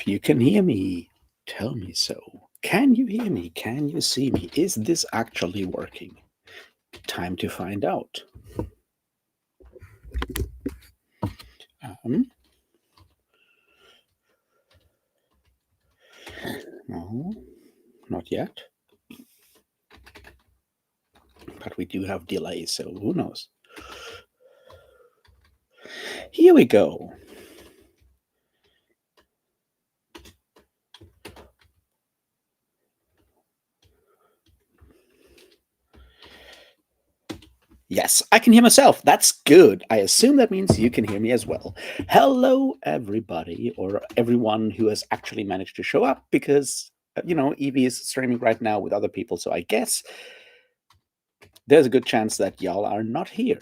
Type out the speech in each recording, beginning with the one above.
If you can hear me, tell me so. Can you hear me? Can you see me? Is this actually working? Time to find out. No, not yet. But we do have delay, so who knows? Here we go. Yes, I can hear myself. That's good. I assume that means you can hear me as well. Hello, everybody, or everyone who has actually managed to show up because, Evie is streaming right now with other people. So I guess there's a good chance that y'all are not here.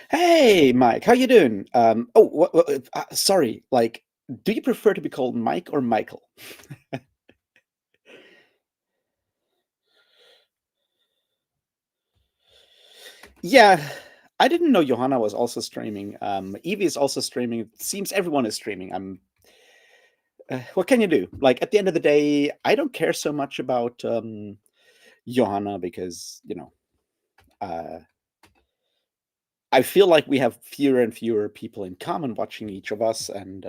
Hey, Mike, how you doing? Sorry. Like, do you prefer to be called Mike or Michael? Yeah, I didn't know Johanna was also streaming. Evie is also streaming. It seems everyone is streaming. What can you do? Like, at the end of the day, I don't care so much about Johanna because uh, I feel like we have fewer and fewer people in common watching each of us, and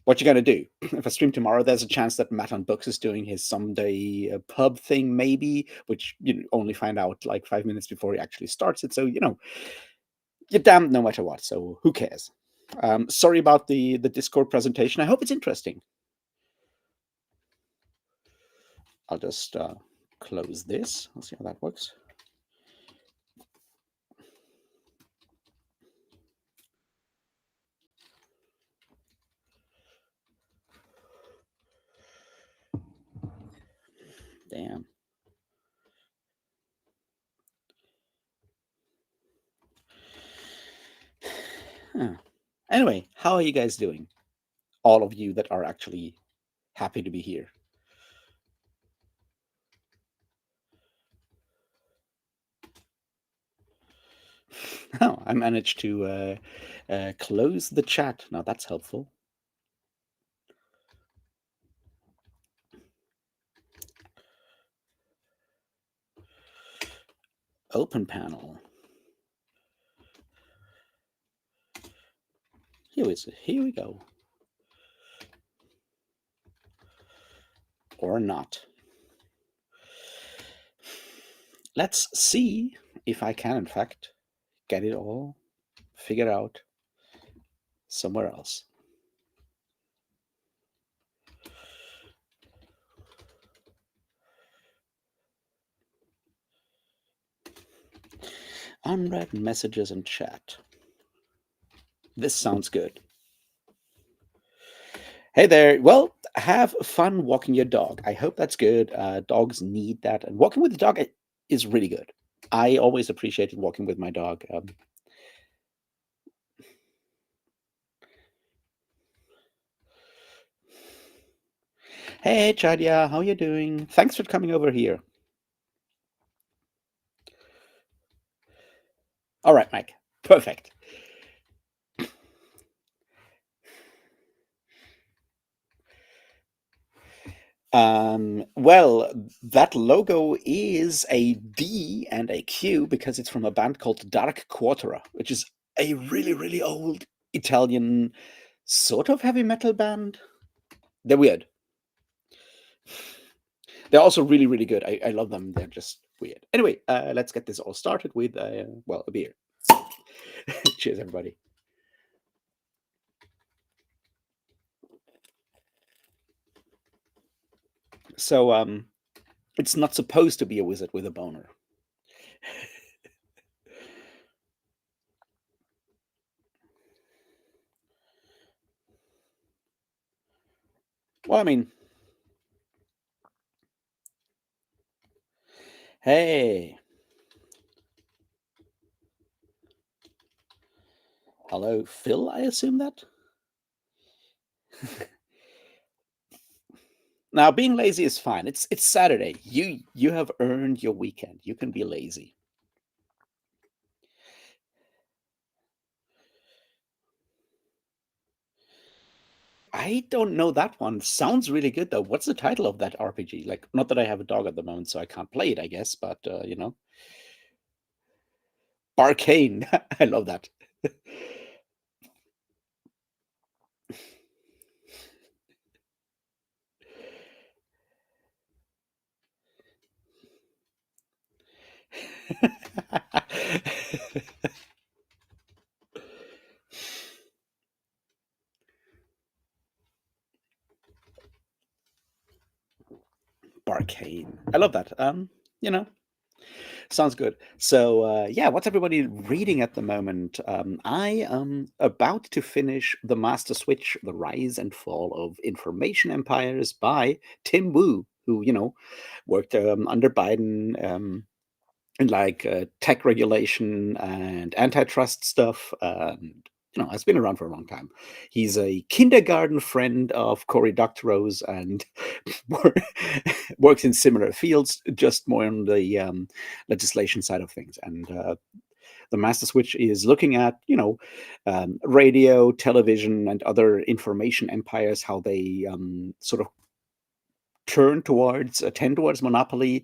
what you gonna do? If I stream tomorrow, there's a chance that Matt on Books is doing his someday pub thing, maybe, which you only find out like 5 minutes before he actually starts it. So you're damned no matter what. So who cares? Sorry about the Discord presentation. I hope it's interesting. I'll just close this. Let's see how that works. Damn. Huh. Anyway, how are you guys doing? All of you that are actually happy to be here. Oh, I managed to close the chat. Now that's helpful. Open panel. Here we go. Or not. Let's see if I can, in fact, get it all figured out somewhere else. Unread messages and chat. This sounds good. Hey there. Well, have fun walking your dog. I hope that's good. Dogs need that. And walking with the dog is really good. I always appreciated walking with my dog. Hey, Chadia, how you doing? Thanks for coming over here. All right, Mike. Perfect. Well, that logo is a D and a Q because it's from a band called Dark Quartera, which is a really, really old Italian sort of heavy metal band. They're weird. They're also really, really good. I love them. They're just weird. Anyway, let's get this all started with, a beer. Cheers, everybody. So, it's not supposed to be a wizard with a boner. Well, I mean, hey. Hello, Phil, I assume that? Now, being lazy is fine. It's Saturday. You have earned your weekend. You can be lazy. I don't know that one. Sounds really good though. What's the title of that RPG? Like, not that I have a dog at the moment, so I can't play it, I guess, but Arcane. I love that. Arcane. I love that. You know, Sounds good. So, yeah, what's everybody reading at the moment? I am about to finish The Master Switch: The Rise and Fall of Information Empires by Tim Wu, who, worked under Biden in like tech regulation and antitrust stuff. And, has been around for a long time. He's a kindergarten friend of Cory Doctorow's and works in similar fields, just more on the legislation side of things. And the Master Switch is looking at, radio, television, and other information empires, how they sort of tend towards monopoly,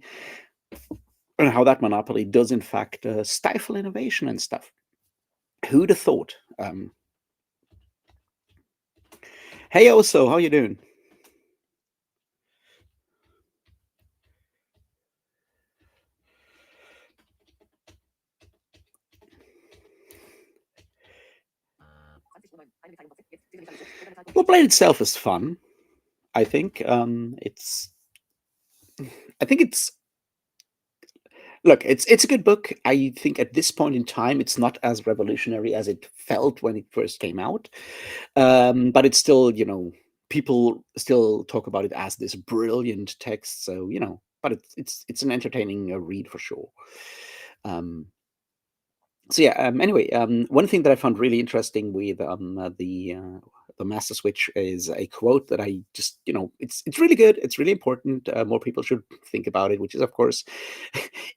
and how that monopoly does in fact stifle innovation and stuff. Who'd have thought? Hey, Oso, how you doing? Well, Blade itself is fun. I think I think it's look, it's a good book. I think at this point in time, it's not as revolutionary as it felt when it first came out, but it's still, people still talk about it as this brilliant text. So, but it's an entertaining read for sure. Um, so yeah. Anyway, one thing that I found really interesting with the Master Switch is a quote that I just, it's really good. It's really important. More people should think about it. Which is, of course,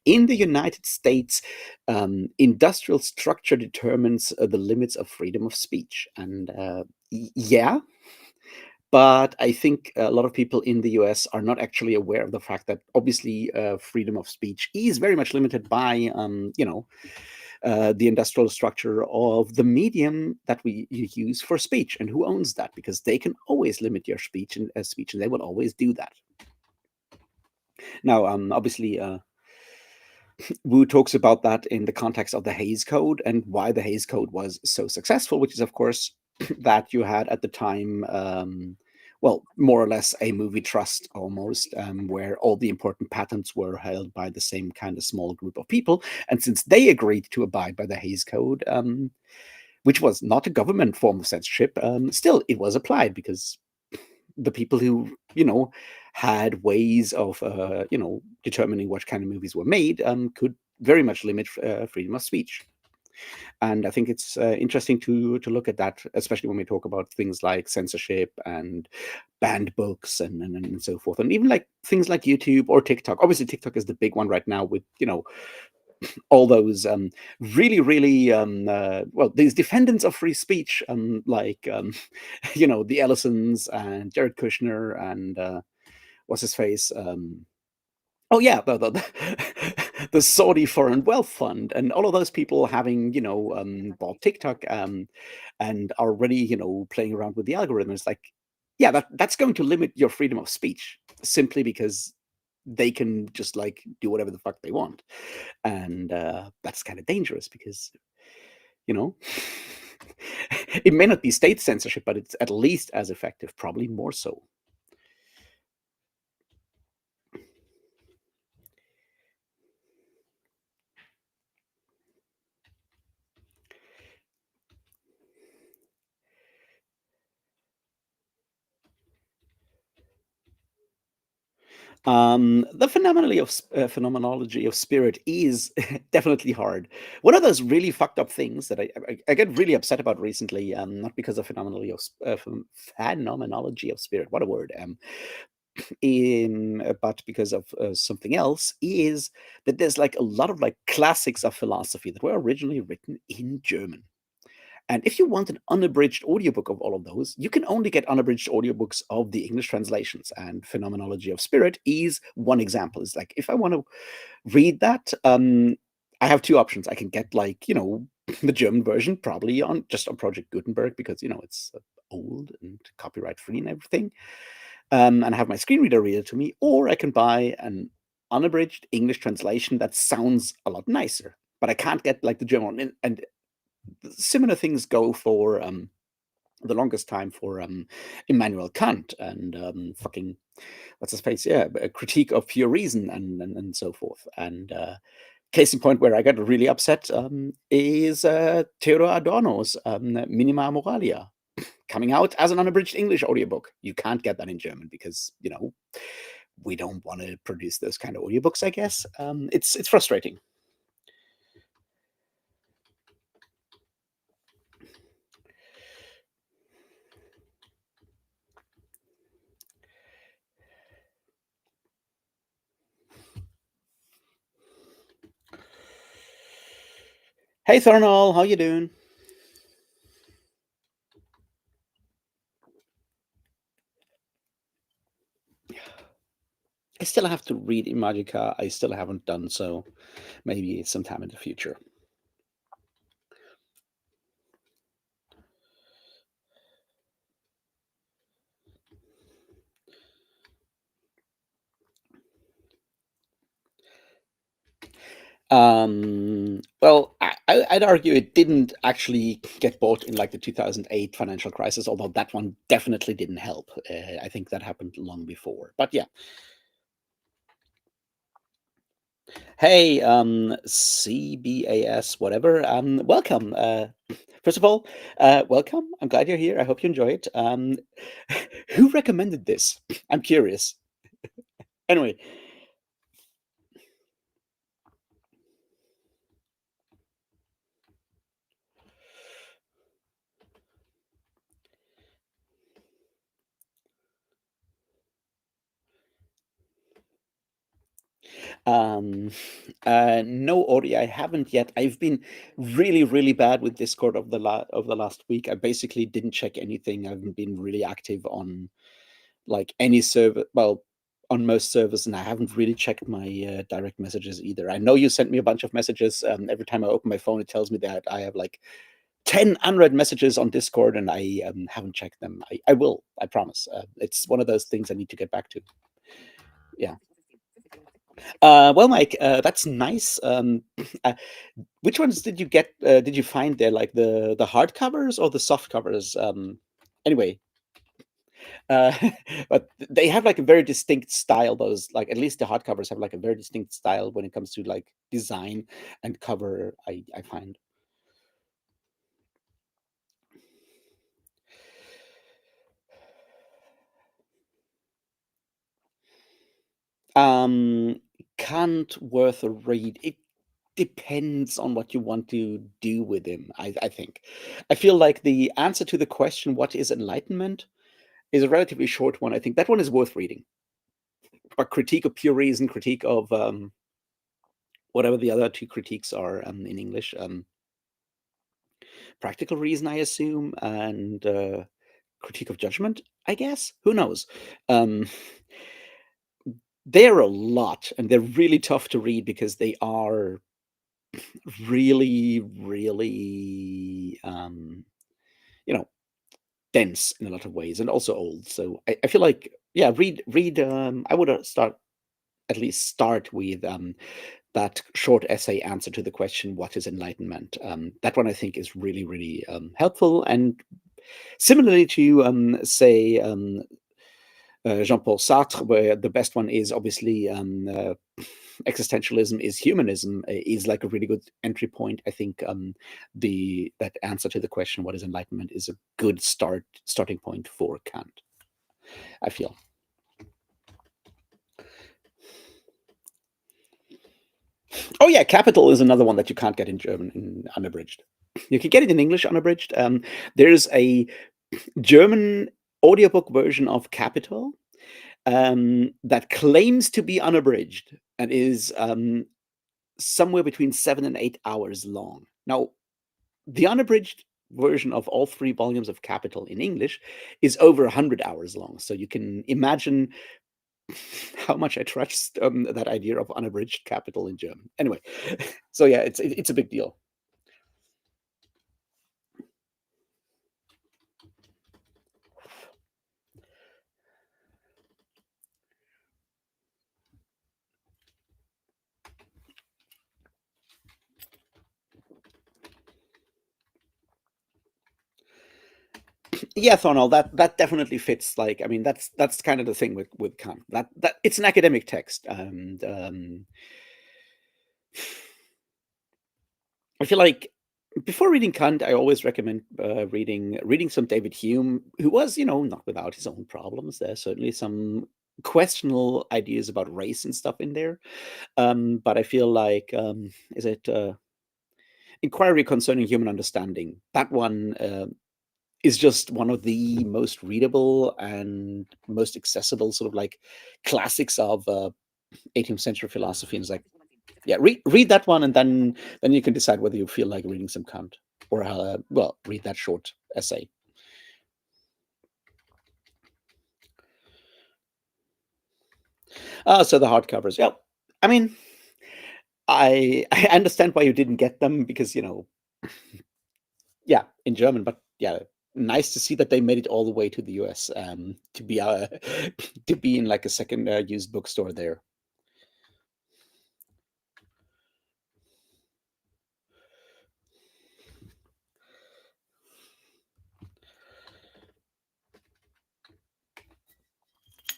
in the United States, industrial structure determines the limits of freedom of speech, and yeah. But I think a lot of people in the US are not actually aware of the fact that obviously freedom of speech is very much limited by, the industrial structure of the medium that you use for speech, and who owns that, because they can always limit your speech, and they will always do that. Now, obviously, Wu talks about that in the context of the Hays Code and why the Hays Code was so successful, which is, of course, that you had at the time, well, more or less a movie trust almost, where all the important patents were held by the same kind of small group of people. And since they agreed to abide by the Hays Code, which was not a government form of censorship, still it was applied because the people who, had ways of, determining what kind of movies were made, could very much limit freedom of speech. And I think it's interesting to look at that, especially when we talk about things like censorship and banned books and so forth, and even like things like YouTube or TikTok. Obviously, TikTok is the big one right now with, all those really, really well, these defendants of free speech, like the Ellisons and Jared Kushner and what's his face. Oh yeah, the Saudi Foreign Wealth Fund and all of those people having, bought TikTok, and already, playing around with the algorithm. It's like, yeah, that's going to limit your freedom of speech simply because they can just like do whatever the fuck they want, and that's kind of dangerous because, you know, it may not be state censorship, but it's at least as effective, probably more so. The phenomenology of spirit is definitely hard. One of those really fucked up things that I get really upset about recently, not because of phenomenology of spirit, what a word, but because of something else, is that there's like a lot of like classics of philosophy that were originally written in German. And if you want an unabridged audiobook of all of those, you can only get unabridged audiobooks of the English translations. And Phenomenology of Spirit is one example. It's like, if I want to read that, I have two options. I can get, like, the German version, probably on Project Gutenberg, because it's old and copyright free and everything, and have my screen reader read it to me, or I can buy an unabridged English translation that sounds a lot nicer, but I can't get, like, the German one. And similar things go for the longest time for Immanuel Kant and fucking what's his face, yeah, a Critique of Pure Reason and so forth. And case in point where I got really upset is Theodor Adorno's Minima Moralia, coming out as an unabridged English audiobook. You can't get that in German because we don't want to produce those kind of audiobooks, I guess. It's frustrating. Hey Thornall, how you doing? I still have to read Imagica. I still haven't done so. Maybe sometime in the future. Well, I'd argue it didn't actually get bought in, like, the 2008 financial crisis, although that one definitely didn't help. I think that happened long before. But yeah. Hey, CBAS, whatever. Welcome. First of all, welcome. I'm glad you're here. I hope you enjoy it. Who recommended this? I'm curious. Anyway. No, Audie, I haven't yet. I've been really, really bad with Discord of the last week. I basically didn't check anything. I haven't been really active on, like, any server. Well, on most servers, and I haven't really checked my direct messages either. I know you sent me a bunch of messages. Every time I open my phone, it tells me that I have, like, 10 unread messages on Discord, and I haven't checked them. I will. I promise. It's one of those things I need to get back to. Yeah. Well, Mike, that's nice. Uh, which ones did you get? Did you find there, like the hard covers or the soft covers? Anyway, uh, but they have, like, a very distinct style. Those, like, at least the hard covers have, like, a very distinct style when it comes to, like, design and cover. I find. Um, Kant worth a read. It depends on what you want to do with him. I think. I feel like the answer to the question, "What is enlightenment?" is a relatively short one. I think that one is worth reading. But Critique of Pure Reason, Critique of whatever the other two critiques are in English, Practical Reason, I assume, and Critique of Judgment, I guess. Who knows? Um, they're a lot, and they're really tough to read because they are really, really, you know, dense in a lot of ways, and also old. So I feel like, yeah, read. I would at least start with that short essay answer to the question, "What is enlightenment?" That one I think is really, really helpful. And similarly to, say, Jean-Paul Sartre, where the best one is obviously Existentialism is Humanism, is like a really good entry point. I think that answer to the question, "What is enlightenment?" is a good starting point for Kant, I feel. Oh yeah, Capital is another one that you can't get in German in unabridged. You can get it in English unabridged. There's a German audiobook version of Capital that claims to be unabridged and is somewhere between 7 and 8 hours long. Now, the unabridged version of all 3 volumes of Capital in English is over 100 hours long. So you can imagine how much I trust that idea of unabridged Capital in German. Anyway, so yeah, it's a big deal. Yeah, Thornall, that definitely fits. Like, I mean, that's kind of the thing with Kant. That it's an academic text, and I feel like before reading Kant, I always recommend reading some David Hume, who was, not without his own problems. There's certainly some questionable ideas about race and stuff in there. But I feel like, is it Inquiry Concerning Human Understanding? That one is just one of the most readable and most accessible sort of like classics of 18th century philosophy. And it's like, yeah, read that one, and then you can decide whether you feel like reading some Kant or read that short essay. So the hardcovers. Yeah, I mean, I understand why you didn't get them because yeah, in German, but yeah, nice to see that they made it all the way to the US to be to be in like a second used bookstore there.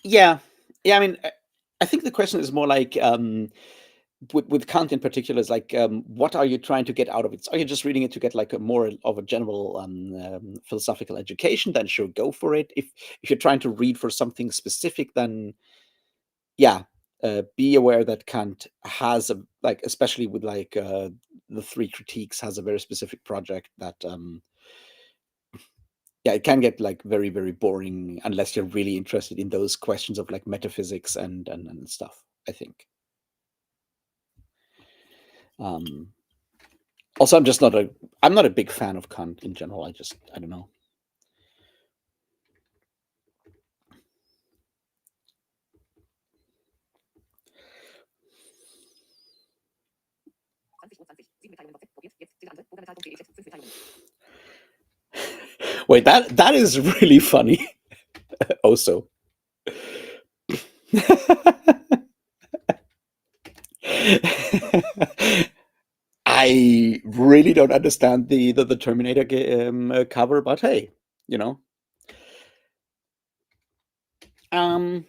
Yeah, yeah. I mean, I think the question is more like with Kant in particular is like, what are you trying to get out of it? Are you just reading it to get like a more of a general philosophical education? Then sure, go for it. If you're trying to read for something specific, then yeah, be aware that Kant has a like, especially with like the three critiques, has a very specific project that yeah, it can get like very, very boring unless you're really interested in those questions of like metaphysics and stuff, I think. Um, Also, I'm not a big fan of Kant in general. I don't know. Wait, that is really funny. Also, I really don't understand the Terminator cover, but hey, you know. Um,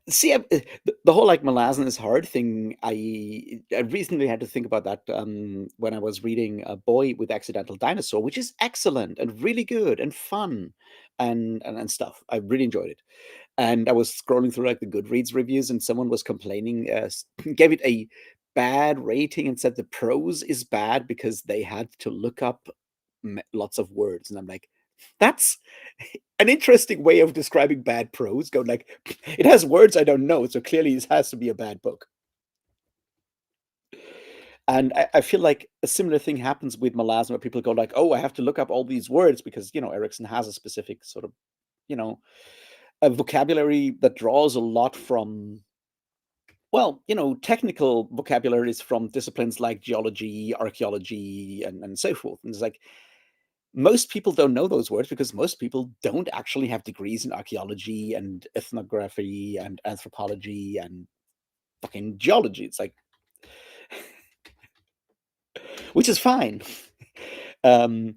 See, the whole like Malazan hard thing. I recently had to think about that when I was reading A Boy with Accidental Dinosaur, which is excellent and really good and fun and stuff. I really enjoyed it. And I was scrolling through like the Goodreads reviews, and someone was complaining, gave it a bad rating and said the prose is bad because they had to look up lots of words. And I'm like, that's an interesting way of describing bad prose. Go like, it has words I don't know, so clearly this has to be a bad book. And I feel like a similar thing happens with Malazan, where people go like, "Oh, I have to look up all these words because Erickson has a specific sort of you know a vocabulary that draws a lot from technical vocabularies from disciplines like geology, archaeology, and so forth." And it's like most people don't know those words because most people don't actually have degrees in archaeology and ethnography and anthropology and fucking geology. It's like, which is fine. Um,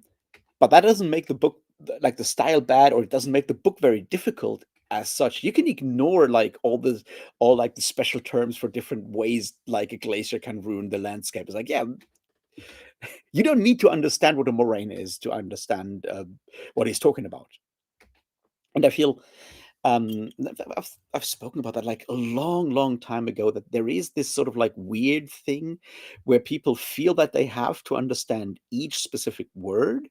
but that doesn't make the book like the style bad, or it doesn't make the book very difficult as such. You can ignore like all like the special terms for different ways like a glacier can ruin the landscape. It's like, yeah, you don't need to understand what a moraine is to understand what he's talking about. And I feel I've spoken about that like a long, long time ago, that there is this sort of like weird thing where people feel that they have to understand each specific word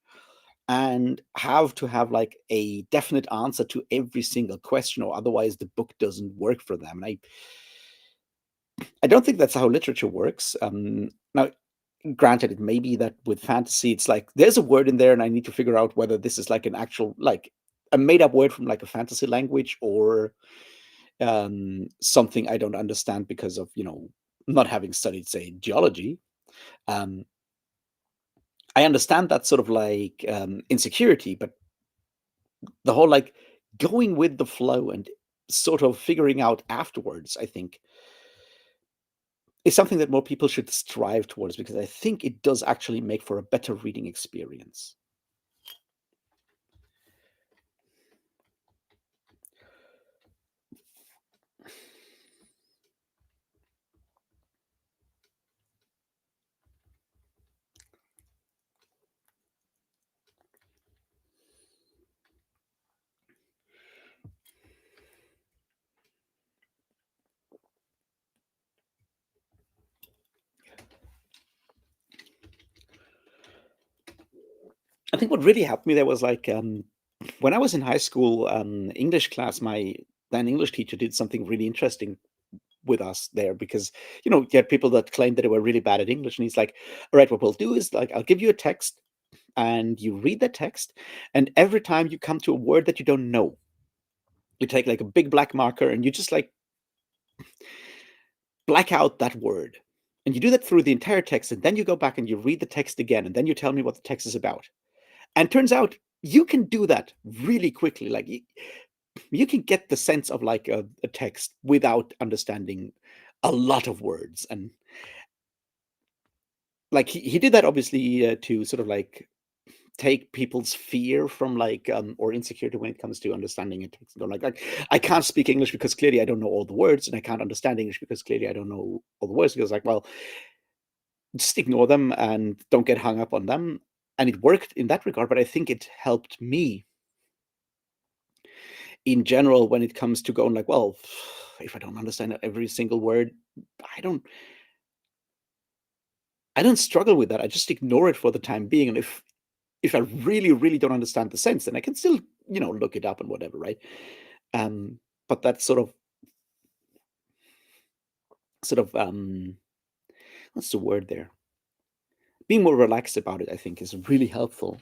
and have to have like a definite answer to every single question, or otherwise the book doesn't work for them. And I don't think that's how literature works. Now, granted, it may be that with fantasy, it's like there's a word in there, and I need to figure out whether this is like an actual, like a made up word from like a fantasy language, or something I don't understand because of, not having studied, say, geology. Um, I understand that sort of like insecurity, but the whole like going with the flow and sort of figuring out afterwards, I think, is something that more people should strive towards, because I think it does actually make for a better reading experience. I think what really helped me there was like when I was in high school, English class, my then English teacher did something really interesting with us there, because you had people that claimed that they were really bad at English, and he's like, all right, what we'll do is, like, I'll give you a text, and you read the text, and every time you come to a word that you don't know, you take like a big black marker and you just like black out that word, and you do that through the entire text, and then you go back and you read the text again, and then you tell me what the text is about. And turns out you can do that really quickly. Like you can get the sense of like a text without understanding a lot of words. And like he did that obviously to sort of like take people's fear from like or insecurity when it comes to understanding a text. Go like I can't speak English because clearly I don't know all the words, and I can't understand English because clearly I don't know all the words. Because like, well, just ignore them and don't get hung up on them. And it worked in that regard, but I think it helped me in general when it comes to going like, well, if I don't understand every single word, I don't I don't struggle with that. I just ignore it for the time being. And if I really, really don't understand the sense, then I can still, look it up and whatever, right? Um, but that sort of what's the word there? Being more relaxed about it, I think, is really helpful.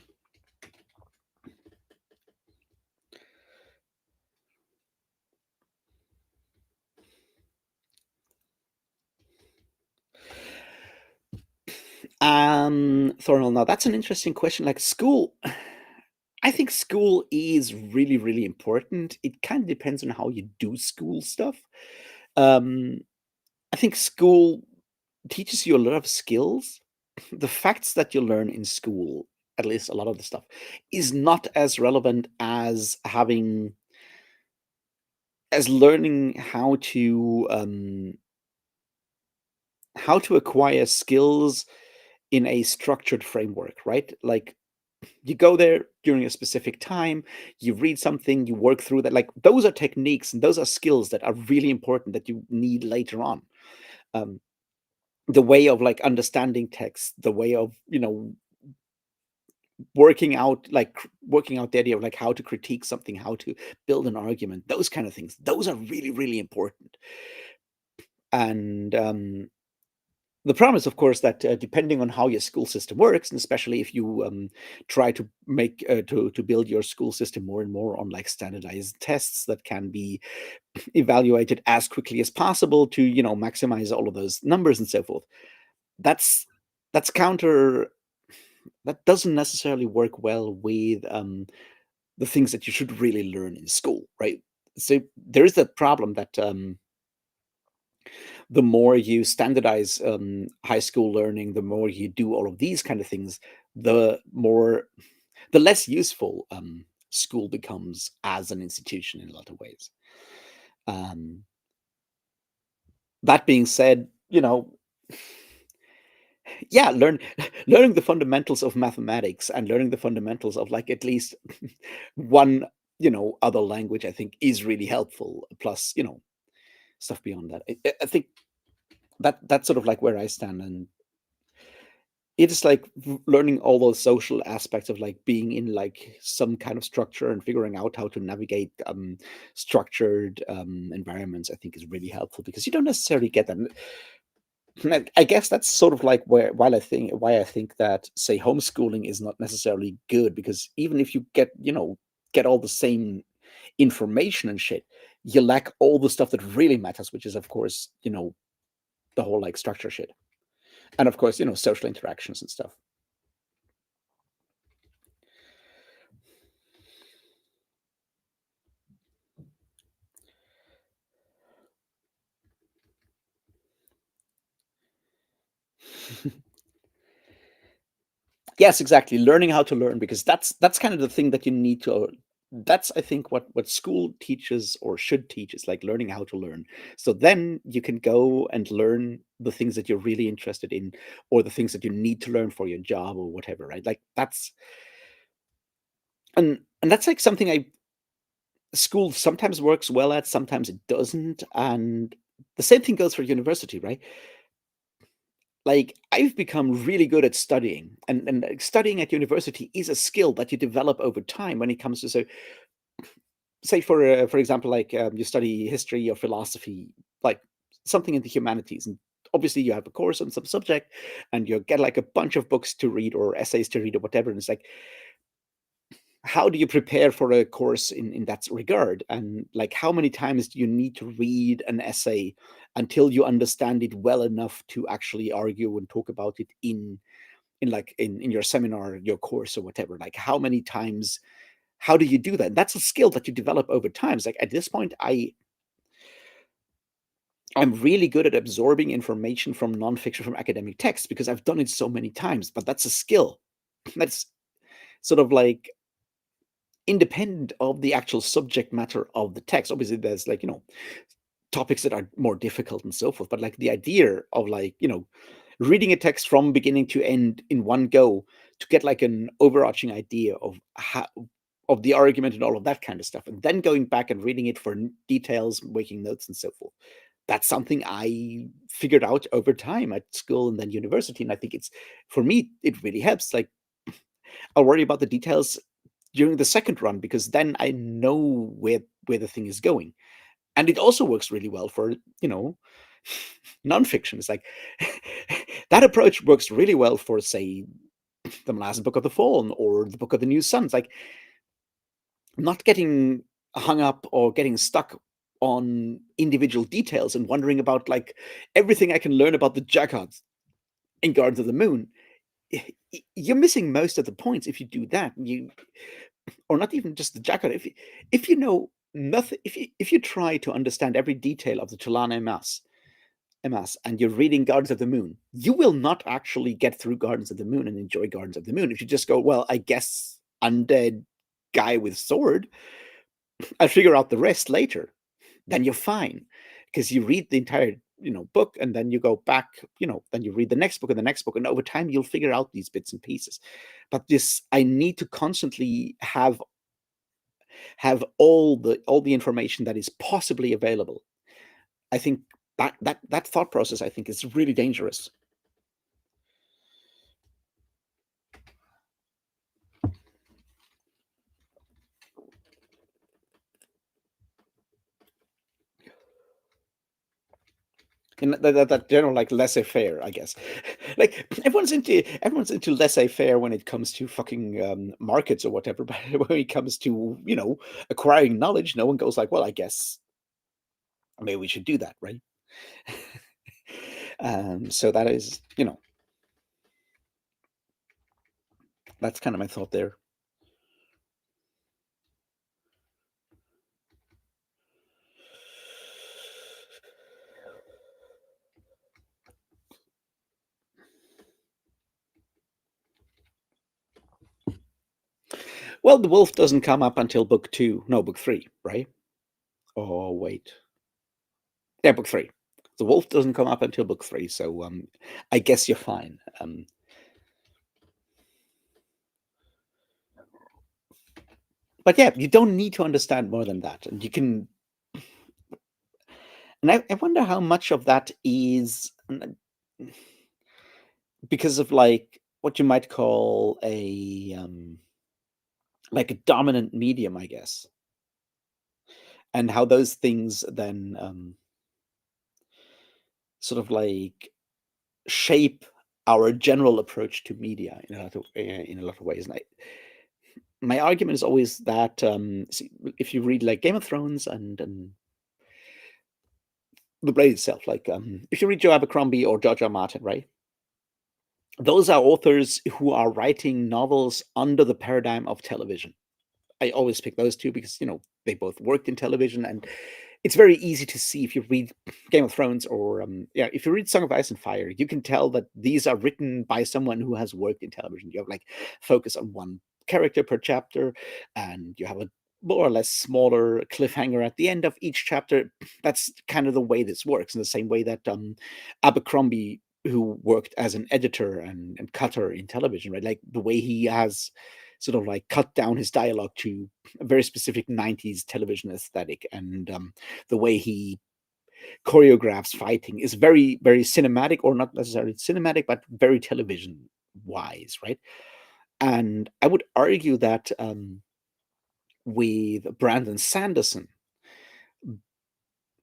Thornhill, now that's an interesting question. Like school, I think school is really, really important. It kind of depends on how you do school stuff. Um, I think school teaches you a lot of skills. The facts that you learn in school, at least a lot of the stuff, is not as relevant as learning how to acquire skills in a structured framework, right? Like you go there during a specific time, you read something, you work through that. Like those are techniques and those are skills that are really important that you need later on. Um, the way of like understanding text, the way of working out the idea of like how to critique something, how to build an argument, those kind of things. Those are really, really important. And the problem is, of course, that depending on how your school system works, and especially if you try to make to build your school system more and more on like standardized tests that can be evaluated as quickly as possible to maximize all of those numbers and so forth. That's that's counter. That doesn't necessarily work well with the things that you should really learn in school, right? So there is that problem that the more you standardize high school learning, the more you do all of these kind of things, the less useful school becomes as an institution in a lot of ways. Um, that being said, yeah, learning the fundamentals of mathematics and learning the fundamentals of like at least one other language, I think, is really helpful. Plus, stuff beyond that. I think that's sort of like where I stand, and it's like learning all those social aspects of like being in like some kind of structure and figuring out how to navigate structured environments. I think is really helpful because you don't necessarily get that. I guess that's sort of like why I think that, say, homeschooling is not necessarily good, because even if you get all the same information and shit, you lack all the stuff that really matters, which is, of course, the whole like structure shit, and of course, social interactions and stuff. Yes, exactly. Learning how to learn, because that's kind of the thing that you need to. That's, I think, what school teaches or should teach, is like learning how to learn. So then you can go and learn the things that you're really interested in, or the things that you need to learn for your job or whatever, right? Like that's and that's like something I school sometimes works well at, sometimes it doesn't, and the same thing goes for university, right? Like, I've become really good at studying, and studying at university is a skill that you develop over time when it comes to, say for example, like, you study history or philosophy, like something in the humanities, and obviously you have a course on some subject, and you get like a bunch of books to read or essays to read or whatever, and it's like, how do you prepare for a course in that regard? And like, how many times do you need to read an essay until you understand it well enough to actually argue and talk about it in your seminar, your course, or whatever? Like, how many times? How do you do that? That's a skill that you develop over time. It's like, at this point, I'm really good at absorbing information from nonfiction, from academic texts, because I've done it so many times. But that's a skill that's sort of like independent of the actual subject matter of the text. Obviously, there's like, topics that are more difficult and so forth. But like the idea of, like, reading a text from beginning to end in one go, to get like an overarching idea of how of the argument and all of that kind of stuff, and then going back and reading it for details, making notes and so forth. That's something I figured out over time at school and then university. And I think it's, for me, it really helps. Like, I'll worry about the details during the second run, because then I know where the thing is going. And it also works really well for, you know, nonfiction. It's like that approach works really well for, say, the last book of the Fallen or the Book of the New Sun. It's like not getting hung up or getting stuck on individual details and wondering about like everything I can learn about the Jaggards in Gardens of the Moon. You're missing most of the points if you do that. Or not even just the Jackal. If you know nothing, if you try to understand every detail of the Tulane Emas, and you're reading Gardens of the Moon, you will not actually get through Gardens of the Moon and enjoy Gardens of the Moon. If you just go, well, I guess undead guy with sword, I'll figure out the rest later, then you're fine. Because you read the entire, book, and then you go back, then you read the next book and the next book, and over time you'll figure out these bits and pieces. But this, I need to constantly have all the information that is possibly available. I think that thought process, I think, is really dangerous. And that general like laissez-faire, I guess. Like everyone's into laissez-faire when it comes to fucking markets or whatever, but when it comes to acquiring knowledge, no one goes like, well, I guess maybe we should do that, right? So that is, that's kind of my thought there. Well, the wolf doesn't come up until book two, no, book three, right? Oh, wait. Yeah, book three. The wolf doesn't come up until book three, so I guess you're fine. But yeah, you don't need to understand more than that, and you can. And I wonder how much of that is because of like what you might call a like a dominant medium, I guess, and how those things then sort of like. shape our general approach to media in a lot of ways. And my argument is always that see, if you read like Game of Thrones and the Blade itself, like if you read Joe Abercrombie or George R. Martin, right? Those are authors who are writing novels under the paradigm of television. I always pick those two because they both worked in television, and it's very easy to see if you read Game of Thrones or if you read Song of Ice and Fire, you can tell that these are written by someone who has worked in television. You have like focus on one character per chapter, and you have a more or less smaller cliffhanger at the end of each chapter. That's kind of the way this works, in the same way that Abercrombie, who worked as an editor and cutter in television, right? Like the way he has sort of like cut down his dialogue to a very specific 90s television aesthetic, and the way he choreographs fighting is very, very cinematic, or not necessarily cinematic, but very television wise, right? And I would argue that with Brandon Sanderson,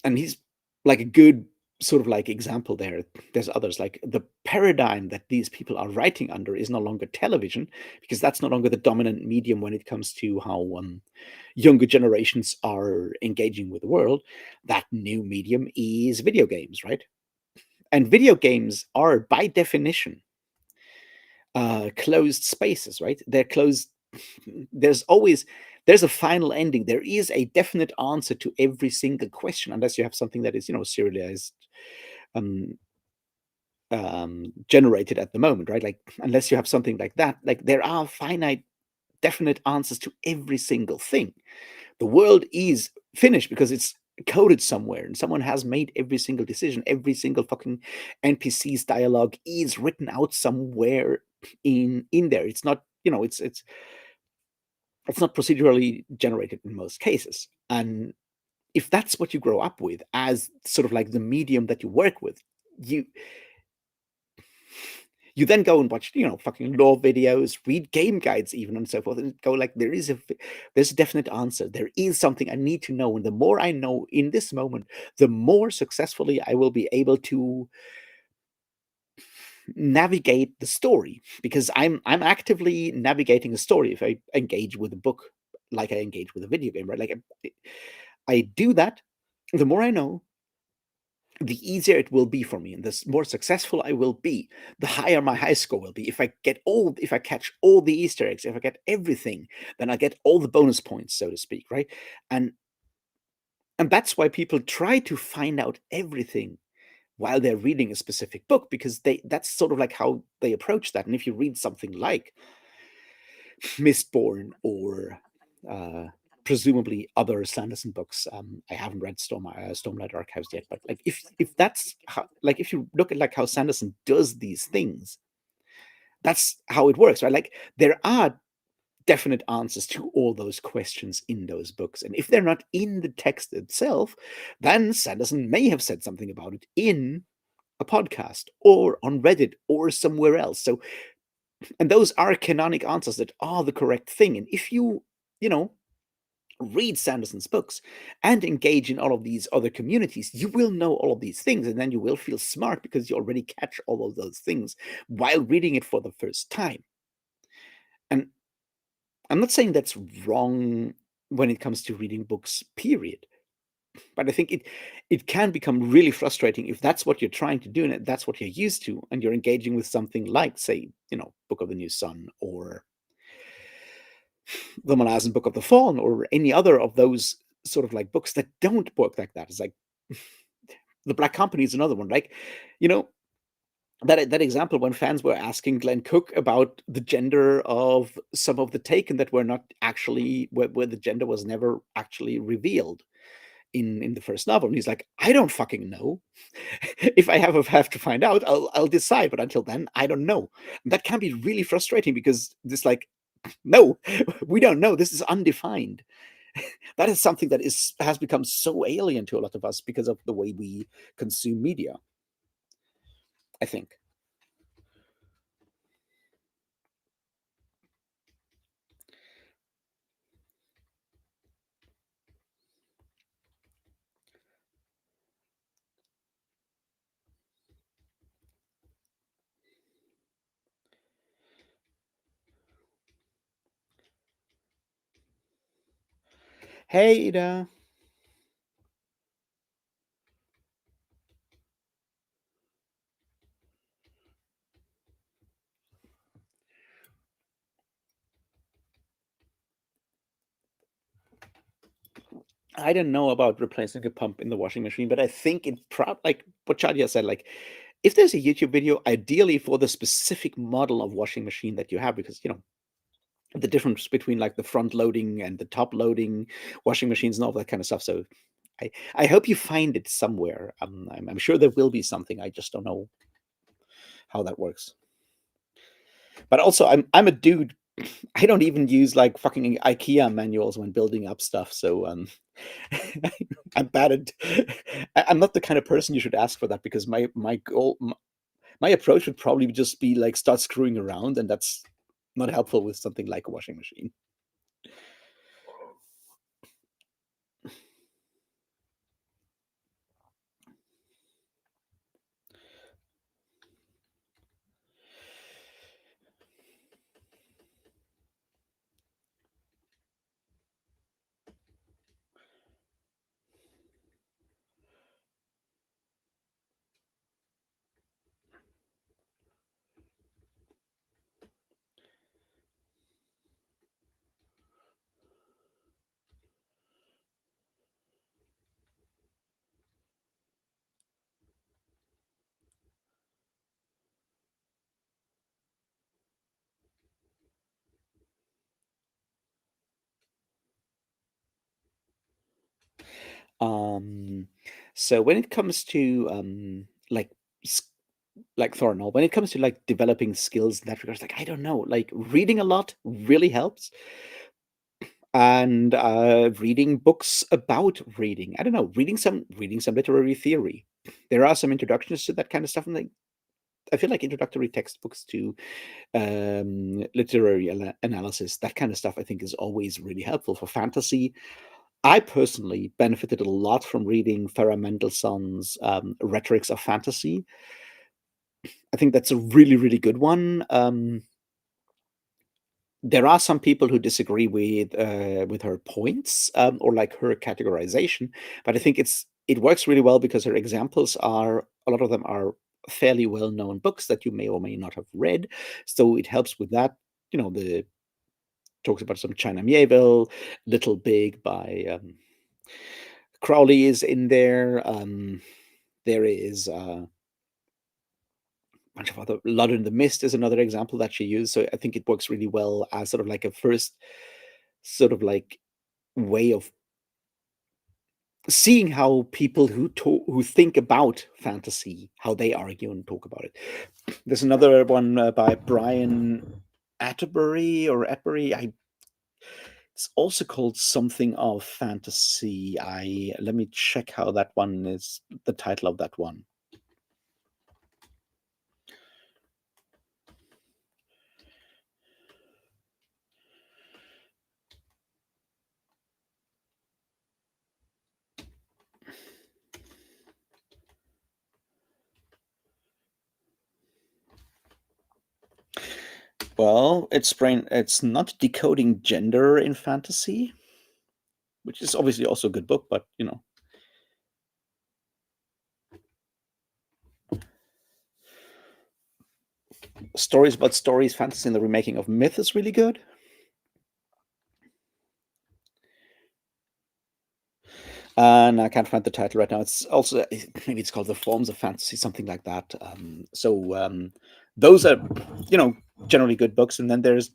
and he's like a good sort of like example there. There's others, like the paradigm that these people are writing under is no longer television, because that's no longer the dominant medium when it comes to how younger generations are engaging with the world. That new medium is video games, right? And video games are by definition closed spaces, right? They're closed. There's always there's a final ending. There is a definite answer to every single question, unless you have something that is serialized, um, generated at the moment, right? Like unless you have something like that, like there are finite, definite answers to every single thing. The world is finished because it's coded somewhere and someone has made every single decision. Every single fucking NPC's dialogue is written out somewhere in there. It's not, it's not procedurally generated in most cases. And if that's what you grow up with as sort of like the medium that you work with, you you then go and watch, fucking law videos, read game guides even, and so forth, and go like, there's a definite answer. There is something I need to know, and the more I know in this moment, the more successfully I will be able to navigate the story, because I'm actively navigating a story if I engage with a book like I engage with a video game, right? Like I do that. The more I know, the easier it will be for me, and the more successful I will be, the higher my high score will be. If I catch all the Easter eggs, if I get everything, then I get all the bonus points, so to speak, right? And and that's why people try to find out everything while they're reading a specific book, because that's sort of like how they approach that. And if you read something like Mistborn or uh, presumably other Sanderson books. I haven't read Stormlight Archives yet, but like if that's how, like if you look at like how Sanderson does these things, that's how it works, right? Like there are definite answers to all those questions in those books, and if they're not in the text itself, then Sanderson may have said something about it in a podcast or on Reddit or somewhere else. So, and those are canonic answers that are the correct thing. And if you know, read Sanderson's books and engage in all of these other communities, you will know all of these things, and then you will feel smart because you already catch all of those things while reading it for the first time. And I'm not saying that's wrong when it comes to reading books, period. But I think it can become really frustrating if that's what you're trying to do and that's what you're used to, and you're engaging with something like, say, Book of the New Sun or the Malazan Book of the Fallen or any other of those sort of like books that don't work like that. It's like The Black Company is another one. Like, you know, that example when fans were asking Glenn Cook about the gender of some of the Taken that were not actually where the gender was never actually revealed in the first novel, and he's like, I don't fucking know. If I have to find out, I'll decide, but until then, I don't know. And that can be really frustrating because this like, no, we don't know. This is undefined. That is something that has become so alien to a lot of us because of the way we consume media, I think. Hey, Ida. I don't know about replacing a pump in the washing machine, but I think like what Chadia said, like if there's a YouTube video, ideally for the specific model of washing machine that you have, because the difference between like the front loading and the top loading washing machines and all that kind of stuff. So I hope you find it somewhere. I'm sure there will be something. I just don't know how that works. But also, I'm a dude. I don't even use like fucking IKEA manuals when building up stuff. So I'm bad at. I'm not the kind of person you should ask for that, because my goal, my approach would probably just be like start screwing around, and that's not helpful with something like a washing machine. Um, so when it comes to like like Thornall, when it comes to like developing skills in that regard, like I don't know, like reading a lot really helps, and reading books about reading. I don't know, reading some literary theory. There are some introductions to that kind of stuff, and like I feel like introductory textbooks to literary analysis, that kind of stuff, I think is always really helpful for fantasy. I personally benefited a lot from reading Farah Mendelssohn's Rhetorics of Fantasy. I think that's a really, really good one. There are some people who disagree with her points, or like her categorization, but I think it works really well because her examples are a lot of them are fairly well known books that you may or may not have read, so it helps with that. The talks about some China Mieville, Little Big by Crowley is in there. There is a bunch of other. Blood in the Mist is another example that she used. So I think it works really well as sort of like a first sort of like way of seeing how people who think about fantasy, how they argue and talk about it. There's another one by Brian Atterbury or Atbury. It's also called something of fantasy. I Let me check how that one is. The title of that one. Well, it's not decoding gender in fantasy, which is obviously also a good book, but stories about stories, fantasy, and the remaking of myth is really good. And I can't find the title right now. It's also maybe it's called The Forms of Fantasy, something like that. Those are, generally good books. And then there's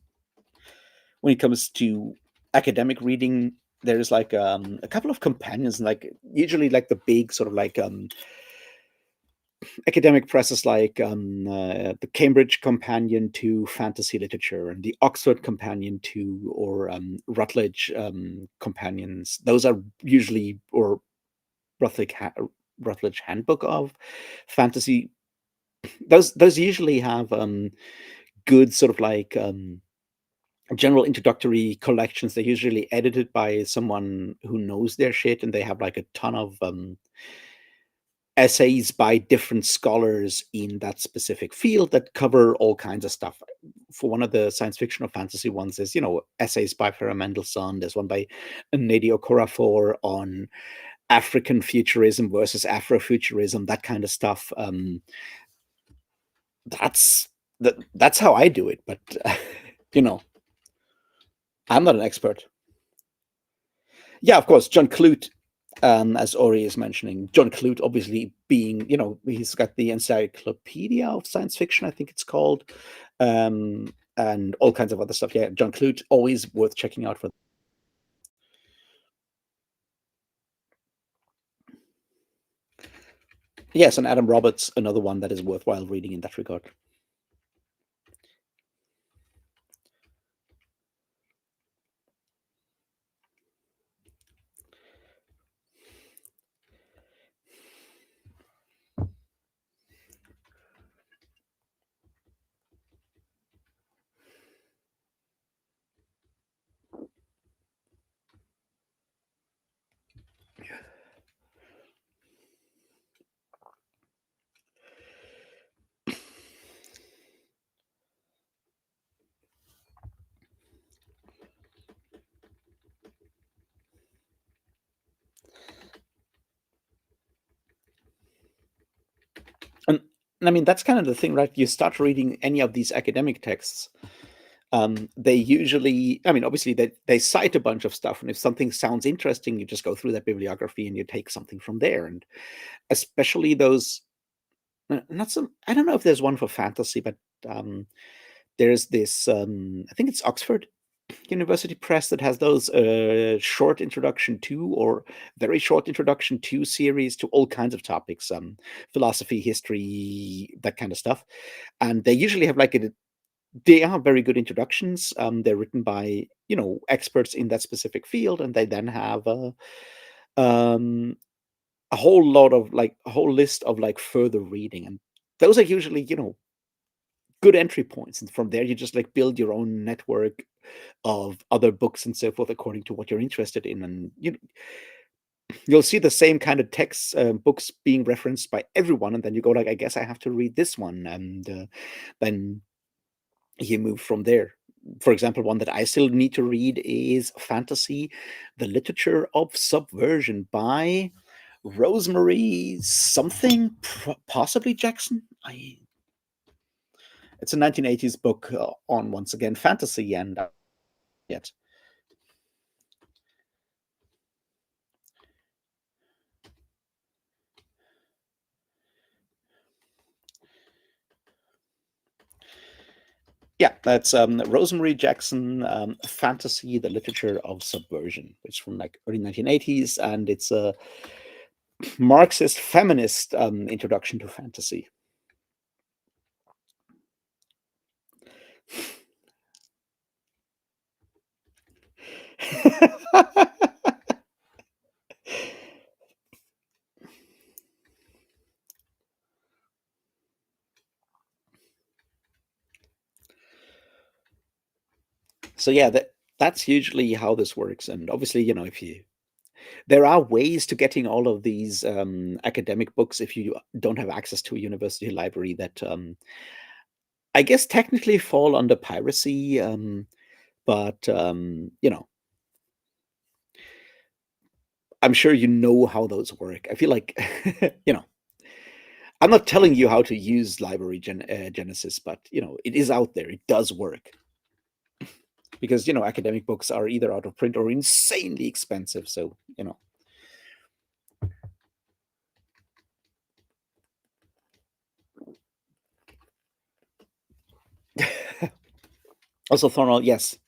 when it comes to academic reading, there's like a couple of companions, like usually like the big sort of like academic presses like the Cambridge Companion to Fantasy Literature and the Oxford Companion to or Rutledge companions. Those are usually or Rutledge, Rutledge Handbook of Fantasy. Those usually have good sort of like general introductory collections. They're usually edited by someone who knows their shit, and they have like a ton of essays by different scholars in that specific field that cover all kinds of stuff. For one of the science fiction or fantasy ones, there's essays by Farah Mendelssohn. There's one by Nnedi Okorafor on African futurism versus Afrofuturism, that kind of stuff. That's that's how I do it, but you know, I'm not an expert. Yeah, of course, John Clute, as Ori is mentioning, John Clute obviously being, he's got the Encyclopedia of Science Fiction, I think it's called, and all kinds of other stuff. Yeah, John Clute, always worth checking out for. Yes, and Adam Roberts, another one that is worthwhile reading in that regard. And I mean, that's kind of the thing, right? You start reading any of these academic texts, they usually, I mean, obviously they cite a bunch of stuff, and if something sounds interesting, you just go through that bibliography and you take something from there. And especially those, not some, I don't know if there's one for fantasy, but there's this, I think it's Oxford University Press that has those short introduction to, or very short introduction to, series to all kinds of topics, philosophy, history, that kind of stuff. And they usually have they are very good introductions. They're written by experts in that specific field, and they then have um, a whole lot of a whole list of further reading, and those are usually good entry points. And from there, you just build your own network of other books and so forth according to what you're interested in, and you'll see the same kind of texts, books being referenced by everyone, and then you go I guess I have to read this one, and then you move from there. For example, one that I still need to read is Fantasy, the Literature of Subversion by Rosemary something, possibly Jackson. It's a 1980s book on, once again, fantasy, and yet. Yeah, that's Rosemary Jackson, Fantasy, the Literature of Subversion. It's from early 1980s, and it's a Marxist feminist introduction to fantasy. So yeah, that's usually how this works. And obviously, if there are ways to getting all of these academic books if you don't have access to a university library that I guess technically fall under piracy, but I'm sure you know how those work. I feel like I'm not telling you how to use library Genesis, but it is out there. It does work. Because academic books are either out of print or insanely expensive, so Also Thornall, yes.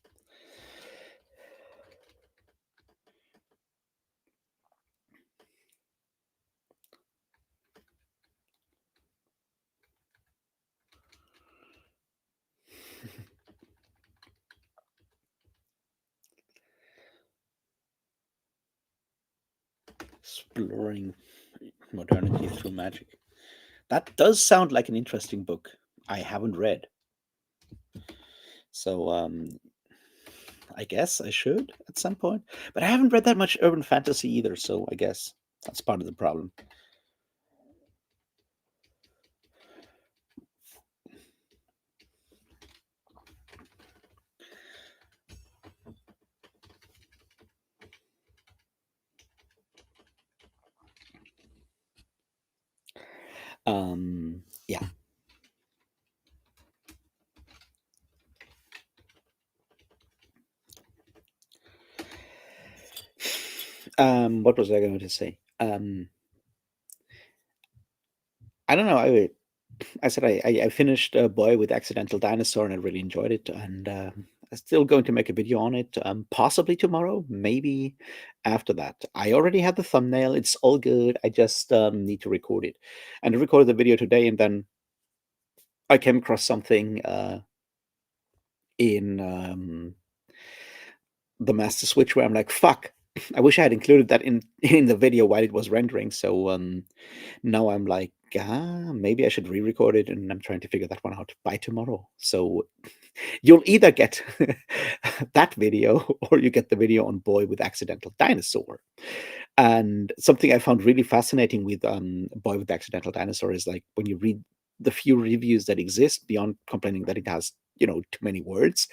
Exploring modernity through magic. That does sound like an interesting book. I haven't read, so I guess I should at some point. But I haven't read that much urban fantasy either, so I guess that's part of the problem. Yeah. What was I going to say? I don't know. I said I finished Boy with Accidental Dinosaur and I really enjoyed it, and I'm still going to make a video on it. Possibly tomorrow, maybe after that. I already have the thumbnail. It's all good. I just need to record it, and I recorded the video today, and then I came across something in the Master Switch where I'm like, fuck. I wish I had included that in in the video while it was rendering. So now I'm like, maybe I should re-record it, and I'm trying to figure that one out by tomorrow. So you'll either get that video or you get the video on Boy with Accidental Dinosaur. And something I found really fascinating with Boy with Accidental Dinosaur is like when you read the few reviews that exist, beyond complaining that it has, too many words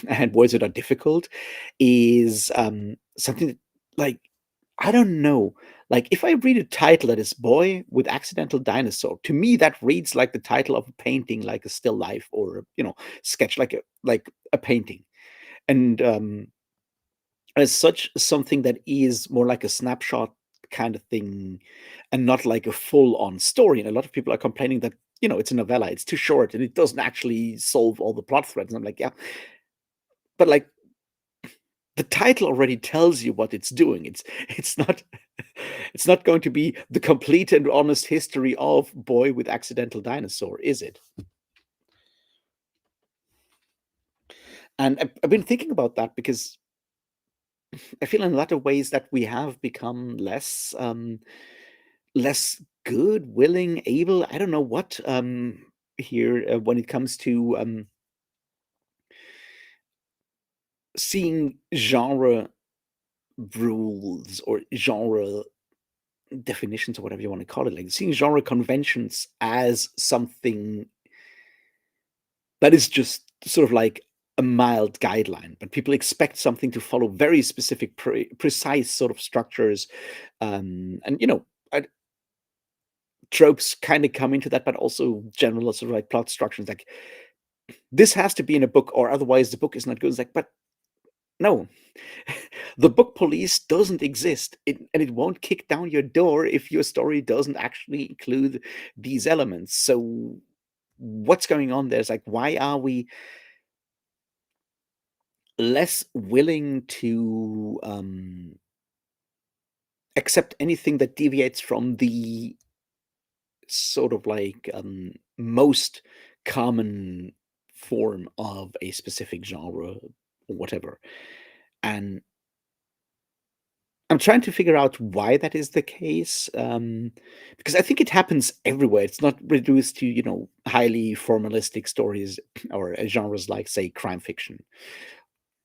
and words that are difficult, is something that, like, I don't know. Like, if I read a title that is Boy with Accidental Dinosaur, to me that reads like the title of a painting, like a still life, or sketch, like a painting. And as such, something that is more like a snapshot kind of thing, and not like a full-on story. And a lot of people are complaining that it's a novella, it's too short, and it doesn't actually solve all the plot threads. And I'm like, yeah, but like the title already tells you what it's doing. It's not it's not going to be the complete and honest history of Boy with Accidental Dinosaur, is it? And I've been thinking about that because I feel in a lot of ways that we have become less good, willing, able. I don't know what here when it comes to seeing genre rules or genre definitions or whatever you want to call it, like seeing genre conventions as something that is just sort of like a mild guideline, but people expect something to follow very specific, precise sort of structures, and tropes kind of come into that, but also general sort of like plot structures. Like this has to be in a book, or otherwise the book is not good. It's like, but no, the book police doesn't exist, and it won't kick down your door if your story doesn't actually include these elements. So what's going on there? It's like, why are we less willing to accept anything that deviates from the sort of like most common form of a specific genre or whatever? And I'm trying to figure out why that is the case, because I think it happens everywhere. It's not reduced to highly formalistic stories or genres like, say, crime fiction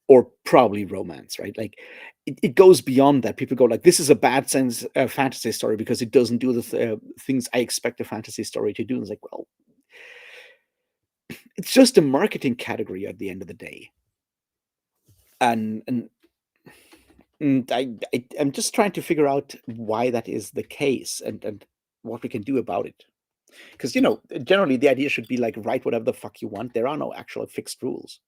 or probably romance, right? Like it goes beyond that. People go like, "This is a bad sense fantasy story because it doesn't do the things I expect a fantasy story to do." And it's like, well, it's just a marketing category at the end of the day, and I'm just trying to figure out why that is the case, and what we can do about it. Because generally the idea should be like, write whatever the fuck you want. There are no actual fixed rules.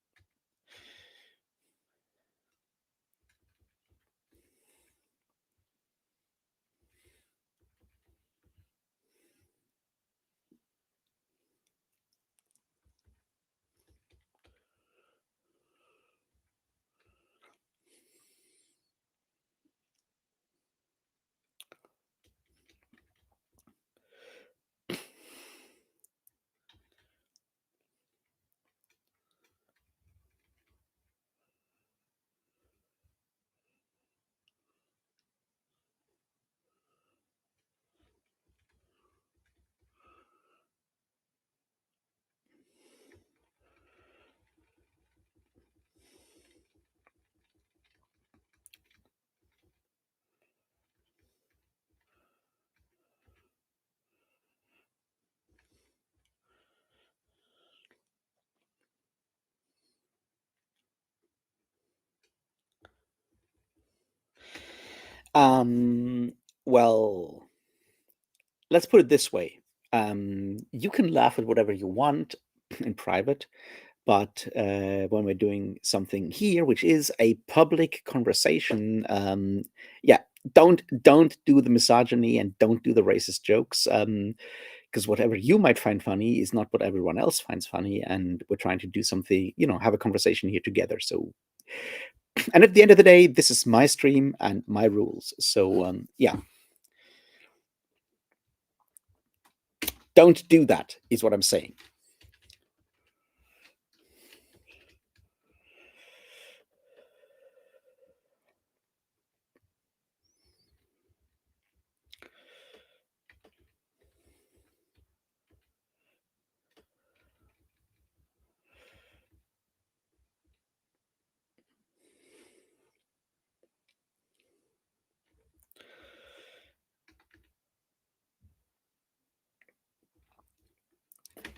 Um, well, let's put it this way. You can laugh at whatever you want in private, but when we're doing something here, which is a public conversation, yeah, don't do the misogyny and don't do the racist jokes, because whatever you might find funny is not what everyone else finds funny, and we're trying to do something, have a conversation here together. So, and at the end of the day, this is my stream and my rules. So, yeah, don't do that, is what I'm saying.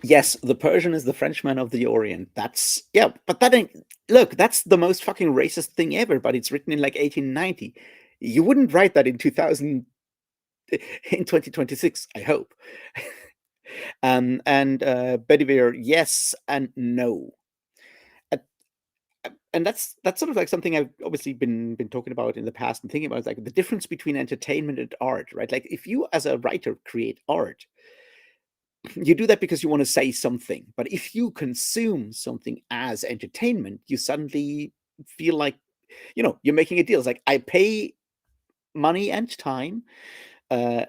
Yes, the Persian is the Frenchman of the Orient. That's, yeah, but that ain't, look, that's the most fucking racist thing ever, but it's written in like 1890. You wouldn't write that in 2000, in 2026, I hope. And Bedivere, yes and no. And that's sort of like something I've obviously been talking about in the past and thinking about, like the difference between entertainment and art, right? Like if you as a writer create art, you do that because you want to say something. But if you consume something as entertainment, you suddenly feel like, you're making a deal. It's like I pay money and time,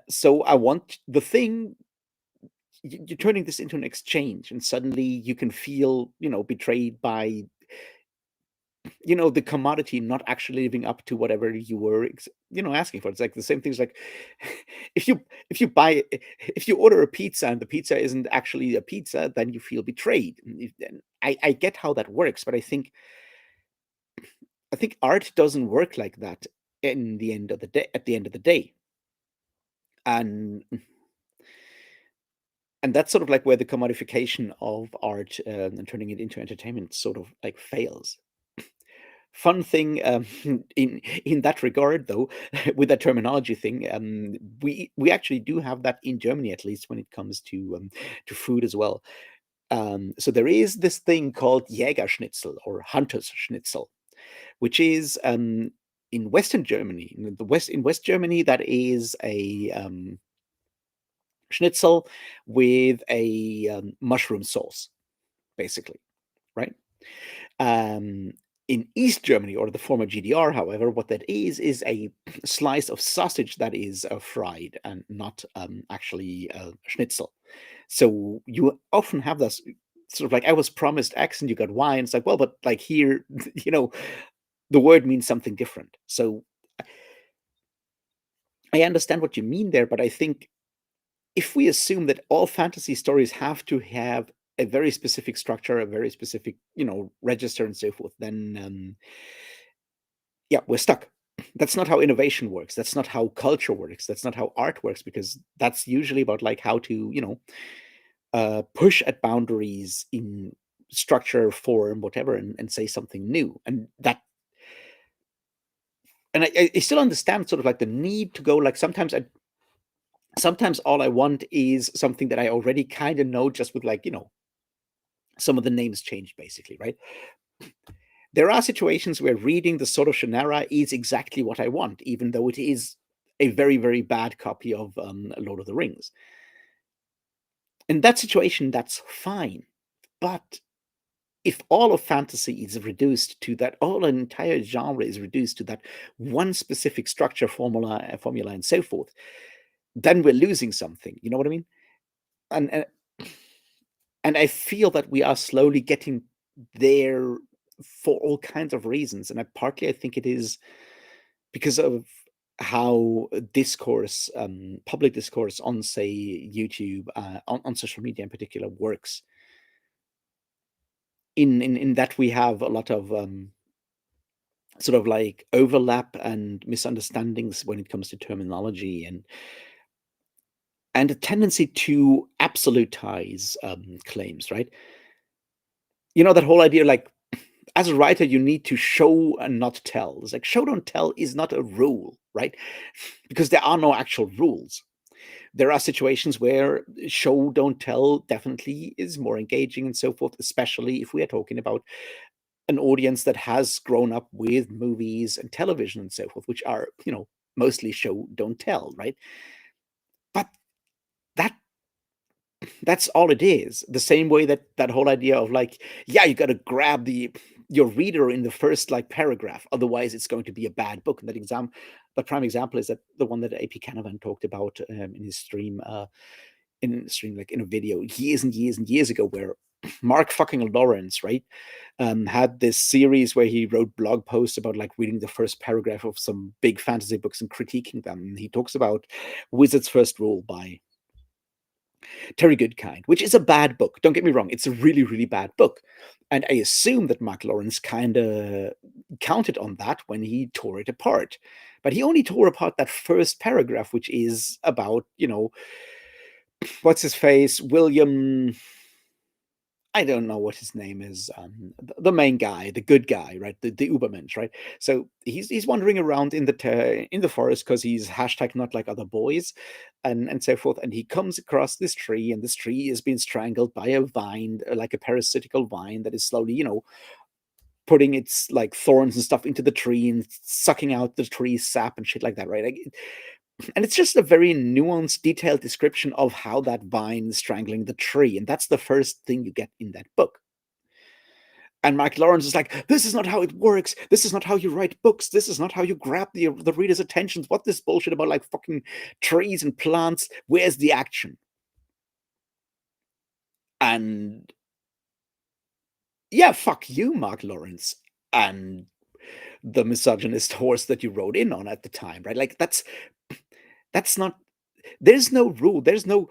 so I want the thing. You're turning this into an exchange, and suddenly you can feel, betrayed by, the commodity not actually living up to whatever you were, asking for. It's like the same things like if you if you order a pizza and the pizza isn't actually a pizza, then you feel betrayed. And I get how that works, but I think art doesn't work like that in the end of the day at the end of the day. And that's sort of like where the commodification of art, and turning it into entertainment sort of like fails. Fun thing, in that regard, though, with that terminology thing, we actually do have that in Germany, at least when it comes to food as well. So there is this thing called Jägerschnitzel or Hunter's Schnitzel, which is, in Western Germany, in West Germany, that is a schnitzel with a mushroom sauce, basically, right? Um, in East Germany, or the former GDR, however, what that is a slice of sausage that is fried and not actually schnitzel. So you often have this sort of like, I was promised X and you got Y, and it's like, well, but like here, the word means something different. So I understand what you mean there, but I think if we assume that all fantasy stories have to have a very specific structure, a very specific, register and so forth, then yeah, we're stuck. That's not how innovation works. That's not how culture works. That's not how art works, because that's usually about like how to, push at boundaries in structure, form, whatever, and say something new. And I still understand sort of like the need to go, like sometimes all I want is something that I already kind of know, just with like, some of the names changed, basically, right? There are situations where reading the Sword of Shannara is exactly what I want, even though it is a very, very bad copy of Lord of the Rings. In that situation, that's fine. But if all of fantasy is reduced to that, all an entire genre is reduced to that one specific structure, formula, and so forth, then we're losing something. You know what I mean? And and I feel that we are slowly getting there for all kinds of reasons. And partly I think it is because of how discourse, public discourse on, say, YouTube, on social media in particular, works. In that we have a lot of sort of like overlap and misunderstandings when it comes to terminology, and a tendency to absolutize claims, right? That whole idea, like, as a writer, you need to show and not tell. It's like show don't tell is not a rule, right? Because there are no actual rules. There are situations where show don't tell definitely is more engaging and so forth, especially if we are talking about an audience that has grown up with movies and television and so forth, which are, mostly show don't tell, right? But that that's all it is. The same way that that whole idea of like, yeah, you got to grab your reader in the first like paragraph, otherwise it's going to be a bad book. And the prime example is that the one that AP Canavan talked about in his stream, like in a video years and years and years ago, where Mark fucking Lawrence, right, had this series where he wrote blog posts about like reading the first paragraph of some big fantasy books and critiquing them. And he talks about Wizard's First Rule by Terry Goodkind, which is a bad book. Don't get me wrong, it's a really, really bad book. And I assume that Mark Lawrence kind of counted on that when he tore it apart. But he only tore apart that first paragraph, which is about, what's his face? William. I don't know what his name is. The main guy, the good guy, right? The Ubermensch, right? So he's wandering around in the forest because he's hashtag not like other boys, and so forth. And he comes across this tree, and this tree is being strangled by a vine, like a parasitical vine that is slowly, putting its like thorns and stuff into the tree and sucking out the tree's sap and shit like that, right? Like, and it's just a very nuanced, detailed description of how that vine is strangling the tree, and that's the first thing you get in that book. And Mike Lawrence is like, this is not how it works. This is not how you write books. This is not how you grab the reader's attention. What this bullshit about like fucking trees and plants? Where's the action? And yeah, fuck you, Mark Lawrence, and the misogynist horse that you rode in on at the time, right? Like that's not. There's no rule. There's no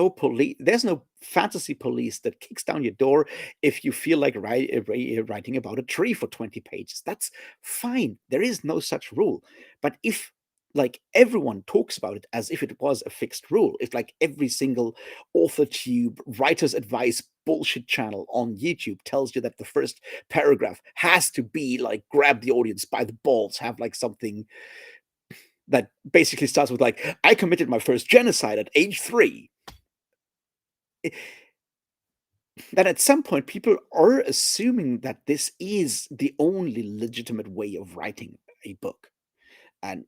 police. There's no fantasy police that kicks down your door if you feel like writing about a tree for 20 pages. That's fine. There is no such rule. But if like everyone talks about it as if it was a fixed rule, if like every single author tube, writer's advice bullshit channel on YouTube tells you that the first paragraph has to be like grab the audience by the balls, have like something that basically starts with like, I committed my first genocide at age 3. Then at some point people are assuming that this is the only legitimate way of writing a book. And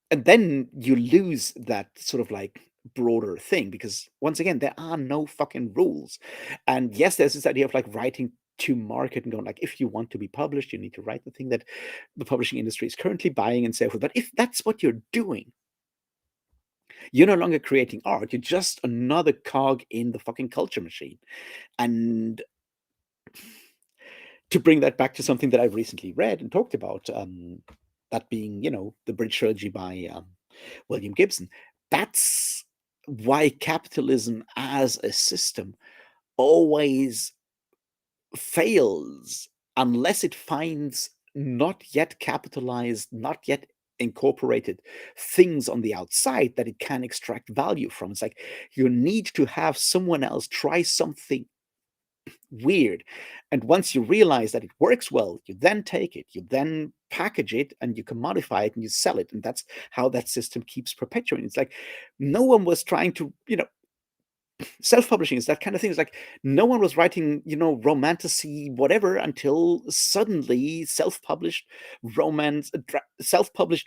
then you lose that sort of like broader thing, because once again there are no fucking rules. And yes, there's this idea of like writing to market and going like, if you want to be published, you need to write the thing that the publishing industry is currently buying and so forth. But if that's what you're doing, you're no longer creating art. You're just another cog in the fucking culture machine. And to bring that back to something that I've recently read and talked about, that being, the Bridge Trilogy by William Gibson, that's why capitalism as a system always fails unless it finds not yet capitalized, not yet incorporated things on the outside that it can extract value from. It's like you need to have someone else try something weird. And once you realize that it works well, you then take it, you then package it, and you can modify it and you sell it. And that's how that system keeps perpetuating. It's like no one was trying to, self-publishing is that kind of thing. It's like no one was writing, romantasy whatever until suddenly self-published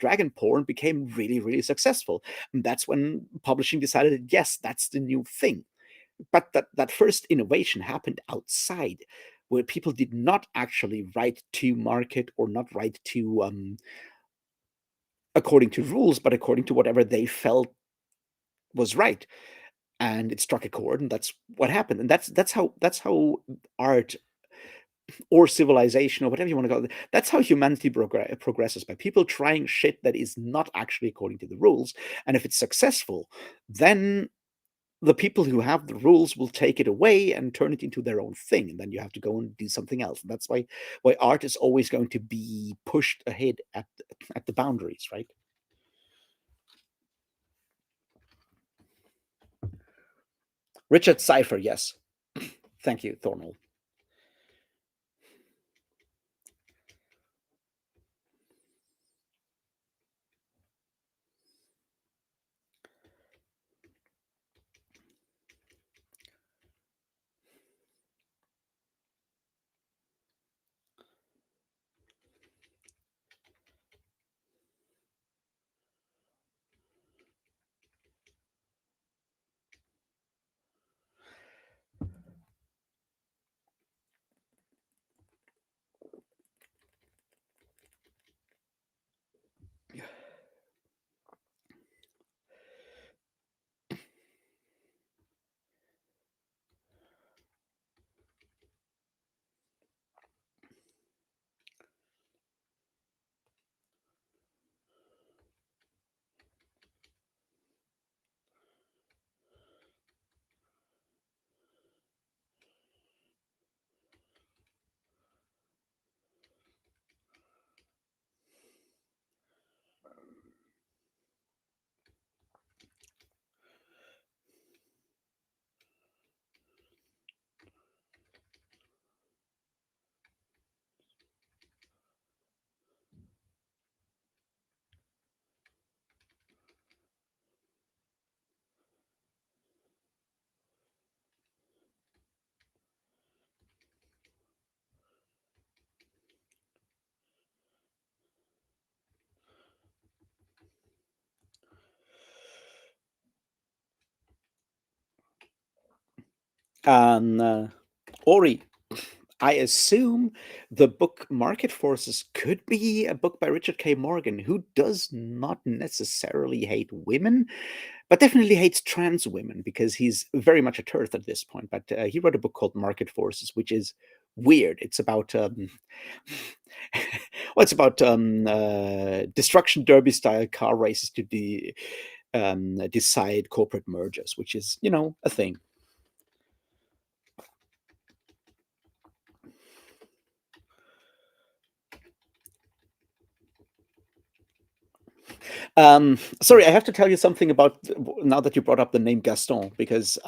dragon porn became really, really successful. And that's when publishing decided, yes, that's the new thing. But that first innovation happened outside, where people did not actually write to market or not write to according to rules, but according to whatever they felt was right. And it struck a chord, and that's what happened. And that's how art or civilization or whatever you want to call it, that's how humanity progresses, by people trying shit that is not actually according to the rules. And if it's successful, then the people who have the rules will take it away and turn it into their own thing, and then you have to go and do something else. And that's why art is always going to be pushed ahead at the boundaries, right? Richard Cypher, yes. Thank you, Thornell. And Ori, I assume the book Market Forces could be a book by Richard K. Morgan, who does not necessarily hate women, but definitely hates trans women because he's very much a turf at this point. But he wrote a book called Market Forces, which is weird. It's about well, it's about destruction derby style car races to decide corporate mergers, which is a thing. Sorry, I have to tell you something about now that you brought up the name Gaston, because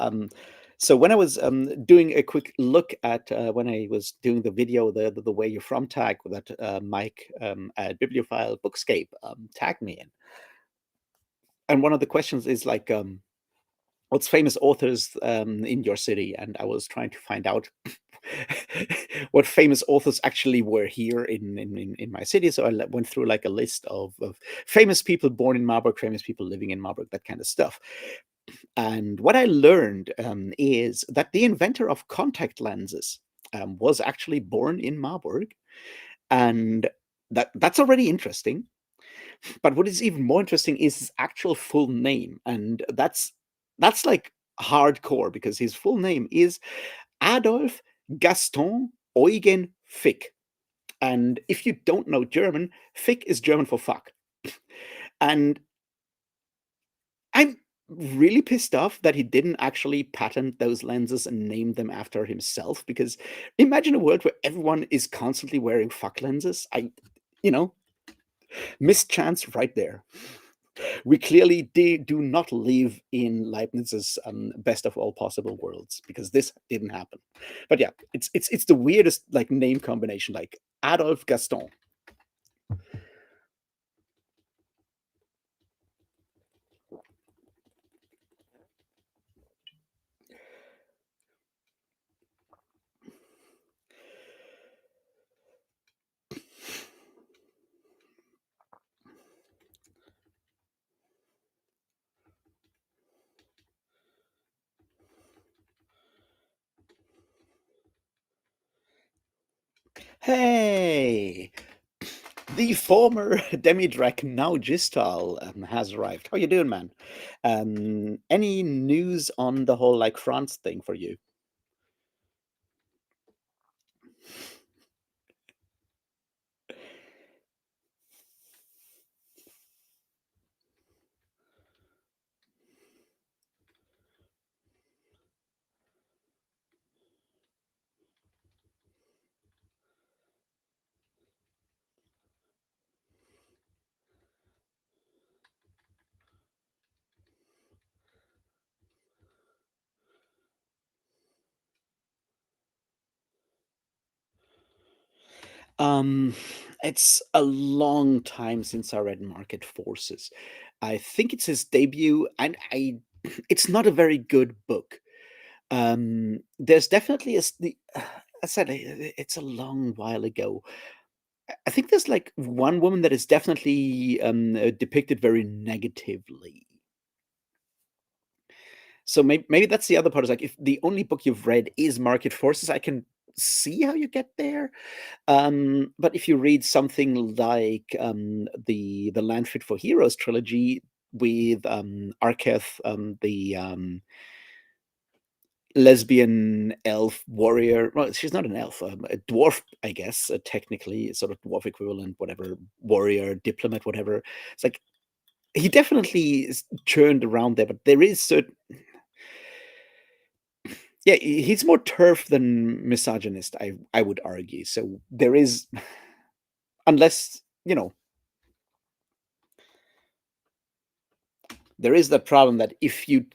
so when I was doing a quick look at when I was doing the video, the Where You're From tag that Mike at Bibliophile Bookscape tagged me in, and one of the questions is like, what's famous authors in your city? And I was trying to find out what famous authors actually were here in my city. So I went through like a list of famous people born in Marburg, famous people living in Marburg, that kind of stuff. And what I learned is that the inventor of contact lenses was actually born in Marburg, and that's already interesting. But what is even more interesting is his actual full name, and that's like hardcore because his full name is Adolf Gaston Eugen Fick. And if you don't know German, Fick is German for fuck. And I'm really pissed off that he didn't actually patent those lenses and name them after himself, because imagine a world where everyone is constantly wearing fuck lenses. You know, missed chance right there. We clearly do not live in Leibniz's best of all possible worlds, because this didn't happen. But yeah, it's the weirdest like name combination, like Adolf Gaston. Hey, the former Demidrach, now Gistal, has arrived. How you doing, man? Any news on the whole like France thing for you? Um, it's a long time since I read Market Forces. I think it's his debut, and it's not a very good book. There's definitely I said it's a long while ago. I think there's like one woman that is definitely depicted very negatively. So maybe that's the other part, is like, if the only book you've read is Market Forces, I can see how you get there. But if you read something like the Land Fit for Heroes trilogy with Arketh, the lesbian elf warrior. Well, she's not an elf, a dwarf, I guess, technically, sort of dwarf equivalent, whatever, warrior, diplomat, whatever. It's like he definitely is churned around there, but there is certain. Yeah, he's more turf than misogynist, I would argue. So there is, unless there is the problem that if you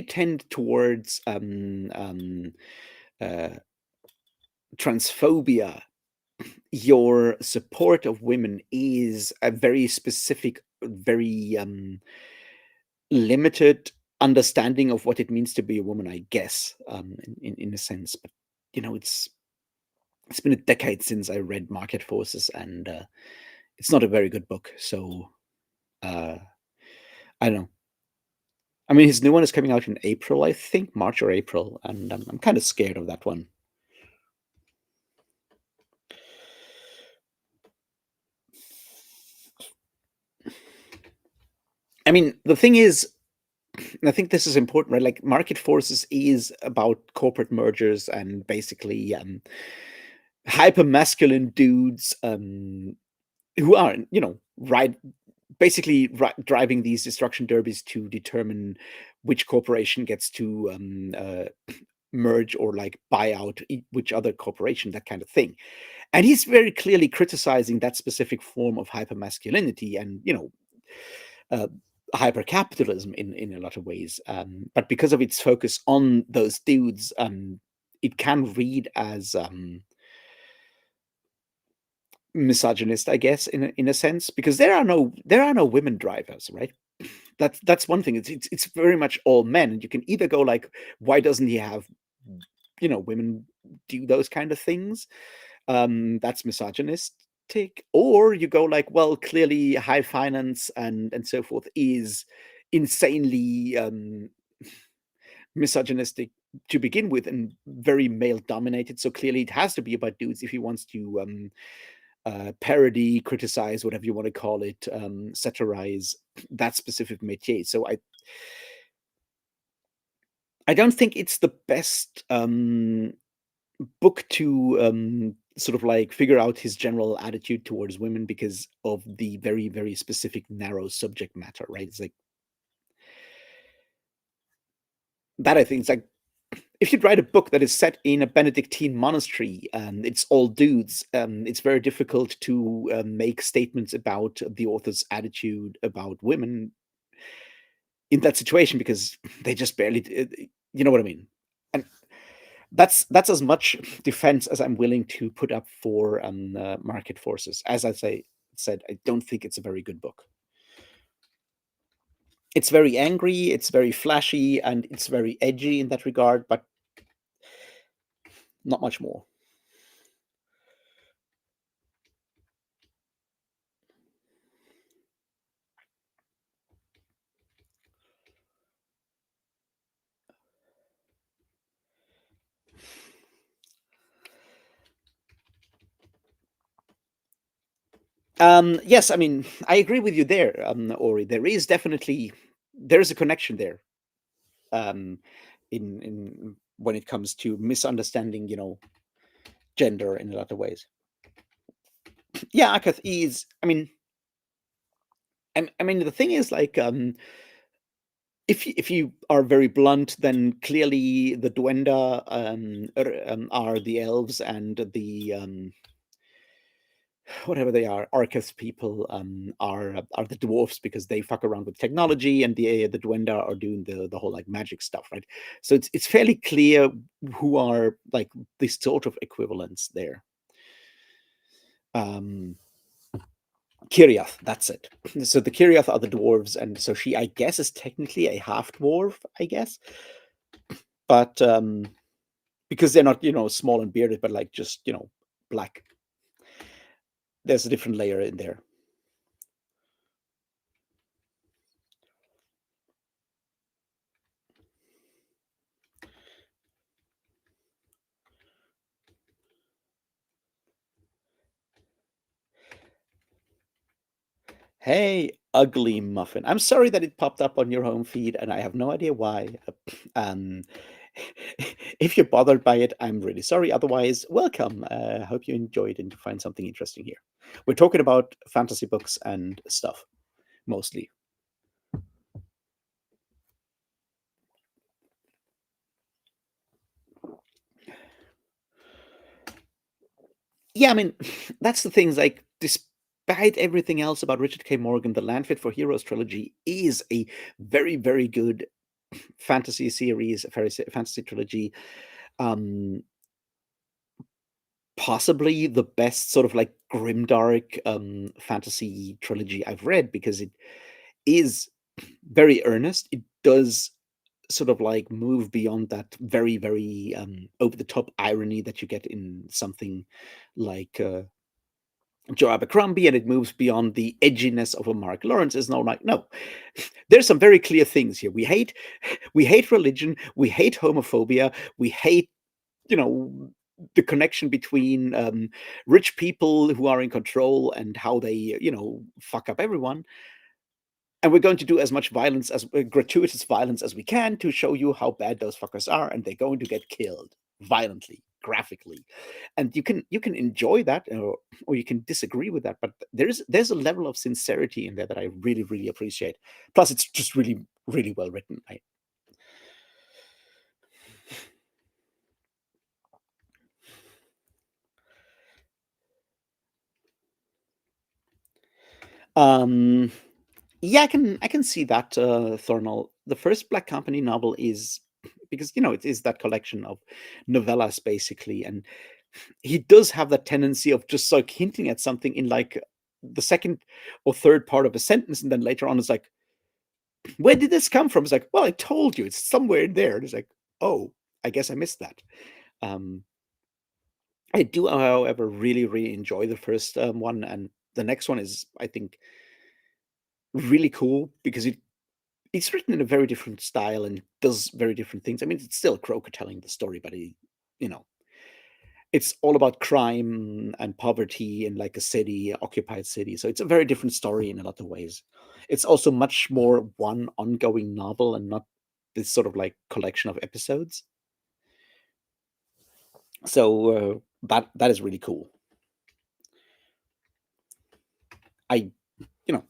tend towards uh, transphobia, your support of women is a very specific, very limited understanding of what it means to be a woman, I guess, in a sense. But it's been a decade since I read Market Forces, and it's not a very good book. So uh, I don't know. I mean, his new one is coming out in April, I think, March or April, and I'm kind of scared of that one. I mean, the thing is, and I think this is important, right? Like, Market Forces is about corporate mergers and basically hyper masculine dudes who are, right, basically driving these destruction derbies to determine which corporation gets to merge or like buy out which other corporation, that kind of thing. And he's very clearly criticizing that specific form of hyper masculinity and uh, hyper capitalism in a lot of ways. But because of its focus on those dudes, it can read as misogynist, I guess, in a sense, because there are no women drivers, right? That's one thing. It's very much all men, and you can either go like, why doesn't he have women do those kind of things? That's misogynistic. Or you go like, well, clearly high finance and so forth is insanely misogynistic to begin with and very male dominated. So clearly it has to be about dudes if he wants to parody, criticize, whatever you want to call it, satirize that specific métier. So I don't think it's the best book to sort of like figure out his general attitude towards women because of the very, very specific narrow subject matter, right? It's like that. I think it's like if you'd write a book that is set in a Benedictine monastery and it's all dudes, it's very difficult to make statements about the author's attitude about women in that situation because they just barely, you know what I mean? And that's as much defense as I'm willing to put up for Market Forces. As said, I don't think it's a very good book. It's very angry, it's very flashy, and it's very edgy in that regard, but not much more. Yes, I mean, I agree with you there, Ori. There is a connection there. In when it comes to misunderstanding, gender in a lot of ways. Yeah, Akath is. I mean, the thing is, like, if you are very blunt, then clearly the Duenda are the elves, and the whatever they are, Arcus people are the dwarfs because they fuck around with technology, and the Duenda are doing the whole like magic stuff, right? So it's fairly clear who are like the sort of equivalents there. Um, Kiriath, that's it. So the Kiriath are the dwarves, and so she, I guess, is technically a half dwarf, I guess, but because they're not, small and bearded, but like just, black. There's a different layer in there. Hey, ugly muffin. I'm sorry that it popped up on your home feed, and I have no idea why. Um, if you're bothered by it, I'm really sorry. Otherwise, welcome. Hope you enjoyed and find something interesting here. We're talking about fantasy books and stuff, mostly. Yeah, I mean, that's the thing. Like, despite everything else about Richard K. Morgan, the Land Fit for Heroes trilogy is a very, very good fantasy series, a fantasy trilogy. Um, Possibly the best sort of like grimdark fantasy trilogy I've read because it is very earnest. It does sort of like move beyond that very, very over the top irony that you get in something like Joe Abercrombie, and it moves beyond the edginess of a Mark Lawrence. Is no like no. There's some very clear things here. We hate religion, we hate homophobia, we hate you know the connection between rich people who are in control and how they fuck up everyone, and we're going to do as much violence as gratuitous violence as we can to show you how bad those fuckers are, and they're going to get killed violently, graphically, and you can enjoy that, or you can disagree with that, but there's a level of sincerity in there that I really really appreciate. Plus, it's just really really well written. Um, yeah, I can see that, Thornall. The first Black Company novel is because it is that collection of novellas basically, and he does have that tendency of just like hinting at something in like the second or third part of a sentence, and then later on it's like, where did this come from? It's like, well, I told you, it's somewhere in there. And it's like, oh, I guess I missed that. Um, I do, however, really really enjoy the first one, and the next one is, I think, really cool because it's written in a very different style and does very different things. I mean, it's still Croker telling the story, but you know, it's all about crime and poverty in like a city, occupied city. So it's a very different story in a lot of ways. It's also much more one ongoing novel and not this sort of like collection of episodes. So that is really cool. I, you know,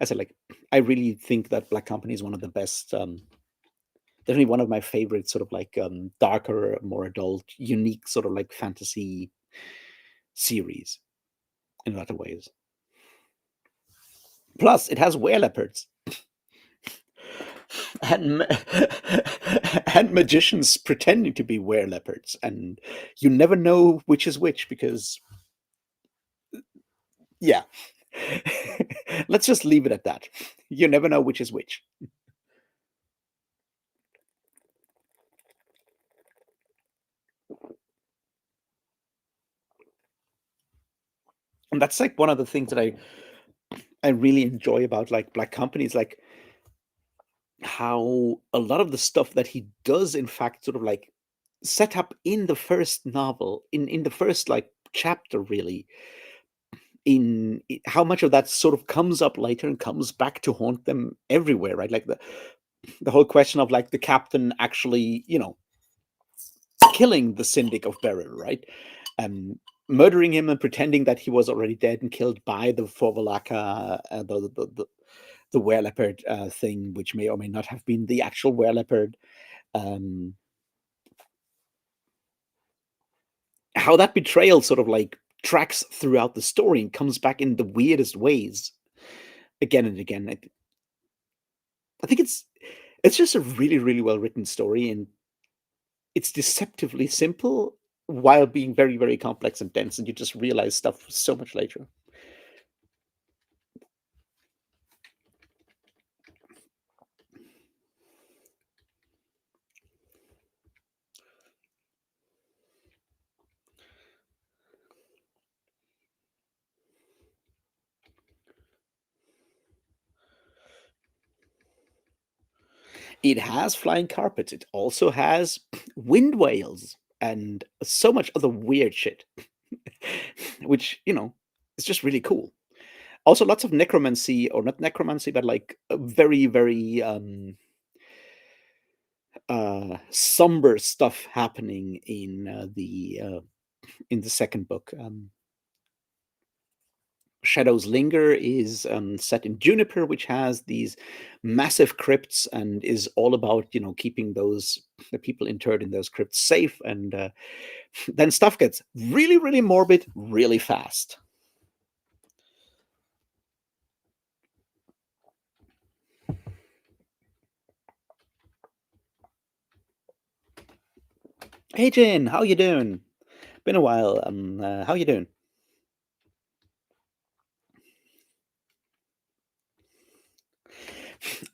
I said, like, I really think that Black Company is one of the best. Definitely one of my favorite sort of like darker, more adult, unique sort of like fantasy series in a lot of ways. Plus, it has were leopards and and magicians pretending to be were leopards, and you never know which is which because yeah, let's just leave it at that. You never know which is which, and that's like one of the things that I really enjoy about like Black Companies, like how a lot of the stuff that he does, in fact, sort of like set up in the first novel, in the first like chapter, really, how much of that sort of comes up later and comes back to haunt them everywhere, right? Like the whole question of like the captain actually, killing the syndic of Beryl, right? Um, Murdering him and pretending that he was already dead and killed by the Forvalaka, the were leopard thing, which may or may not have been the actual were leopard. Um, how that betrayal sort of like tracks throughout the story and comes back in the weirdest ways again and again. I think it's just a really really well written story, and it's deceptively simple while being very very complex and dense, and you just realize stuff so much later. It has flying carpets. It also has wind whales and so much other weird shit, which is just really cool. Also, lots of necromancy, or not necromancy, but like a very very somber stuff happening in the second book. Shadows Linger is set in Juniper, which has these massive crypts and is all about keeping the people interred in those crypts safe. And then stuff gets really really morbid really fast. Hey Jane, how you doing? Been a while. How you doing?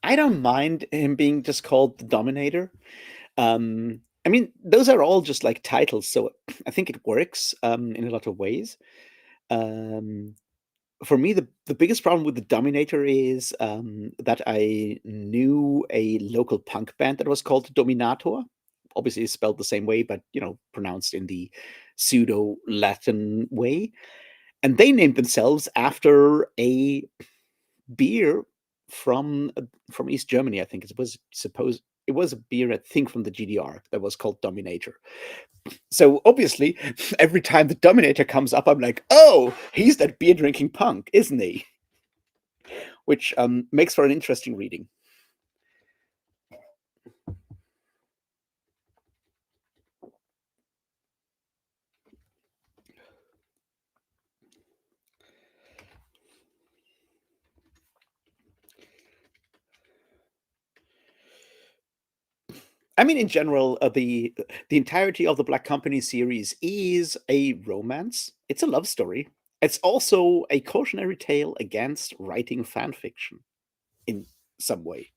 I don't mind him being just called the Dominator. I mean, those are all just like titles, so I think it works in a lot of ways. Um, for me, the biggest problem with the Dominator is that I knew a local punk band that was called Dominator. Obviously, it's spelled the same way, but pronounced in the pseudo Latin way. And they named themselves after a beer from from East Germany. I think it was a beer, I think, from the GDR that was called Dominator. So obviously, every time the Dominator comes up, I'm like, oh, he's that beer drinking punk, isn't he? Which makes for an interesting reading. I mean, in general, the entirety of the Black Company series is a romance. It's a love story. It's also a cautionary tale against writing fan fiction in some way.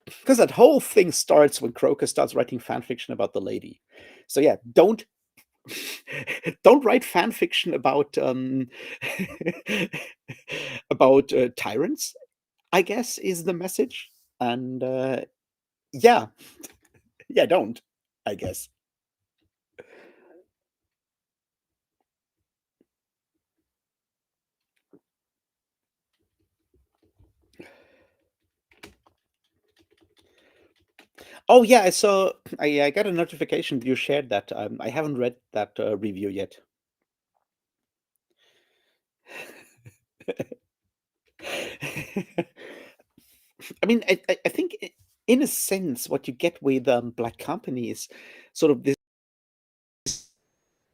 Because that whole thing starts when Croker starts writing fan fiction about the lady. So yeah, don't write fan fiction about about tyrants, I guess, is the message. And yeah, yeah, don't, I guess. Oh yeah, I saw. I got a notification you shared that. I haven't read that review yet. I mean, I think in a sense, what you get with Black Company is sort of this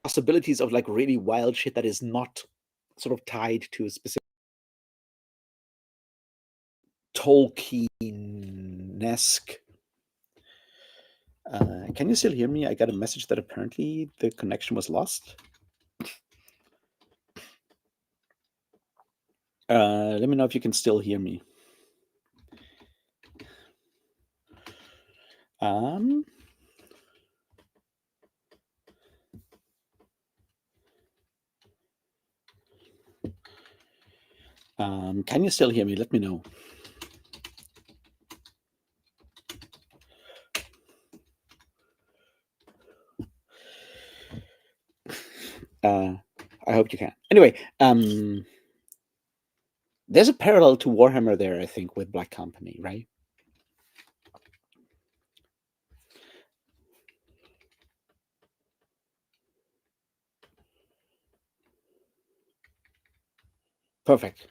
possibilities of like really wild shit that is not sort of tied to a specific Tolkien-esque. Can you still hear me? I got a message that apparently the connection was lost. Let me know if you can still hear me. Um, can you still hear me? Let me know. I hope you can. Anyway, there's a parallel to Warhammer there, I think, with Black Company, right? Perfect.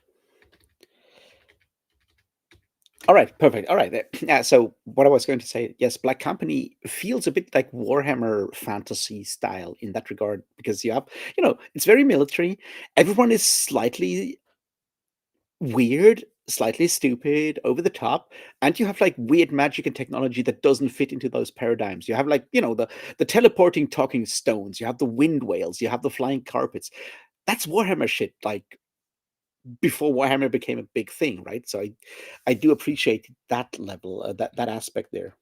All right, perfect. All right. Yeah, so what I was going to say, yes, Black Company feels a bit like Warhammer fantasy style in that regard because you have, it's very military. Everyone is slightly weird, slightly stupid, over the top, and you have like weird magic and technology that doesn't fit into those paradigms. You have like, the teleporting talking stones, you have the wind whales, you have the flying carpets. That's Warhammer shit, like before Warhammer became a big thing, right? So I do appreciate that level, that aspect there.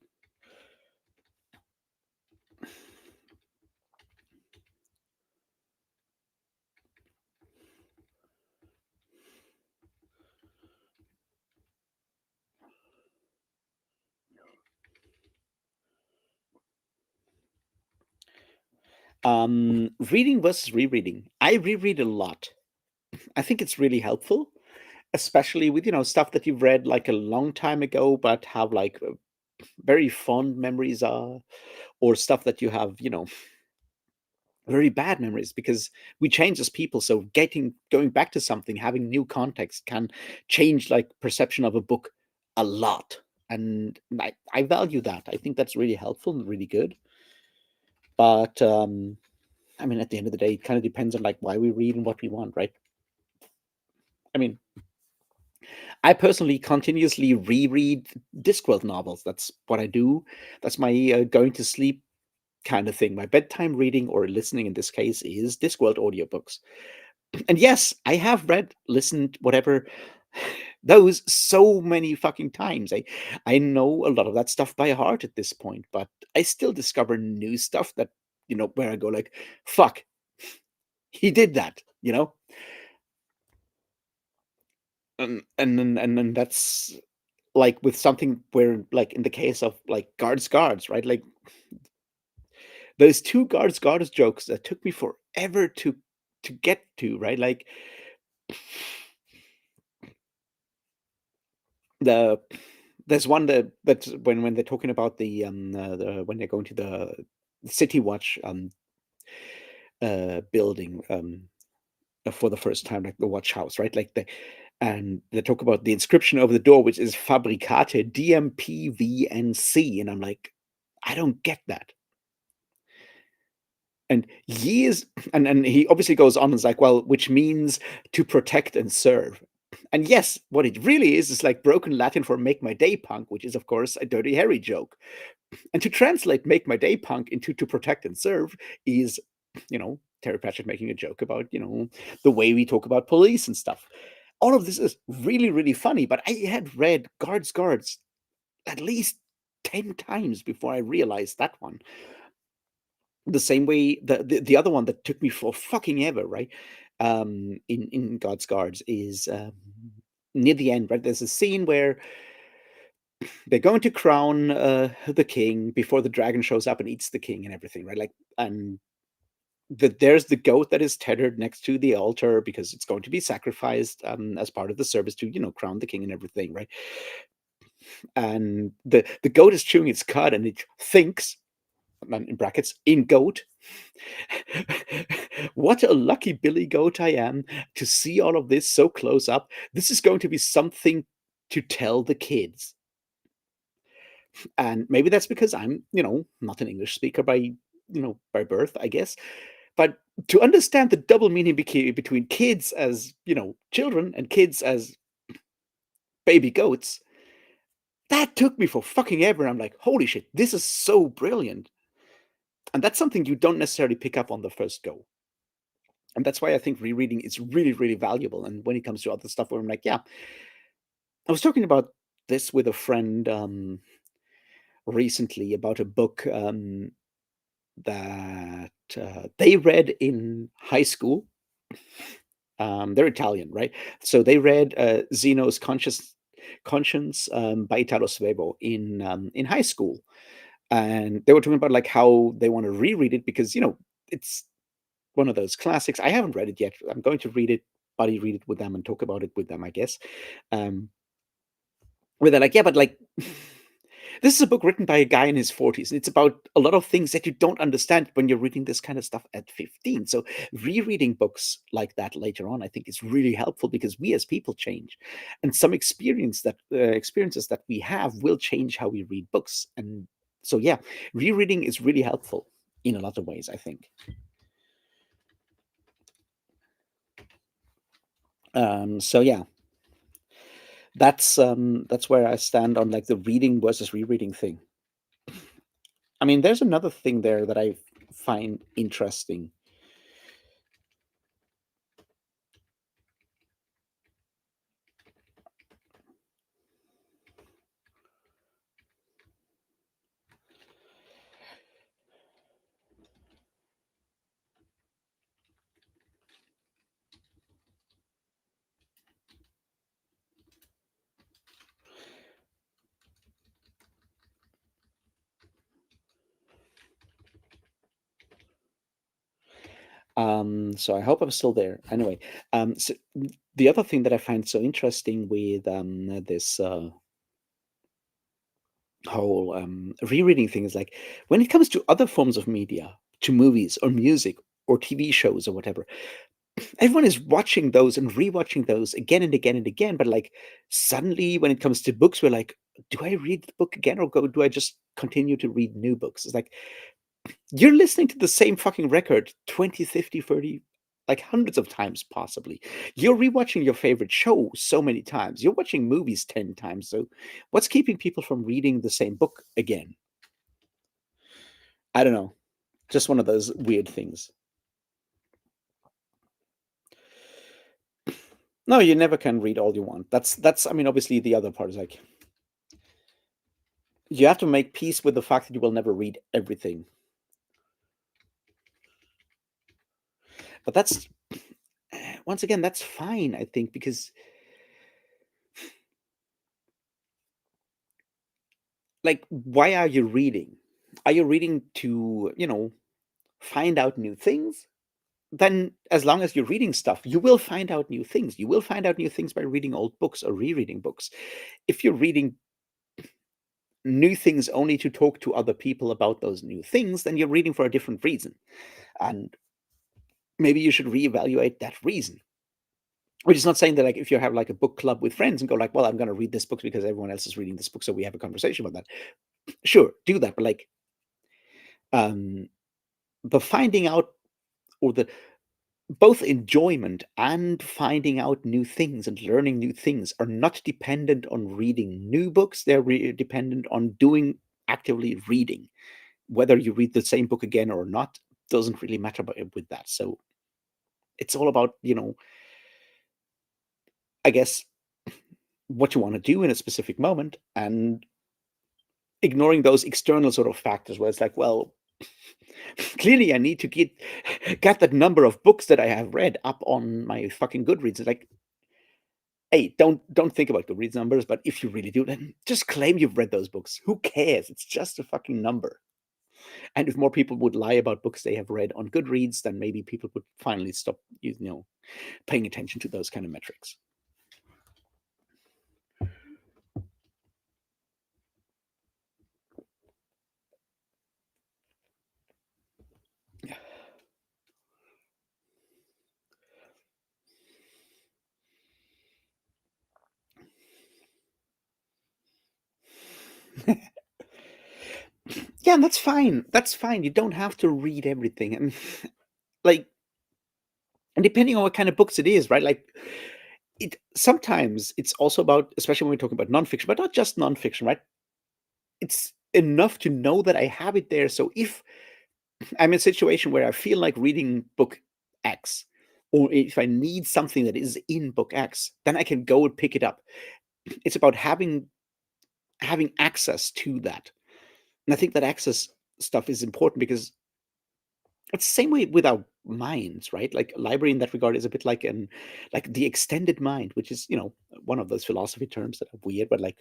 Reading versus rereading. I reread a lot. I think it's really helpful, especially with stuff that you've read like a long time ago, but have like very fond memories of, or stuff that you have very bad memories, because we change as people. So going back to something, having new context can change like perception of a book a lot, and I value that. I think that's really helpful and really good. But I mean, at the end of the day, it kind of depends on like why we read and what we want, right? I mean, I personally continuously reread Discworld novels. That's what I do. That's my going to sleep kind of thing. My bedtime reading, or listening in this case, is Discworld audiobooks. And yes, I have read, listened, whatever, those so many fucking times. I know a lot of that stuff by heart at this point, but I still discover new stuff that, where I go like, fuck, he did that. you know? And then that's like with something where, like in the case of like guards, right? Like those two guards jokes that took me forever to get to, right? Like the there's one that when they're talking about when they're going to the City Watch building for the first time, like the watch house, right? Like and they talk about the inscription over the door, which is Fabricate DMPVNC, and I'm like, I don't get that. And years, and he obviously goes on and is like, well, which means to protect and serve. And yes, what it really is like broken Latin for make my day punk, which is of course a Dirty Harry joke. And to translate make my day punk into to protect and serve is, Terry Pratchett making a joke about, the way we talk about police and stuff. All of this is really, really funny, but I had read Guards at least 10 times before I realized that one. The same way the other one that took me for fucking ever, right? In God's Guards is near the end, right? There's a scene where they're going to crown the king before the dragon shows up and eats the king and everything, right? Like, and there's the goat that is tethered next to the altar because it's going to be sacrificed as part of the service to, crown the king and everything, right? And the goat is chewing its cud and it thinks, in brackets, in goat. What a lucky billy goat I am to see all of this so close up. This is going to be something to tell the kids. And maybe that's because I'm, not an English speaker by birth, I guess. But to understand the double meaning between kids as, children and kids as baby goats, that took me for fucking ever. I'm like, holy shit, this is so brilliant. And that's something you don't necessarily pick up on the first go. And that's why I think rereading is really, really valuable. And when it comes to other stuff where I'm like, yeah, I was talking about this with a friend recently about a book that they read in high school. They're Italian, right? So they read Zeno's Conscience by Italo Svevo in high school, and they were talking about like how they want to reread it because it's one of those classics. I haven't read it yet. I'm going to read it, buddy, read it with them and talk about it with them, I guess. Um, where they're like, yeah, but like, this is a book written by a guy in his 40s. And it's about a lot of things that you don't understand when you're reading this kind of stuff at 15. So rereading books like that later on, I think is really helpful because we as people change, and some experiences that we have will change how we read books. And so, yeah, rereading is really helpful in a lot of ways, I think. So yeah, that's where I stand on like the reading versus rereading thing. I mean, there's another thing there that I find interesting. So I hope I'm still there. Anyway, so the other thing that I find so interesting with this whole rereading thing is like when it comes to other forms of media, to movies or music or TV shows or whatever, everyone is watching those and rewatching those again and again and again. But like suddenly, when it comes to books, we're like, do I read the book again or do I just continue to read new books? It's like you're listening to the same fucking record 20, 50, 30, like hundreds of times possibly. You're rewatching your favorite show so many times. You're watching movies 10 times. So what's keeping people from reading the same book again? I don't know. Just one of those weird things. No, you never can read all you want. That's I mean, obviously the other part is like you have to make peace with the fact that you will never read everything. But that's once again, that's fine, I think, because like, why are you reading? Are you reading to, find out new things? Then as long as you're reading stuff, you will find out new things. You will find out new things by reading old books or rereading books. If you're reading new things only to talk to other people about those new things, then you're reading for a different reason. And maybe you should reevaluate that reason. Which is not saying that, like, if you have like a book club with friends and go like, well, I'm going to read this book because everyone else is reading this book, so we have a conversation about that. Sure, do that, but like, um, the finding out, or the both enjoyment and finding out new things and learning new things are not dependent on reading new books. They're dependent on doing actively reading. Whether you read the same book again or not doesn't really matter with that. So it's all about, I guess, what you want to do in a specific moment, and ignoring those external sort of factors where it's like, well, clearly I need to get that number of books that I have read up on my fucking Goodreads. It's like, hey, don't think about Goodreads numbers, but if you really do, then just claim you've read those books. Who cares? It's just a fucking number. And if more people would lie about books they have read on Goodreads, then maybe people would finally stop, paying attention to those kind of metrics. Yeah, and that's fine. That's fine. You don't have to read everything. And like, and depending on what kind of books it is, right? Like, it sometimes it's also about, especially when we're talking about nonfiction, but not just nonfiction, right? It's enough to know that I have it there. So if I'm in a situation where I feel like reading book X, or if I need something that is in book X, then I can go and pick it up. It's about having access to that. And I think that access stuff is important because it's the same way with our minds, right? Like, a library in that regard is a bit like the extended mind, which is, one of those philosophy terms that are weird, but like,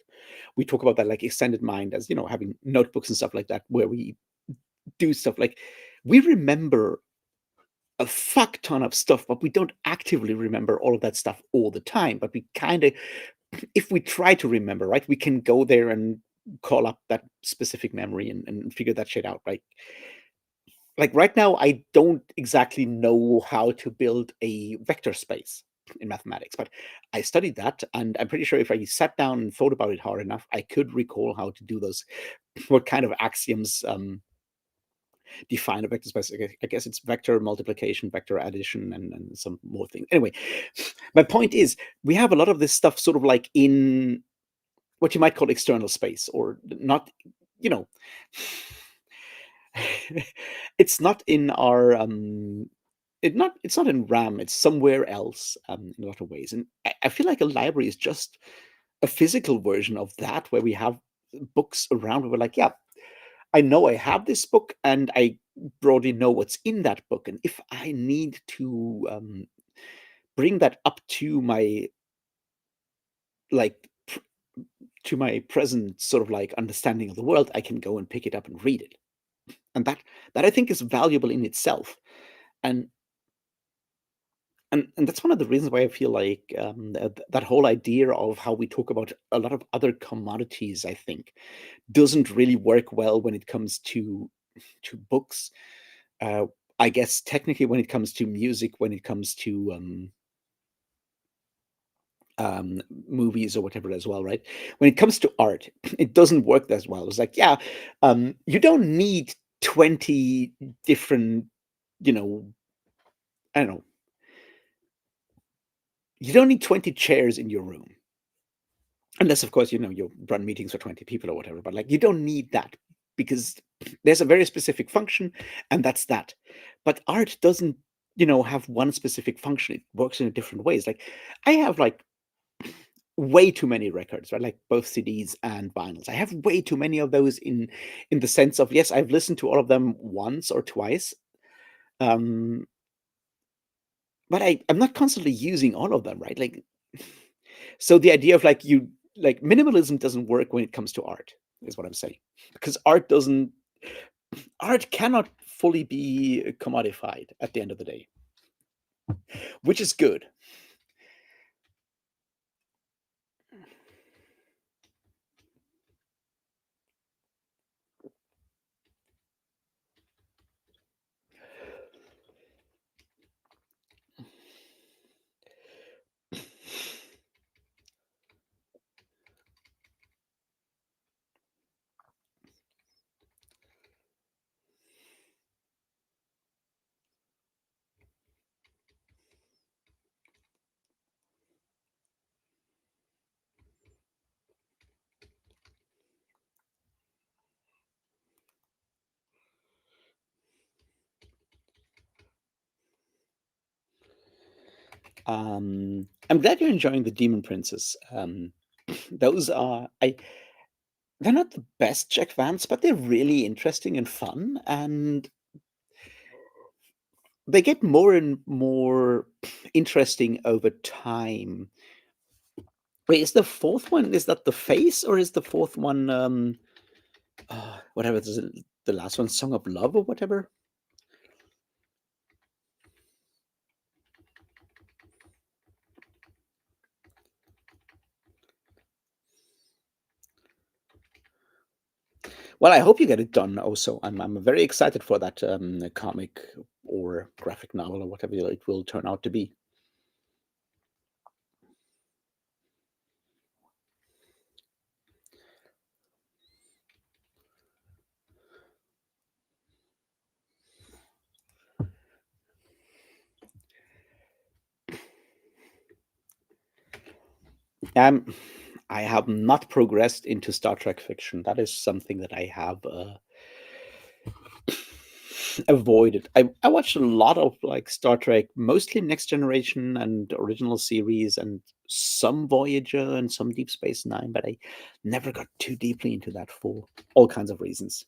we talk about that, like, extended mind as, having notebooks and stuff like that, where we do stuff like, we remember a fuck ton of stuff, but we don't actively remember all of that stuff all the time. But we kind of, if we try to remember, right, we can go there and call up that specific memory and figure that shit out, right? Like, right now, I don't exactly know how to build a vector space in mathematics, but I studied that, and I'm pretty sure if I sat down and thought about it hard enough, I could recall how to do those, what kind of axioms define a vector space. I guess it's vector multiplication, vector addition, and some more things. Anyway, my point is, we have a lot of this stuff sort of like in what you might call external space, or not, you know, it's not in our it's not in RAM, it's somewhere else, in a lot of ways. And I feel like a library is just a physical version of that, where we have books around where we're like, yeah, I know I have this book, and I broadly know what's in that book. And if I need to bring that up to my, like, to my present sort of like understanding of the world, I can go and pick it up and read it. And that I think is valuable in itself. And and that's one of the reasons why I feel like, that whole idea of how we talk about a lot of other commodities, I think, doesn't really work well when it comes to books. Uh, I guess technically when it comes to music, when it comes to movies or whatever as well, right? When it comes to art, it doesn't work as well. It's like, yeah, you don't need 20 different, you know, I don't know, you don't need 20 chairs in your room. Unless, of course, you run meetings for 20 people or whatever, but like, you don't need that, because there's a very specific function, and that's that. But art doesn't, have one specific function. It works in different ways. Like, I have like way too many records, right? Like both CDs and vinyls. I have way too many of those in the sense of, yes, I've listened to all of them once or twice. Um, but I'm not constantly using all of them, right? Like, so the idea of like you like minimalism doesn't work when it comes to art, is what I'm saying, because art cannot fully be commodified at the end of the day, which is good. I'm glad you're enjoying the Demon Princes. Those are I they're not the best Jack Vance, but they're really interesting and fun, and they get more and more interesting over time. Wait, is the fourth one, is that the face, or is the fourth one whatever the last one, Song of Love or whatever? Well, I hope you get it done also. I'm very excited for that comic or graphic novel or whatever it will turn out to be. Um, I have not progressed into Star Trek fiction. That is something that I have avoided. I watched a lot of like Star Trek, mostly Next Generation and original series, and some Voyager and some Deep Space Nine, but I never got too deeply into that for all kinds of reasons.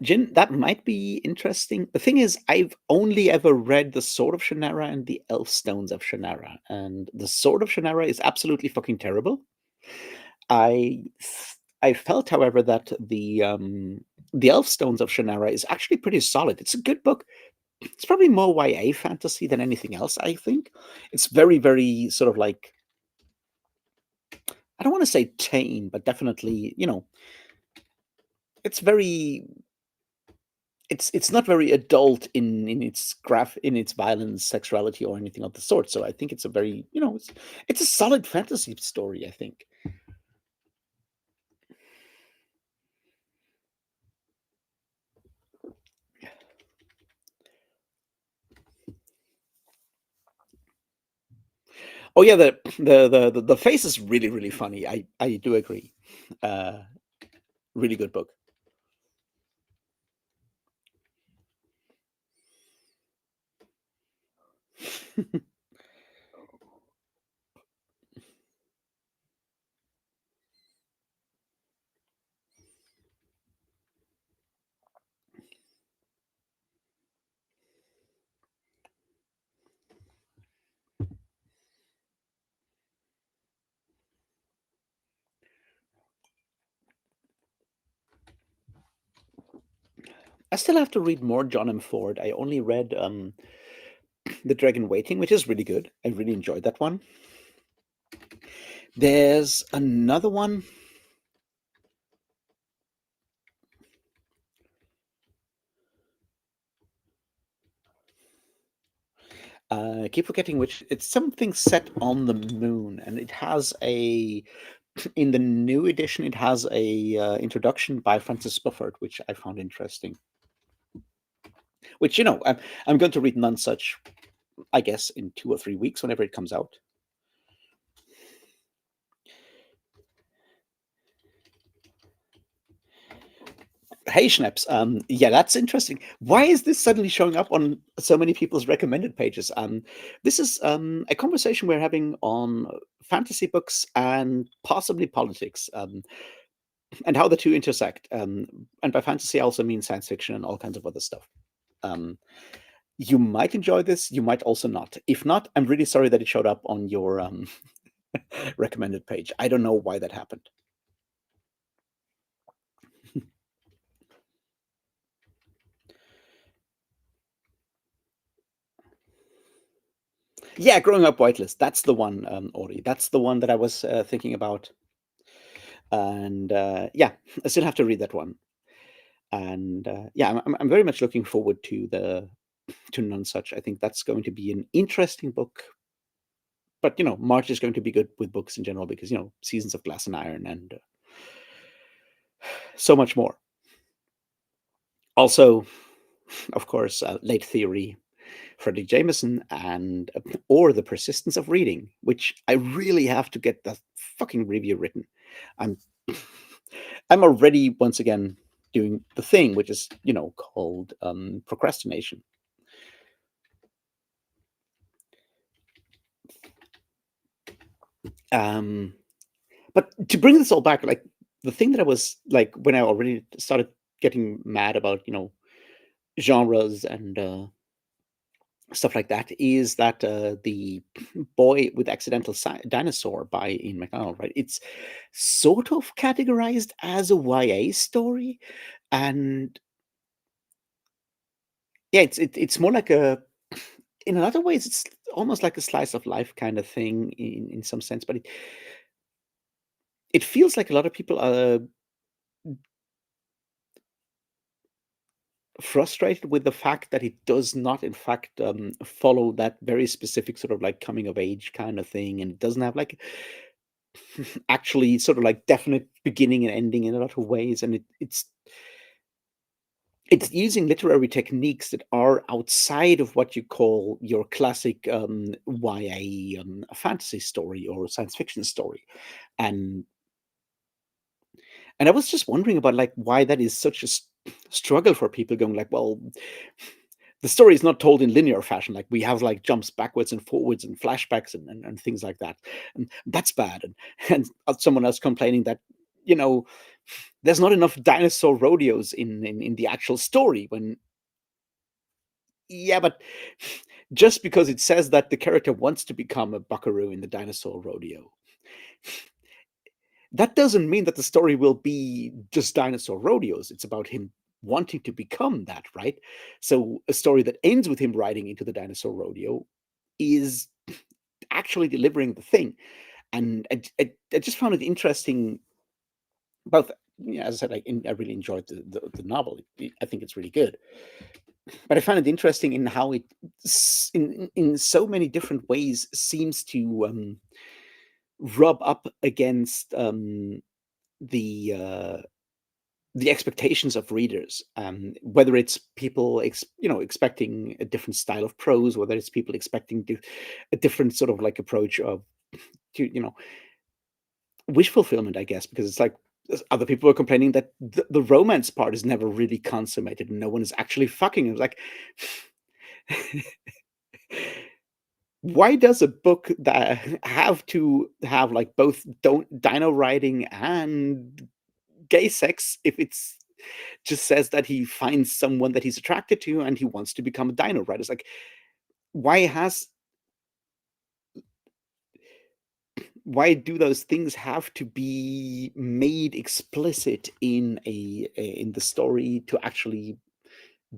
Jin, that might be interesting. The thing is, I've only ever read The Sword of Shannara and The Elf Stones of Shannara, and The Sword of Shannara is absolutely fucking terrible. I I felt, however, that the Elf Stones of Shannara is actually pretty solid. It's a good book. It's probably more YA fantasy than anything else, I think. It's very, very sort of like, I don't want to say tame, but definitely, it's very it's not very adult in its in its violence, sexuality, or anything of the sort. So I think it's a very, it's a solid fantasy story, I think. Oh yeah, the face is really, really funny. I do agree. Uh really good book. I still have to read more John M. Ford. I only read The Dragon Waiting, which is really good. I really enjoyed that one. There's another one. I keep forgetting which. It's something set on the moon, and it has a in the new edition. It has a introduction by Francis Spufford, which I found interesting. Which I'm going to read None Such, I guess, in 2 or 3 weeks, whenever it comes out. Hey, Schnaps. Yeah, that's interesting. Why is this suddenly showing up on so many people's recommended pages? This is a conversation we're having on fantasy books and possibly politics, and how the two intersect. And by fantasy, I also mean science fiction and all kinds of other stuff. Um, you might enjoy this. You might also not. If not, I'm really sorry that it showed up on your recommended page. I don't know why that happened. Yeah, growing up whitelist. That's the one, Ori. That's the one that I was thinking about. And yeah, I still have to read that one. And yeah, I'm very much looking forward to the to None Such. I think that's going to be an interesting book. But March is going to be good with books in general because Seasons of Glass and Iron and so much more. Also, of course, Late Theory, Frederick Jameson, and or The Persistence of Reading, which I really have to get that fucking review written. I'm I'm already once again doing the thing, which is called procrastination. Um, but to bring this all back, like the thing that I was like when I already started getting mad about genres and stuff like that is that the Boy with Accidental Dinosaur by Ian McDonald, right? It's sort of categorized as a YA story, and yeah, it's more like a in other ways it's almost like a slice of life kind of thing in some sense, but it feels like a lot of people are frustrated with the fact that it does not in fact follow that very specific sort of like coming of age kind of thing, and it doesn't have like actually sort of like definite beginning and ending in a lot of ways, and it's using literary techniques that are outside of what you call your classic YA fantasy story or science fiction story. And and I was just wondering about like why that is such a struggle for people, going like, well, the story is not told in linear fashion. Like we have like jumps backwards and forwards and flashbacks and things like that, and that's bad. And someone else complaining that you know there's not enough dinosaur rodeos in the actual story. When yeah, but just because it says that the character wants to become a buckaroo in the dinosaur rodeo, that doesn't mean that the story will be just dinosaur rodeos. It's about him wanting to become that, right? So a story that ends with him riding into the dinosaur rodeo is actually delivering the thing. And I just found it interesting. Both, as I said, I really enjoyed the novel. I think it's really good, but I find it interesting in how it, in so many different ways, seems to rub up against the the expectations of readers, whether it's people expecting a different style of prose, whether it's people expecting a different sort of like approach of to wish fulfillment, I guess, because it's like other people are complaining that the romance part is never really consummated and no one is actually fucking. It's like, why does a book that have to have like both don't dino riding and gay sex if it's just says that he finds someone that he's attracted to and he wants to become a dino rider? It's like, why has why do those things have to be made explicit in the story to actually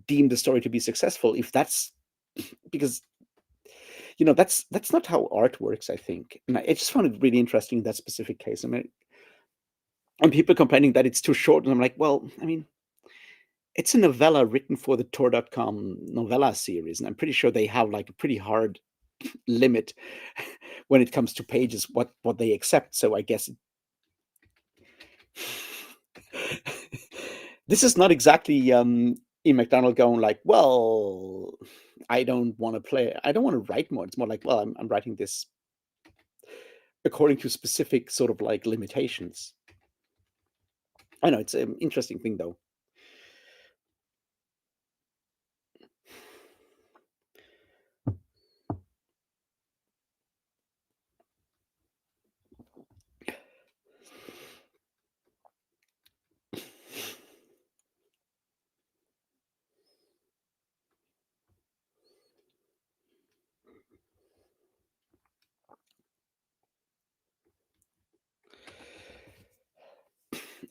deem the story to be successful? If that's because that's not how art works, I think. And I just found it really interesting in that specific case. I mean, and people complaining that it's too short, and I'm like, well, I mean, it's a novella written for the Tor.com novella series, and I'm pretty sure they have like a pretty hard limit when it comes to pages what they accept. So I guess this is not exactly Ian McDonald going like, well, I don't want to write more. It's more like, well, I'm writing this according to specific sort of like limitations. I know it's an interesting thing though.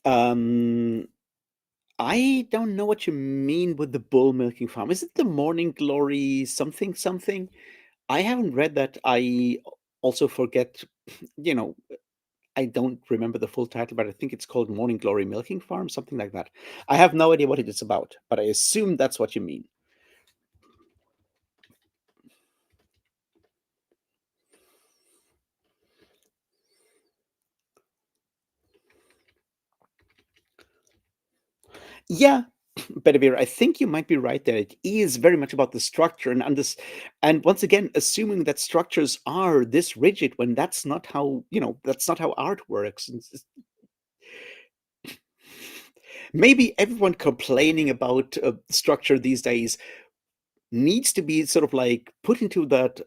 Um, I don't know what you mean with the bull milking farm. Is it the Morning Glory something something? I haven't read that. I also forget, you know, I don't remember the full title, but I think it's called Morning Glory Milking Farm, something like that. I have no idea what it is about, but I assume that's what you mean. Yeah, Bedivere, I think you might be right there. It is very much about the structure and once again, assuming that structures are this rigid when that's not how, that's not how art works. Maybe everyone complaining about structure these days needs to be sort of like put into that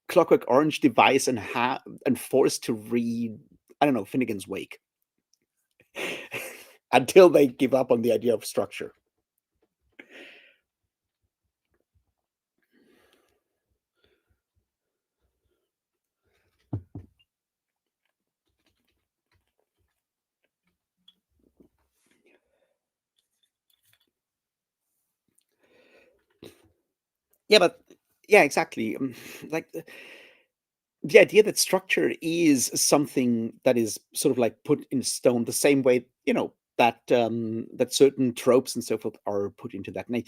Clockwork Orange device and forced to read, I don't know, Finnegan's Wake until they give up on the idea of structure. Yeah, but yeah, exactly. Like the idea that structure is something that is sort of like put in stone, the same way that that certain tropes and so forth are put into that. And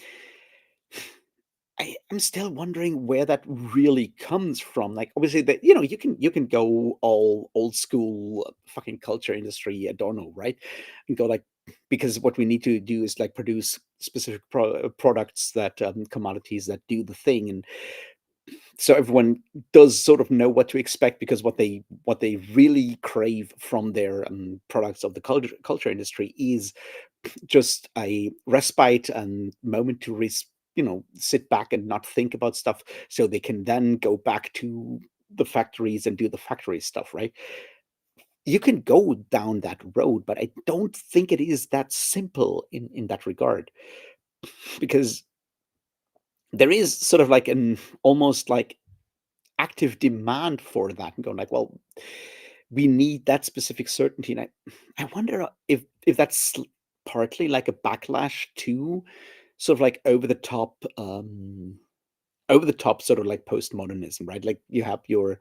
I am still wondering where that really comes from. Like, obviously, that you can go all old school fucking culture industry Adorno, right? And go like, because what we need to do is like produce specific products that commodities that do the thing, and so everyone does sort of know what to expect because what they really crave from their products of the culture industry is just a respite and moment to sit back and not think about stuff so they can then go back to the factories and do the factory stuff, right? You can go down that road, but I don't think it is that simple in that regard, because there is sort of like an almost like active demand for that and going like, well, we need that specific certainty. And I wonder if that's partly like a backlash to sort of like over the top sort of like postmodernism, right? Like you have your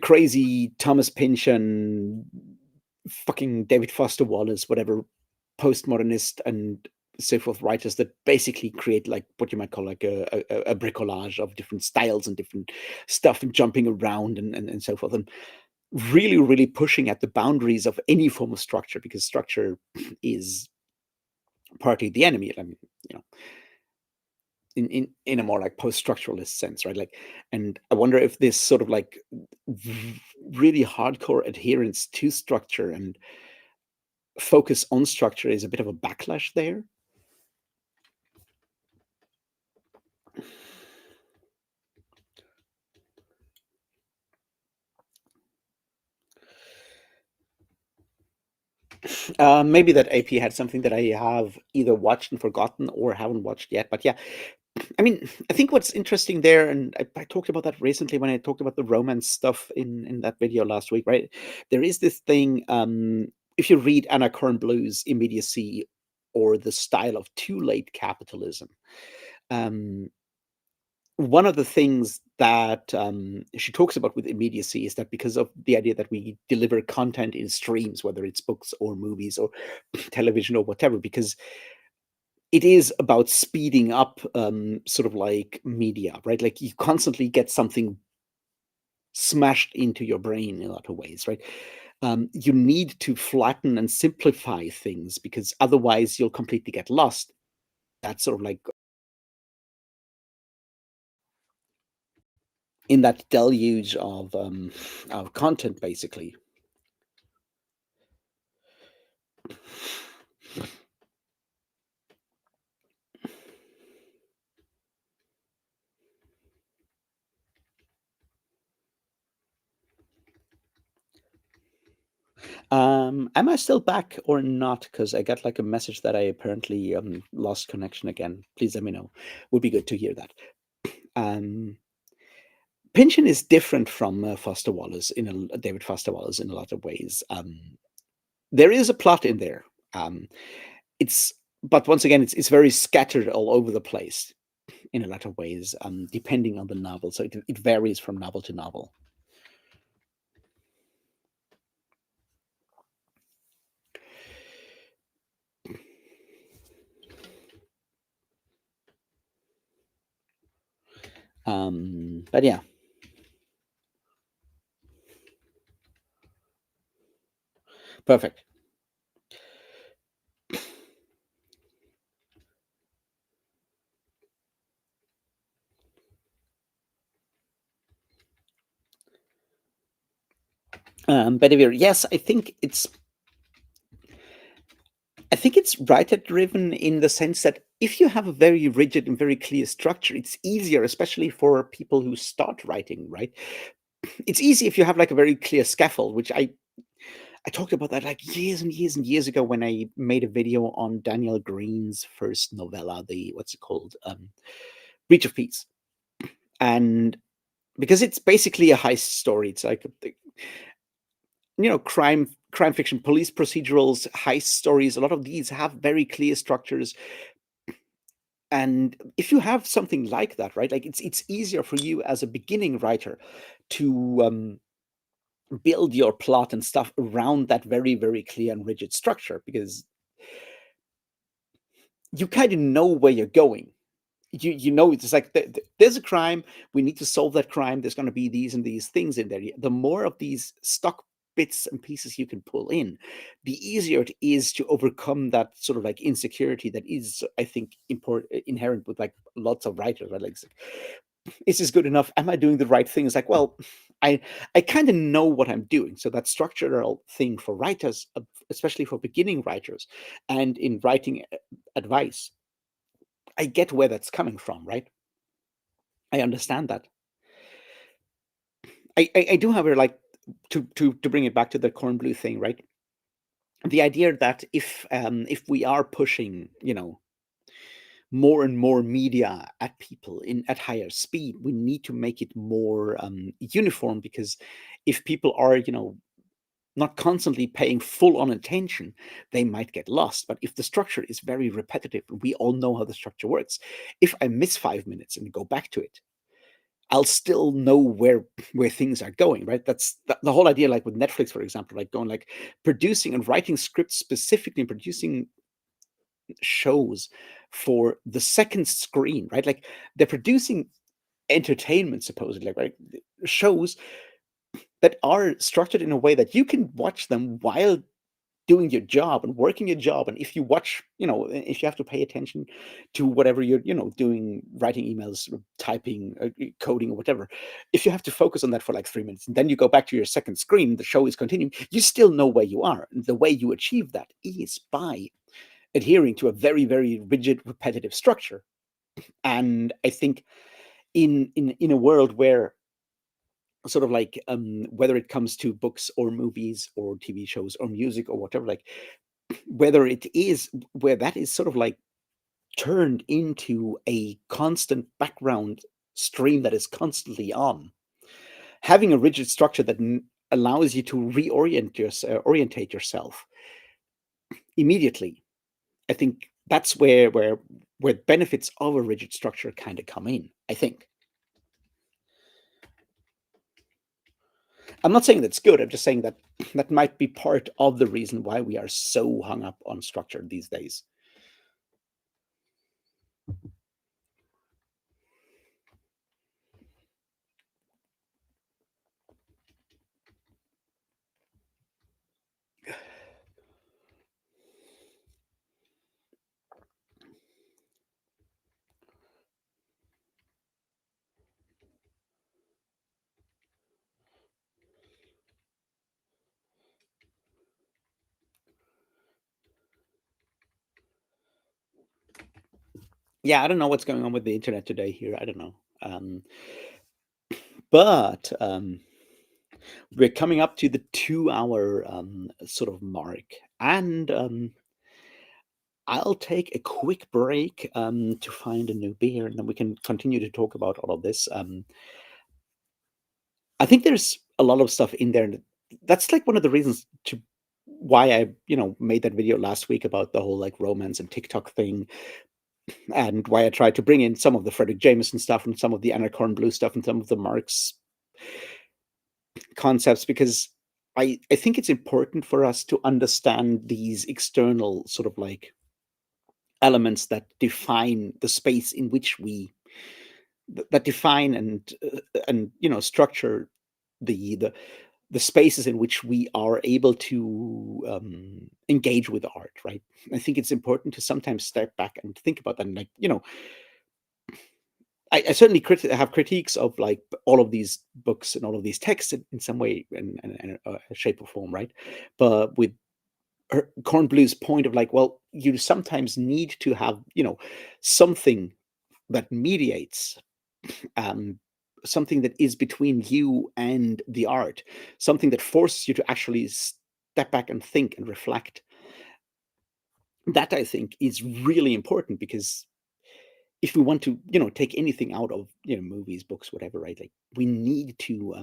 crazy Thomas Pynchon, fucking David Foster Wallace, whatever postmodernist and so forth writers that basically create like what you might call like a bricolage of different styles and different stuff and jumping around and so forth, and really really pushing at the boundaries of any form of structure because structure is partly the enemy. I mean, you know, in a more like post-structuralist sense, right? Like, and I wonder if this sort of like really hardcore adherence to structure and focus on structure is a bit of a backlash there. Maybe that AP had something that I have either watched and forgotten or haven't watched yet. But yeah, I mean, I think what's interesting there, and I talked about that recently when I talked about the romance stuff in that video last week, right? There is this thing. If you read Anna Kornblu's Immediacy or the Style of Too Late Capitalism, um, one of the things that she talks about with immediacy is that because of the idea that we deliver content in streams, whether it's books or movies or television or whatever, because it is about speeding up sort of like media, right? Like you constantly get something smashed into your brain in a lot of ways, right? You need to flatten and simplify things because otherwise you'll completely get lost. That's sort of like in that deluge of content, basically. Am I still back or not? Because I got like a message that I apparently lost connection again. Please let me know. Would be good to hear that. Um, Pynchon is different from Foster Wallace David Foster Wallace in a lot of ways. there is a plot in there. Um, it's but once again, it's very scattered all over the place in a lot of ways, depending on the novel. So it varies from novel to novel. But yeah, perfect. Bedivere, yes, I think it's writer driven in the sense that if you have a very rigid and very clear structure, it's easier, especially for people who start writing, right? It's easy if you have like a very clear scaffold, which I talked about that like years and years and years ago when I made a video on Daniel Green's first novella, the what's it called? Breach of Peace. And because it's basically a heist story, it's like crime fiction, police procedurals, heist stories. A lot of these have very clear structures, and if you have something like that, right, like it's easier for you as a beginning writer to build your plot and stuff around that very very clear and rigid structure, because you kind of know where you're going. You know, it's like there's a crime, we need to solve that crime, there's going to be these and these things in there. The more of these stock bits and pieces you can pull in, the easier it is to overcome that sort of like insecurity that is, I think, inherent with like lots of writers, right? Like, is this good enough? Am I doing the right thing? It's like, well, I kind of know what I'm doing. So that structural thing for writers, especially for beginning writers, and in writing advice, I get where that's coming from, right? I understand that. I do, however, like to bring it back to the corn blue thing, right? The idea that if we are pushing, more and more media at people in at higher speed, we need to make it more uniform, because if people are, not constantly paying full on attention, they might get lost. But if the structure is very repetitive, we all know how the structure works. If I miss 5 minutes and go back to it, I'll still know where things are going, right? That's the whole idea. Like with Netflix, for example, like going like producing and writing scripts specifically, and producing shows for the second screen, right? Like they're producing entertainment supposedly, right? Shows that are structured in a way that you can watch them while doing your job and working your job. And if you watch, if you have to pay attention to whatever you're, doing, writing emails, typing, coding, or whatever, if you have to focus on that for like 3 minutes, and then you go back to your second screen, the show is continuing, you still know where you are. And the way you achieve that is by adhering to a very, very rigid, repetitive structure. And I think in a world where sort of like whether it comes to books or movies or TV shows or music or whatever, like whether it is where that is sort of like turned into a constant background stream that is constantly on, having a rigid structure that allows you to orientate yourself immediately, I think that's where benefits of a rigid structure kind of come in, I think. I'm not saying that's good. I'm just saying that that might be part of the reason why we are so hung up on structure these days. Yeah, I don't know what's going on with the internet today here. I don't know. But we're coming up to the 2 hour sort of mark. And I'll take a quick break to find a new beer, and then we can continue to talk about all of this. I think there's a lot of stuff in there. That's like one of the reasons to why I, made that video last week about the whole like romance and TikTok thing, and why I tried to bring in some of the Frederick Jameson stuff and some of the Anna Corn Blue stuff and some of the Marx concepts, because I think it's important for us to understand these external sort of like elements that define the space in which we that define and structure the the spaces in which we are able to engage with art, right? I think it's important to sometimes step back and think about that. And like, I certainly have critiques of like all of these books and all of these texts in some way and shape or form, right? But with Corn Blue's point of like, well, you sometimes need to have, something that mediates, um, something that is between you and the art, something that forces you to actually step back and think and reflect. That I think is really important, because if we want to, take anything out of, movies, books, whatever, right? Like we need to,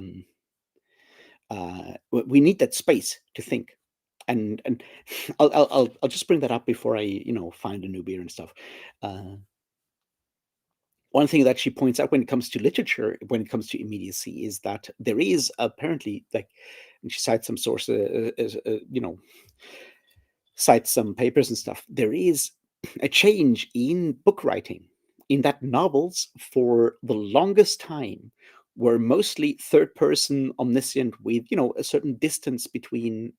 we need that space to think. And I'll just bring that up before I, find a new beer and stuff. Uh, One thing that she points out when it comes to literature, when it comes to immediacy, is that there is apparently like, and she cites some sources, cites some papers and stuff. There is a change in book writing, in that novels for the longest time were mostly third person omniscient, with a certain distance between,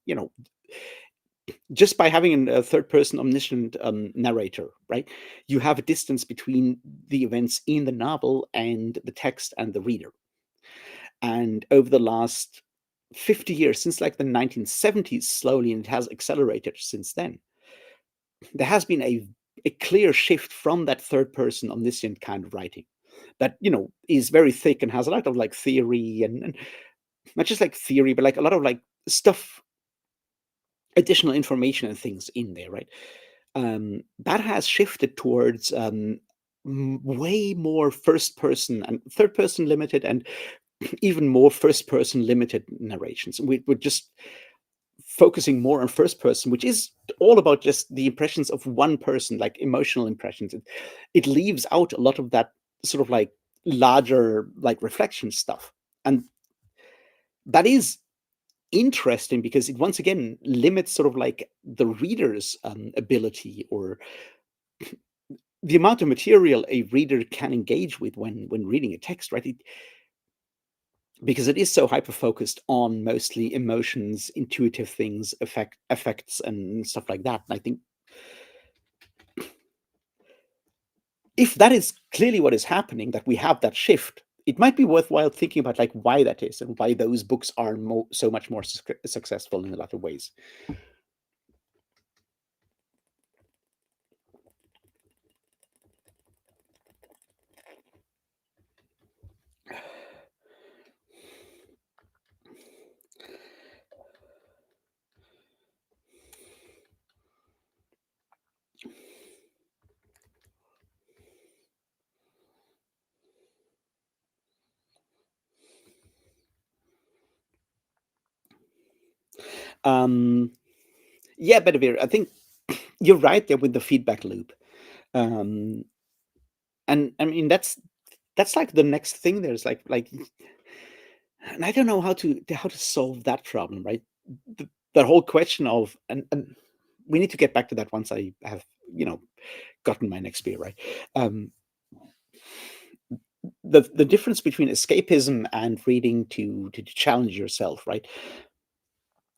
just by having a third person omniscient narrator, right? You have a distance between the events in the novel and the text and the reader. And over the last 50 years, since like the 1970s, slowly, and it has accelerated since then, there has been a clear shift from that third person omniscient kind of writing that, is very thick and has a lot of like theory and not just like theory, but like a lot of like stuff, additional information and things in there, right? That has shifted towards way more first person and third person limited, and even more first person limited narrations. We're just focusing more on first person, which is all about just the impressions of one person, like emotional impressions. It leaves out a lot of that sort of like larger like reflection stuff. And that is interesting, because it once again limits sort of like the reader's ability, or the amount of material a reader can engage with when reading a text, right? Because it is so hyper focused on mostly emotions, intuitive things, effects, and stuff like that. And I think if that is clearly what is happening, that we have that shift, it might be worthwhile thinking about like why that is, and why those books are so much more successful in a lot of ways. Um, yeah, Bedivere, I think you're right there with the feedback loop. Um, and I mean that's like the next thing. There's like, and I don't know how to solve that problem, right? The whole question of, and we need to get back to that once I have, gotten my next beer, right? Um, the difference between escapism and reading to challenge yourself, right?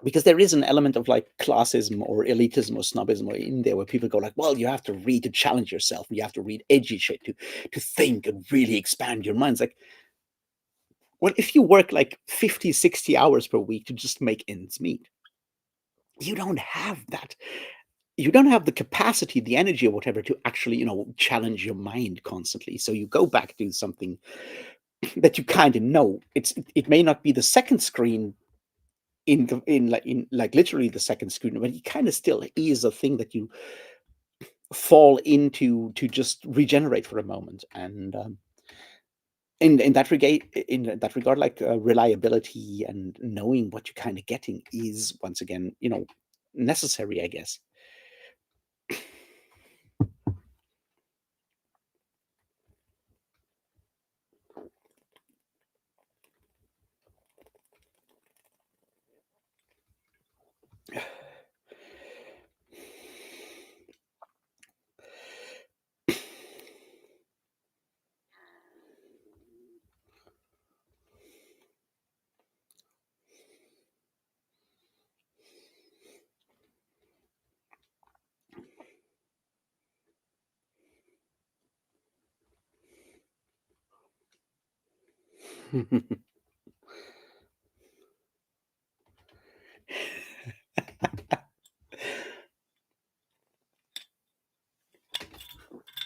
Because there is an element of like classism or elitism or snobism in there, where people go like, well, you have to read to challenge yourself, you have to read edgy shit to think and really expand your minds. Like, well, if you work like 50, 60 hours per week to just make ends meet, you don't have that. You don't have the capacity, the energy, or whatever, to actually, challenge your mind constantly. So you go back to something that you kind of know. It may not be the second screen in like literally the second screen, but it kind of still is a thing that you fall into to just regenerate for a moment. And in that regard, like reliability and knowing what you're kind of getting is once again, necessary, I guess.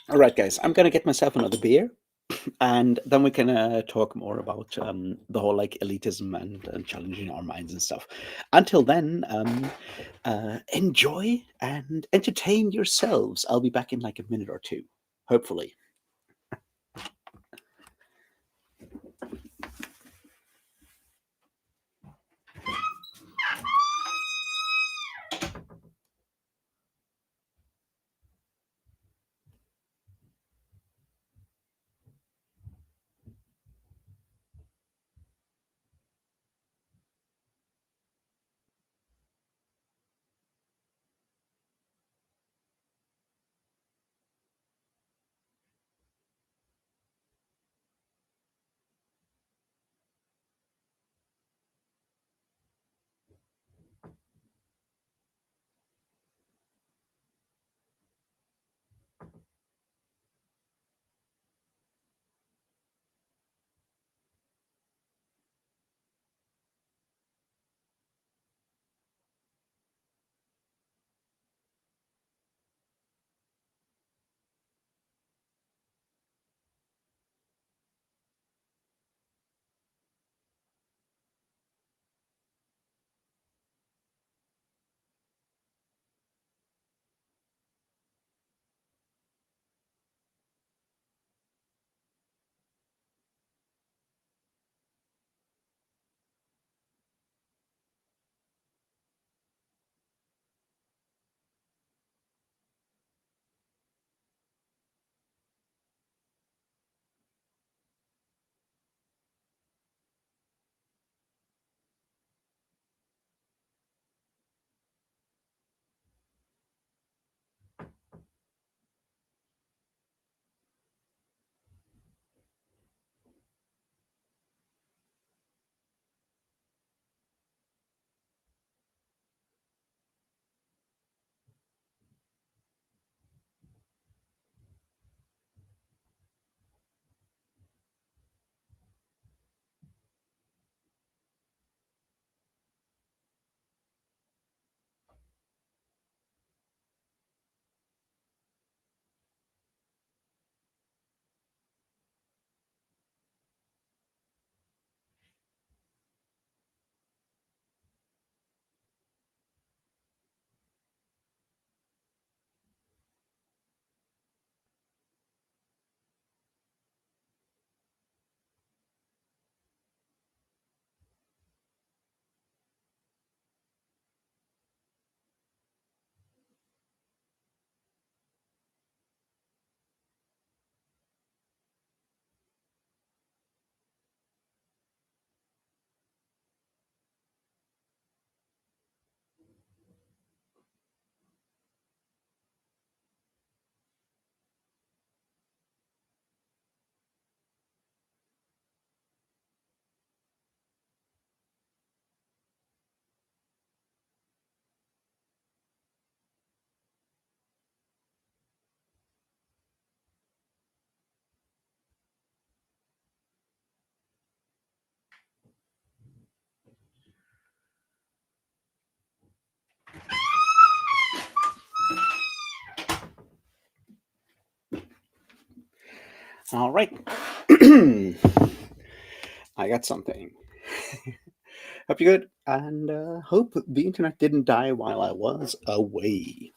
All right, guys, I'm gonna get myself another beer, and then we can talk more about the whole like elitism and challenging our minds and stuff. Until then, enjoy and entertain yourselves. I'll be back in like a minute or two, hopefully. All right. I got something. Hope you're good, and hope the internet didn't die while I was away.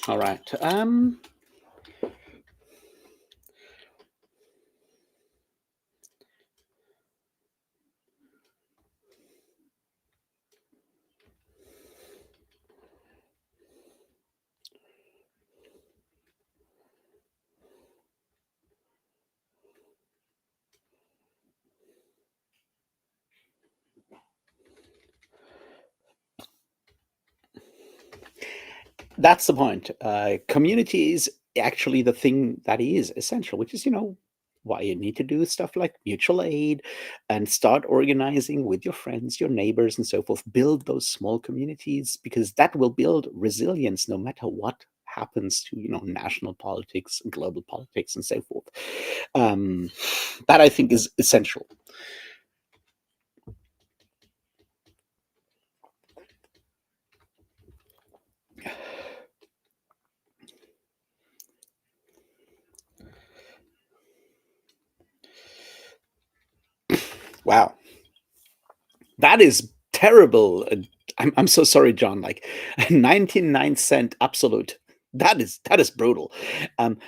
All right. That's the point. Community is actually the thing that is essential, which is, why you need to do stuff like mutual aid and start organizing with your friends, your neighbors, and so forth. Build those small communities because that will build resilience no matter what happens to, national politics, global politics, and so forth. Um, that I think is essential. Wow. That is terrible. I'm so sorry, John. Like 99 cent absolute. That is brutal.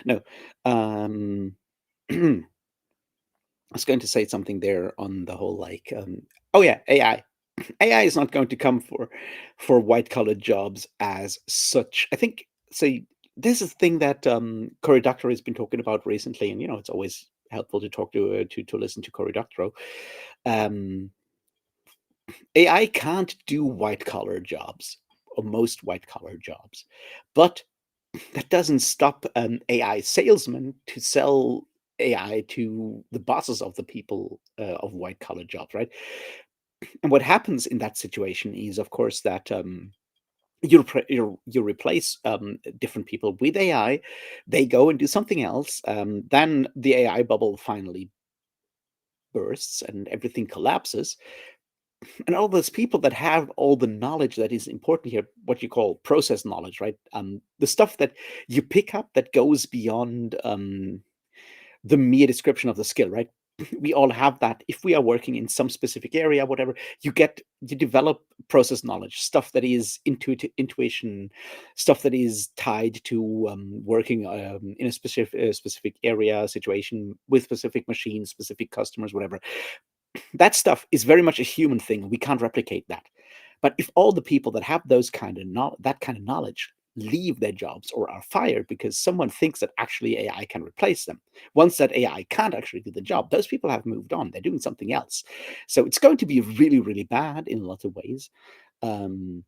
No, I was going to say something there on the whole like. Oh yeah, AI. AI is not going to come for white collar jobs as such. I think so. This is a thing that Cory Doctorow has been talking about recently, and it's always helpful to talk to listen to Cory Doctorow. Um, AI can't do white collar jobs or most white collar jobs, but that doesn't stop an AI salesman to sell AI to the bosses of the people of white collar jobs, right? And what happens in that situation is, of course, that you replace different people with AI, they go and do something else, then the AI bubble finally bursts and everything collapses, and all those people that have all the knowledge that is important here, what you call process knowledge, right? The stuff that you pick up that goes beyond the mere description of the skill, right? We all have that. If we are working in some specific area, whatever, you develop process knowledge, stuff that is intuition, stuff that is tied to working in a specific area, situation with specific machines, specific customers, whatever. That stuff is very much a human thing. We can't replicate that. But if all the people that have that kind of knowledge leave their jobs or are fired because someone thinks that actually AI can replace them, once that AI can't actually do the job, those people have moved on. They're doing something else. So it's going to be really, really bad in a lot of ways. Um,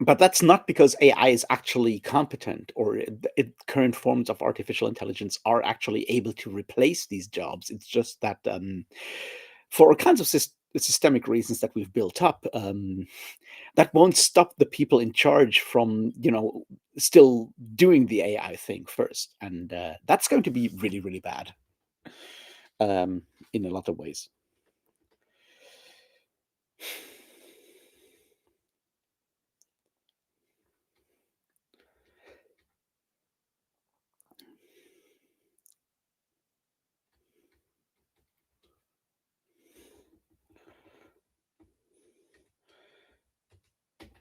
but that's not because AI is actually competent or current forms of artificial intelligence are actually able to replace these jobs. It's just that for all kinds of systemic reasons that we've built up, that won't stop the people in charge from, still doing the AI thing first. And that's going to be really, really bad um, in a lot of ways.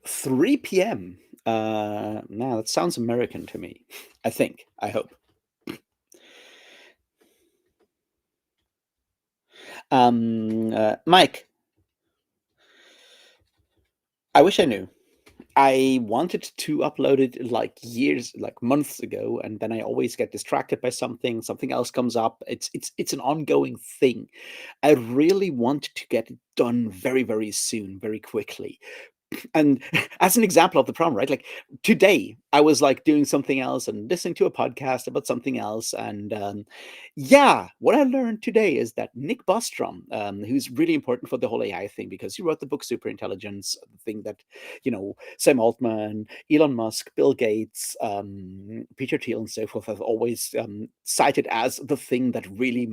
3 p.m. Now that sounds American to me. I think. I hope. Mike, I wish I knew. I wanted to upload it like years, like months ago, and then I always get distracted by something. Something else comes up. It's an ongoing thing. I really want to get it done very, very soon, very quickly. And as an example of the problem, right? Like today, I was like doing something else and listening to a podcast about something else. And yeah, what I learned today is that Nick Bostrom, who's really important for the whole AI thing because he wrote the book Superintelligence, the thing that, Sam Altman, Elon Musk, Bill Gates, Peter Thiel, and so forth have always cited as the thing that really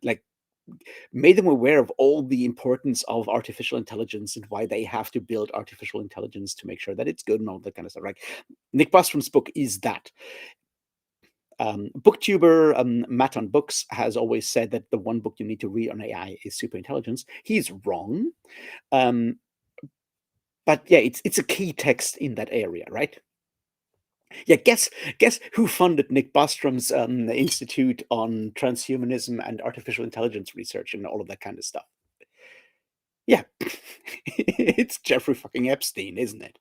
like made them aware of all the importance of artificial intelligence and why they have to build artificial intelligence to make sure that it's good and all that kind of stuff. Right? Nick Bostrom's book is that. Booktuber Matt on Books has always said that the one book you need to read on AI is Superintelligence. He's wrong, um, but yeah, it's a key text in that area, right? Yeah, guess who funded Nick Bostrom's Institute on Transhumanism and Artificial Intelligence Research and all of that kind of stuff? Yeah, it's Jeffrey fucking Epstein, isn't it?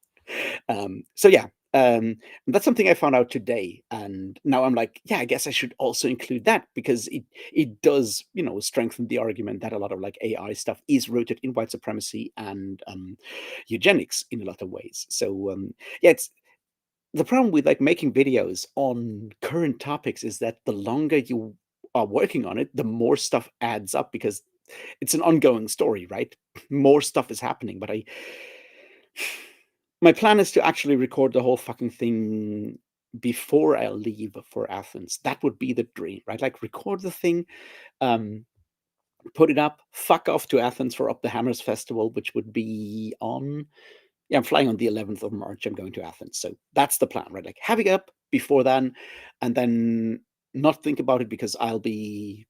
So yeah, that's something I found out today, and now I'm like, yeah, I guess I should also include that because it does, strengthen the argument that a lot of like AI stuff is rooted in white supremacy and eugenics in a lot of ways. So yeah, it's the problem with like making videos on current topics is that the longer you are working on it, the more stuff adds up because it's an ongoing story, right? More stuff is happening, but I my plan is to actually record the whole fucking thing before I leave for Athens. That would be the dream, right? Like record the thing, um, put it up, fuck off to Athens for Up the Hammers Festival, which would be on yeah, I'm flying on the 11th of March. I'm going to Athens. So that's the plan, right? Like have it up before then and then not think about it because I'll be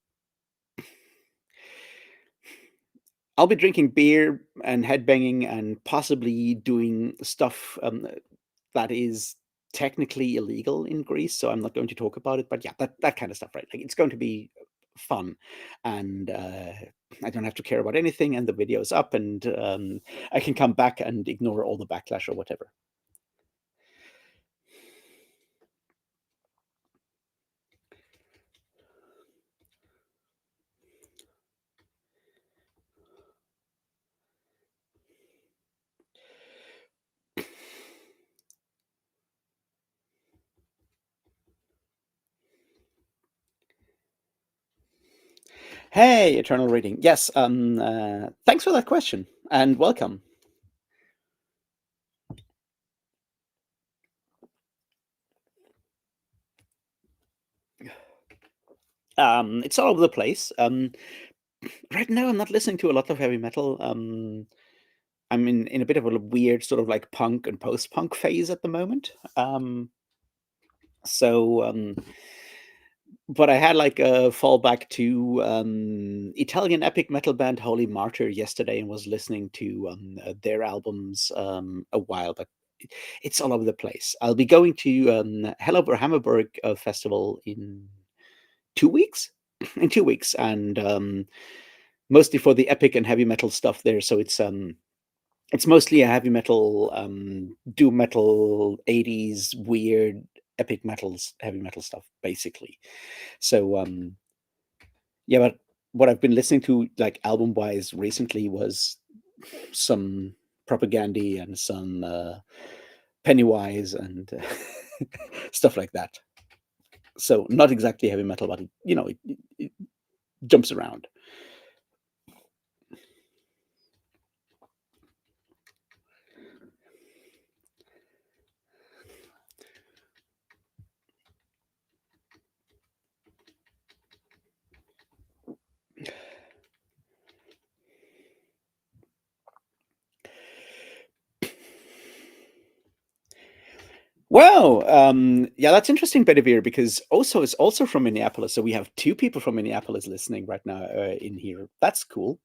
drinking beer and headbanging and possibly doing stuff that is technically illegal in Greece. So I'm not going to talk about it. But yeah, that kind of stuff, right? Like it's going to be fun, and I don't have to care about anything. And the video is up, and I can come back and ignore all the backlash or whatever. Hey, Eternal Reading. Yes, thanks for that question and welcome. It's all over the place. Right now, I'm not listening to a lot of heavy metal. I'm in a bit of a weird sort of like punk and post punk phase at the moment. So, but I had like a fallback to Italian epic metal band Holy Martyr yesterday and was listening to their albums a while, but it's all over the place. I'll be going to Hell Over Hammerberg festival in 2 weeks. In 2 weeks, and mostly for the epic and heavy metal stuff there. So it's mostly a heavy metal, doom metal, 80s weird epic metals, heavy metal stuff, basically. So yeah, but what I've been listening to like album wise recently was some Propagandy and some Pennywise and stuff like that. So not exactly heavy metal, but it jumps around. Well, yeah, that's interesting, Bedivere, because also it's also from Minneapolis. So we have two people from Minneapolis listening right now in here. That's cool.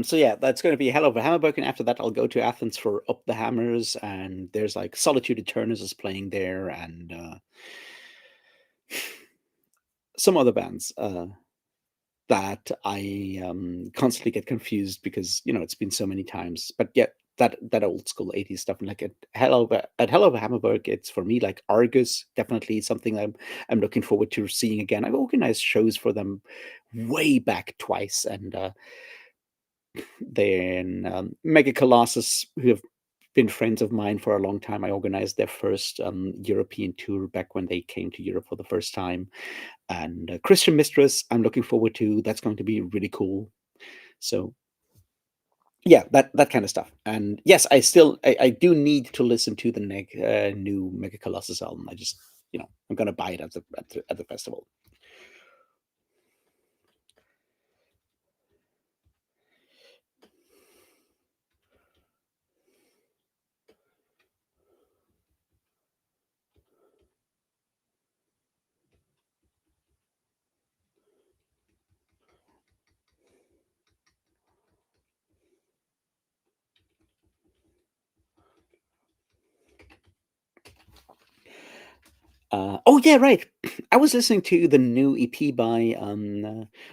So yeah, that's going to be Hell Over Hammerberg, and after that, I'll go to Athens for Up the Hammers, and there's like Solitude Eternus is playing there, and some other bands that I constantly get confused because it's been so many times. But yeah, that old school 80s stuff, and like at Hell Over Hammerberg, it's for me like Argus, definitely something I'm looking forward to seeing again. I've organized shows for them way back twice, and then Mega Colossus, who have been friends of mine for a long time. I organized their first European tour back when they came to Europe for the first time. And Christian Mistress, I'm looking forward to. That's going to be really cool. So yeah, that kind of stuff. And yes, I do need to listen to the new Mega Colossus album. I just I'm gonna buy it at the festival. Oh yeah, right. I was listening to the new EP by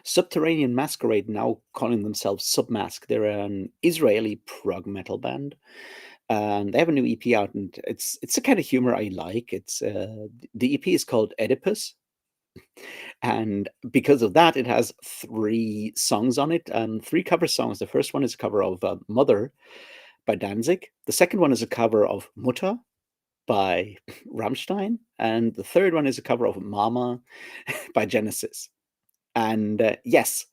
Subterranean Masquerade, now calling themselves Submask. They're an Israeli prog metal band, and they have a new EP out, and it's the kind of humor I like. It's the EP is called Oedipus, and because of that, it has three songs on it, three cover songs. The first one is a cover of "Mother" by Danzig. The second one is a cover of "Mutter" by Rammstein, and the third one is a cover of "Mama" by Genesis. And yes,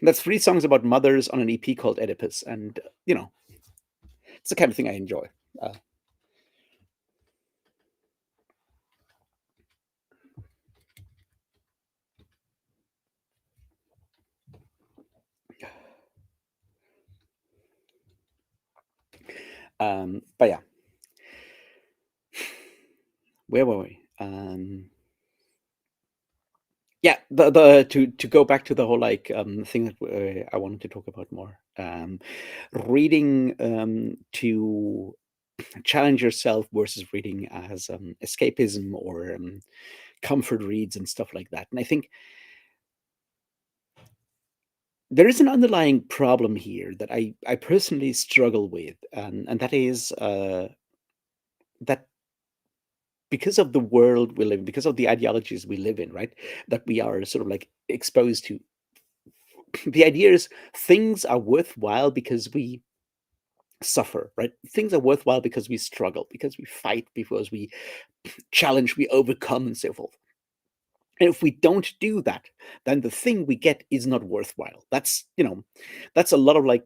that's three songs about mothers on an EP called Oedipus, and it's the kind of thing I enjoy. Uh, but yeah, where were we? Yeah, the to go back to the whole like thing that I wanted to talk about more. Reading to challenge yourself versus reading as escapism or comfort reads and stuff like that. And I think there is an underlying problem here that I personally struggle with, and that is that because of the world we live in, because of the ideologies we live in, right, that we are sort of like exposed to, the idea is things are worthwhile because we suffer, right? Things are worthwhile because we struggle, because we fight, because we challenge, we overcome, and so forth. And if we don't do that, then the thing we get is not worthwhile. That's a lot of like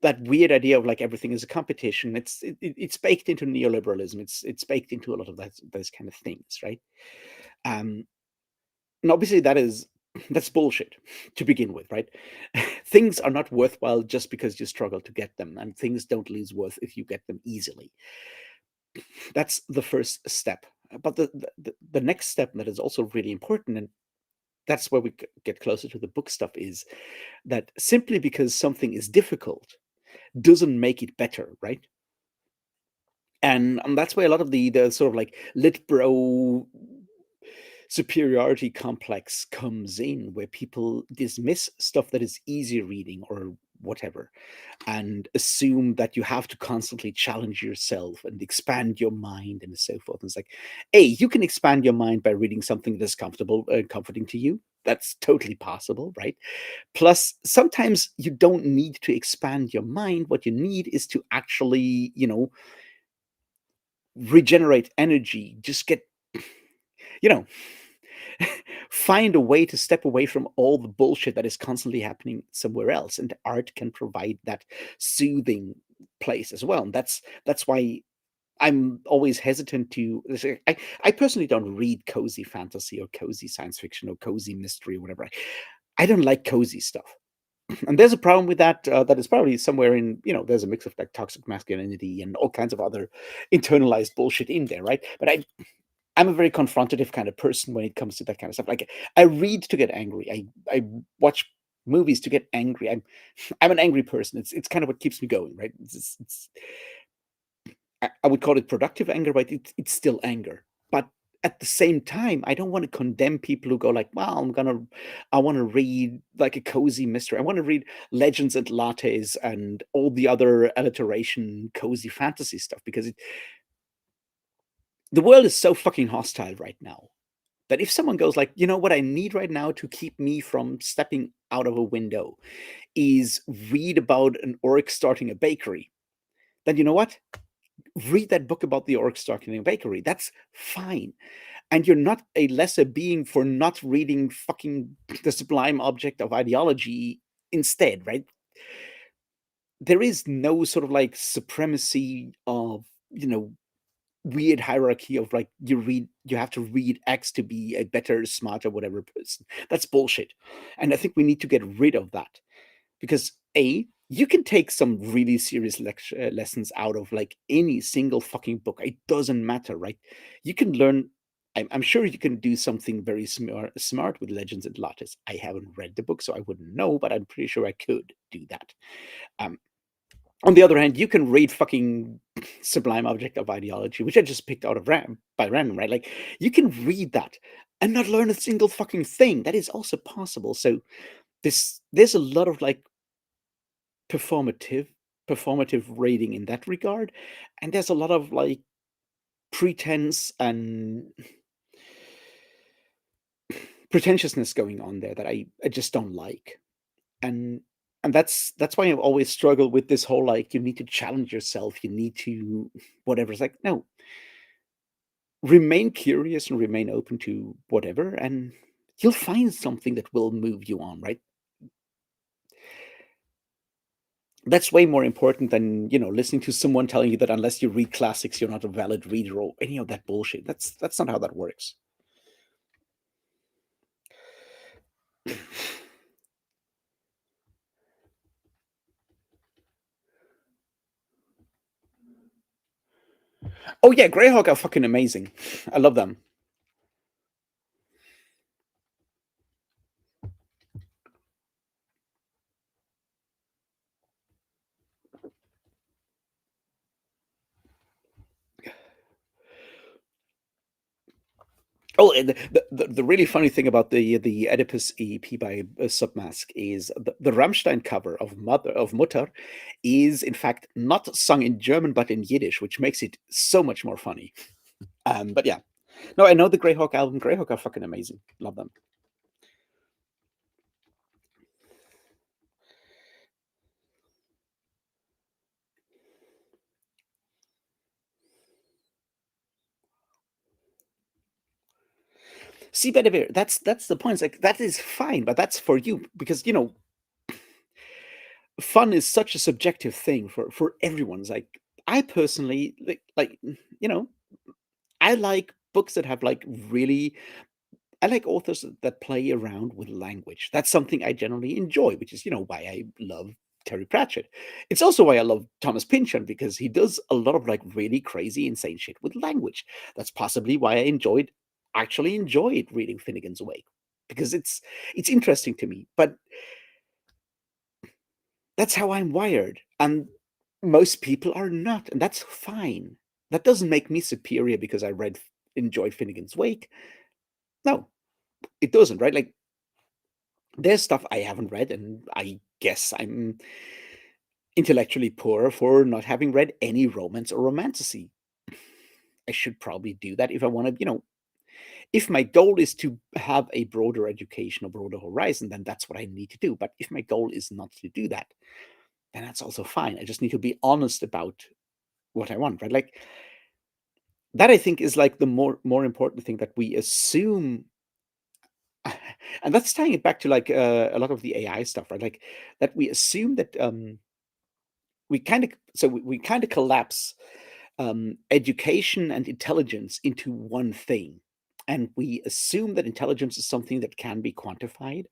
that weird idea of like everything is a competition. It's baked into neoliberalism. It's baked into a lot of those kind of things, right? Um, and obviously that's bullshit to begin with, right? Things are not worthwhile just because you struggle to get them, and things don't lose worth if you get them easily. That's the first step. But the next step that is also really important, and that's where we get closer to the book stuff, is that simply because something is difficult doesn't make it better, right? And that's why a lot of the sort of like lit bro superiority complex comes in, where people dismiss stuff that is easy reading or whatever and assume that you have to constantly challenge yourself and expand your mind and so forth. And it's like, hey, you can expand your mind by reading something that's comfortable and comforting to you. That's totally possible, right? Plus, sometimes you don't need to expand your mind. What you need is to actually, regenerate energy. Just get, you know, find a way to step away from all the bullshit that is constantly happening somewhere else. And art can provide that soothing place as well. And that's why I'm always hesitant to. I personally don't read cozy fantasy or cozy science fiction or cozy mystery or whatever. I don't like cozy stuff. And there's a problem with that. That is probably somewhere in, there's a mix of like toxic masculinity and all kinds of other internalized bullshit in there, right? But I'm a very confrontative kind of person when it comes to that kind of stuff. Like I read to get angry. I watch movies to get angry. I'm an angry person. It's kind of what keeps me going, right? I would call it productive anger, but it's still anger. But at the same time, I don't want to condemn people who go like, "Well, I want to read like a cozy mystery. I want to read Legends and Lattes and all the other alliteration cozy fantasy stuff," because the world is so fucking hostile right now that if someone goes like, "You know what I need right now to keep me from stepping out of a window is read about an orc starting a bakery," then you know what? Read that book about the orc starting a bakery. That's fine. And you're not a lesser being for not reading fucking the sublime object of ideology instead, right? There is no sort of like supremacy of, weird hierarchy of like you have to read X to be a better, smarter, whatever person. That's bullshit. And I think we need to get rid of that. Because you can take some really serious lessons out of like any single fucking book. It doesn't matter, right? You can learn. I'm sure you can do something very smart with Legends and Lattes. I haven't read the book, so I wouldn't know, but I'm pretty sure I could do that. Um, On the other hand, you can read fucking Sublime Object of Ideology, which I just picked out of by random, right? Like, you can read that and not learn a single fucking thing. That is also possible. So there's a lot of like performative performative reading in that regard, and there's a lot of like pretense and pretentiousness going on there that I just don't like. And that's why I've always struggled with this whole like you need to challenge yourself, you need to whatever. It's like, no, remain curious and remain open to whatever, and you'll find something that will move you on, right? That's way more important than, listening to someone telling you that unless you read classics, you're not a valid reader or any of that bullshit. That's not how that works. Oh yeah, Greyhawk are fucking amazing. I love them. Oh, and the really funny thing about the Oedipus EP by Submask is the Rammstein cover of Mutter is in fact not sung in German but in Yiddish, which makes it so much more funny. But yeah, no, I know the Greyhawk album. Greyhawk are fucking amazing. Love them. See, Bedivere, that's the point. It's like that is fine, but that's for you because fun is such a subjective thing for everyone. It's like I personally like you know I like books that have like really I like authors that play around with language. That's something I generally enjoy, which is, why I love Terry Pratchett. It's also why I love Thomas Pynchon because he does a lot of like really crazy, insane shit with language. That's possibly why I actually enjoyed reading Finnegan's Wake because it's interesting to me. But that's how I'm wired, and most people are not, and that's fine. That doesn't make me superior because I enjoyed Finnegan's Wake. No, it doesn't, right? Like there's stuff I haven't read, and I guess I'm intellectually poor for not having read any romance or romantasy. I should probably do that if I want to, if my goal is to have a broader education or broader horizon, then that's what I need to do. But if my goal is not to do that, then that's also fine. I just need to be honest about what I want, right? Like that I think is like the more important thing that we assume and that's tying it back to like a lot of the AI stuff, right? Like that we assume that we kind of collapse education and intelligence into one thing, and we assume that intelligence is something that can be quantified,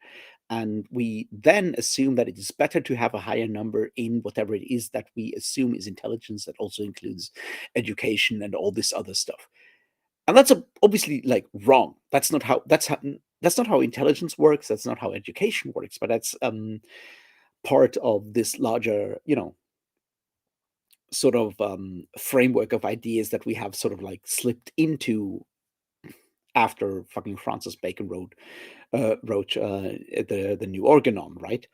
and we then assume that it is better to have a higher number in whatever it is that we assume is intelligence that also includes education and all this other stuff. And that's obviously like wrong. That's not how intelligence works. That's not how education works. But that's part of this larger, sort of framework of ideas that we have sort of like slipped into after fucking Francis Bacon wrote the New Organon, right?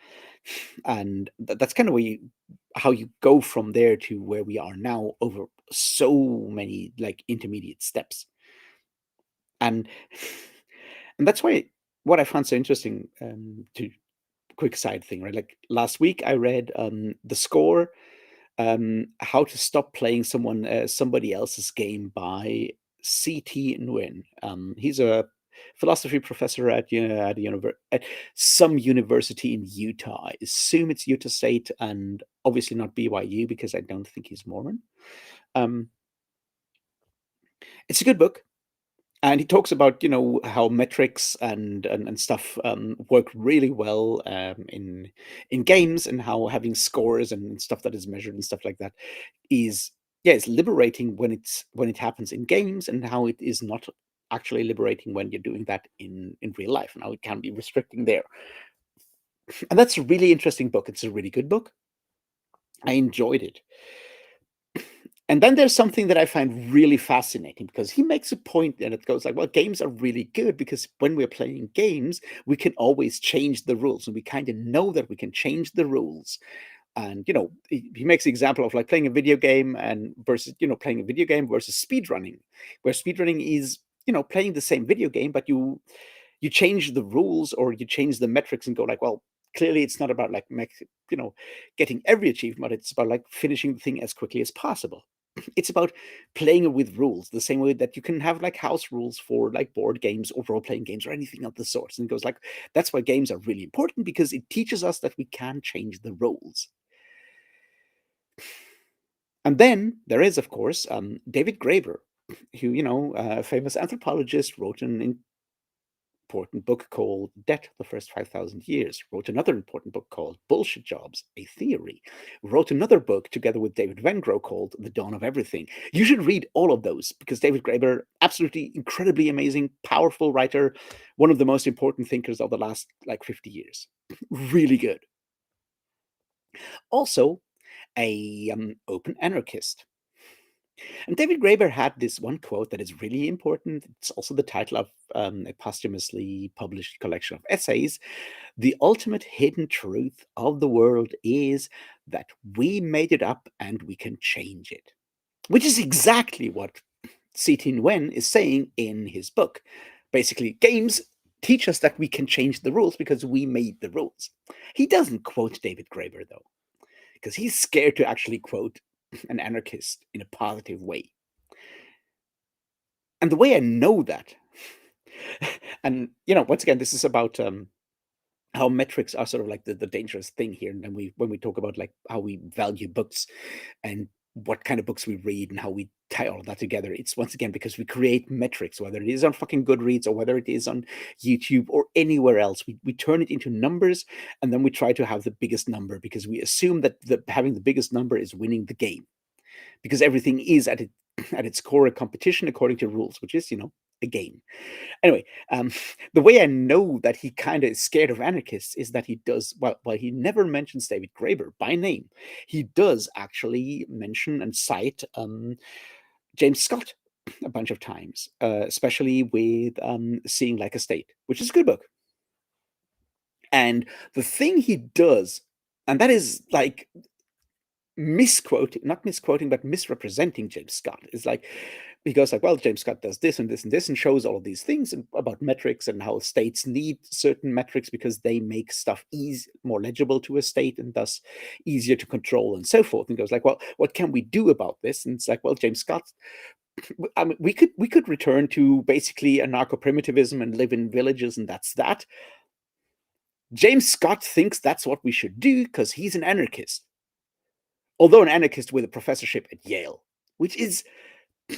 And that's kind of how you go from there to where we are now over so many like intermediate steps. And and that's why what I found so interesting, to quick side thing, right? Like last week I read The Score, How to Stop Playing Somebody Else's Game by C.T. Nguyen. He's a philosophy professor at some university in Utah. I assume it's Utah State and obviously not BYU because I don't think he's Mormon. Um, it's a good book. And he talks about how metrics and stuff work really well in games, and how having scores and stuff that is measured and stuff like that is, yeah, it's liberating when it happens in games, and how it is not actually liberating when you're doing that in real life, and how it can be restricting there. And that's a really interesting book. It's a really good book. I enjoyed it. And then there's something that I find really fascinating because he makes a point and it goes like, well, games are really good because when we're playing games, we can always change the rules and we kind of know that we can change the rules. And he makes the example of like playing a video game and versus playing a video game versus speedrunning, where speedrunning is playing the same video game, but you change the rules or you change the metrics and go like, well, clearly it's not about like getting every achievement. It's about like finishing the thing as quickly as possible. It's about playing with rules the same way that you can have like house rules for like board games or role-playing games or anything of the sorts. And it goes like, that's why games are really important, because it teaches us that we can change the rules. And then there is, of course, David Graeber, who, a famous anthropologist, wrote an important book called Debt, the First 5,000 Years, wrote another important book called Bullshit Jobs, A Theory, wrote another book together with David Vengrow called The Dawn of Everything. You should read all of those because David Graeber, absolutely incredibly amazing, powerful writer, one of the most important thinkers of the last like 50 years. Really good. Also, a open anarchist. And David Graeber had this one quote that is really important. It's also the title of a posthumously published collection of essays. The ultimate hidden truth of the world is that we made it up and we can change it, which is exactly what C.T. Nguyen is saying in his book. Basically, games teach us that we can change the rules because we made the rules. He doesn't quote David Graeber, though, because he's scared to actually quote an anarchist in a positive way. And the way I know that, and once again, this is about how metrics are sort of like the dangerous thing here. And then when we talk about like how we value books and what kind of books we read and how we tie all of that together, it's once again because we create metrics, whether it is on fucking Goodreads or whether it is on YouTube or anywhere else. We turn it into numbers, and then we try to have the biggest number because we assume that having the biggest number is winning the game, because everything is at its core a competition according to rules, which is a game. Anyway, the way I know that he kind of is scared of anarchists is that he does, well, he never mentions David Graeber by name. He does actually mention and cite James Scott a bunch of times, especially with Seeing Like a State, which is a good book. And the thing he does, and that is like not misquoting, but misrepresenting James Scott, is like, he goes like, well, James Scott does this and this and this and shows all of these things about metrics and how states need certain metrics because they make stuff more legible to a state and thus easier to control and so forth. And goes like, well, what can we do about this? And it's like, well, James Scott, I mean, we could return to basically anarcho-primitivism and live in villages, and that's that. James Scott thinks that's what we should do because he's an anarchist, although an anarchist with a professorship at Yale, which is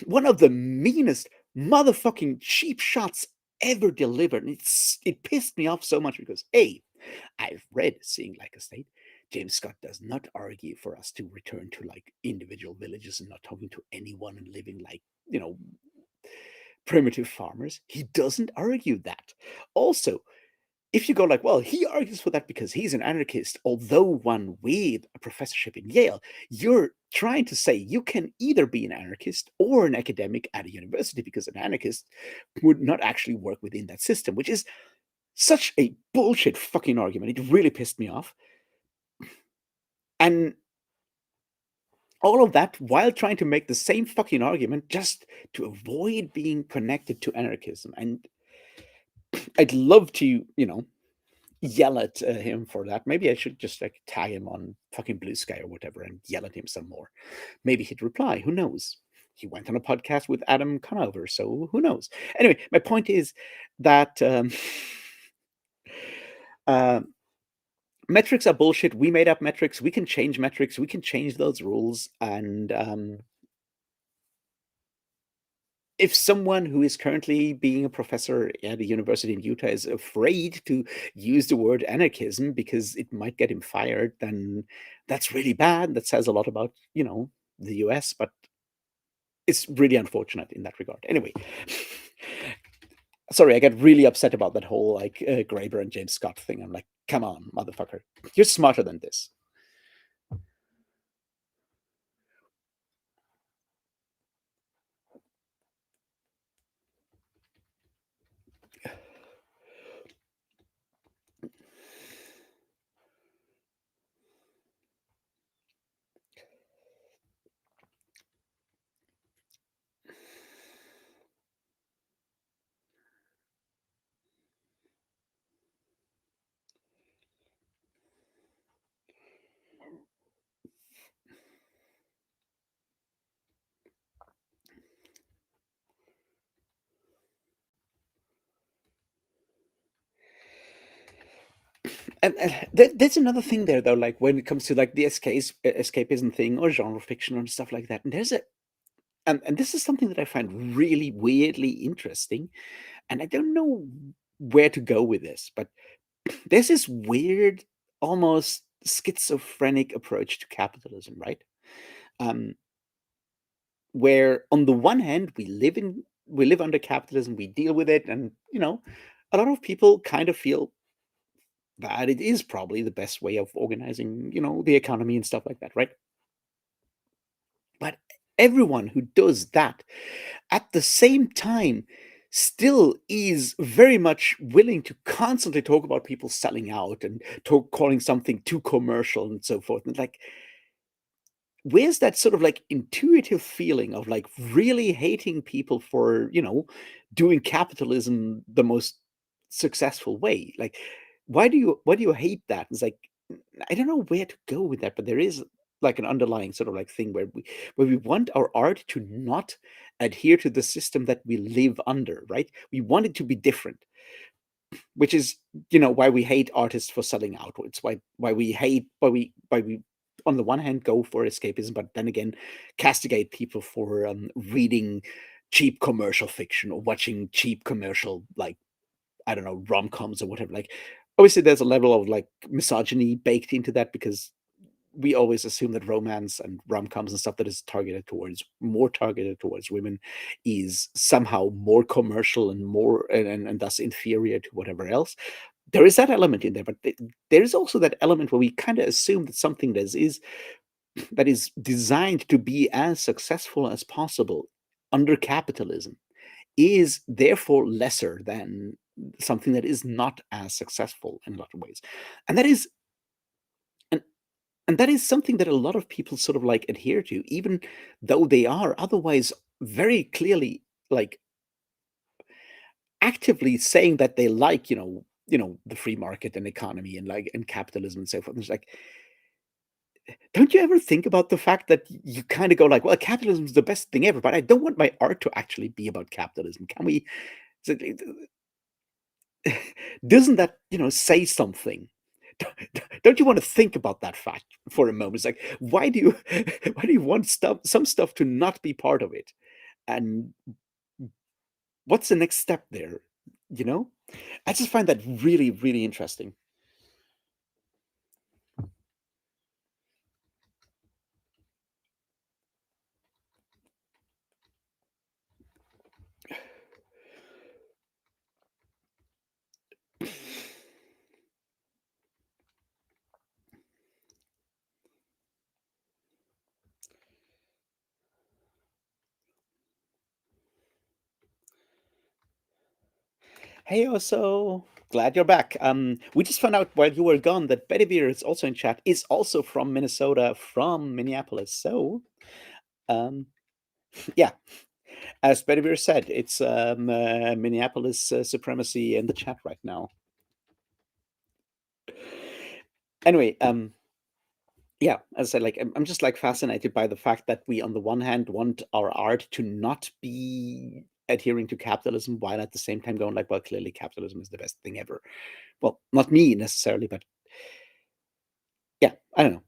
one of the meanest motherfucking cheap shots ever delivered. And it pissed me off so much because I've read Seeing Like a State. James Scott does not argue for us to return to like individual villages and not talking to anyone and living like, primitive farmers. He doesn't argue that. Also, if you go like, well, he argues for that because he's an anarchist, although one with a professorship in Yale, you're trying to say you can either be an anarchist or an academic at a university, because an anarchist would not actually work within that system, which is such a bullshit fucking argument. It really pissed me off. And all of that while trying to make the same fucking argument just to avoid being connected to anarchism. And I'd love to, yell at him for that. Maybe I should just like tag him on fucking Blue Sky or whatever and yell at him some more. Maybe he'd reply. Who knows? He went on a podcast with Adam Conover, so who knows? Anyway, my point is that uh, metrics are bullshit. We made up metrics. We can change metrics. We can change those rules. And if someone who is currently being a professor at a university in Utah is afraid to use the word anarchism because it might get him fired, then that's really bad. That says a lot about, the US, but it's really unfortunate in that regard. Anyway, sorry, I get really upset about that whole like Graeber and James Scott thing. I'm like, come on, motherfucker. You're smarter than this. And there's another thing there, though, like when it comes to like the escapism thing or genre fiction or stuff like that. And there's a and this is something that I find really weirdly interesting, and I don't know where to go with this, but there's this weird, almost schizophrenic approach to capitalism, right? Um, where on the one hand we live under capitalism, we deal with it, and a lot of people kind of feel that it is probably the best way of organizing, the economy and stuff like that, right? But everyone who does that at the same time still is very much willing to constantly talk about people selling out and calling something too commercial and so forth. And like, where's that sort of like intuitive feeling of like really hating people for, doing capitalism the most successful way? Like, why do you hate that? It's like, I don't know where to go with that, but there is like an underlying sort of like thing where we want our art to not adhere to the system that we live under, right? We want it to be different, which is why we hate artists for selling out. It's why we hate why we on the one hand go for escapism, but then again castigate people for reading cheap commercial fiction or watching cheap commercial, like, I don't know, rom-coms or whatever. Like, obviously there's a level of like misogyny baked into that, because we always assume that romance and rom-coms and stuff that is targeted towards women is somehow more commercial and more and thus inferior to whatever else. There is that element in there, but there is also that element where we kind of assume that something that is designed to be as successful as possible under capitalism is therefore lesser than something that is not as successful in a lot of ways. And that is and and that is something that a lot of people sort of like adhere to, even though they are otherwise very clearly like actively saying that they like, the free market and economy and like and capitalism and so forth. And it's like, don't you ever think about the fact that you kind of go like, well, capitalism is the best thing ever, but I don't want my art to actually be about capitalism. Can we? So, doesn't that say something? Don't you want to think about that fact for a moment? It's like, why do you why do you want some stuff to not be part of it? And what's the next step there? You know, I just find that really, really interesting. Hey, also glad you're back. We just found out while you were gone that Betty Beer is also in chat. Is also from Minnesota, from Minneapolis. So, um, yeah, as Betty Beer said, it's Minneapolis supremacy in the chat right now. Anyway, yeah, as I said, like I'm just like fascinated by the fact that we, on the one hand, want our art to not be adhering to capitalism, while at the same time going like, well, clearly capitalism is the best thing ever. Well, not me necessarily, but yeah, I don't know.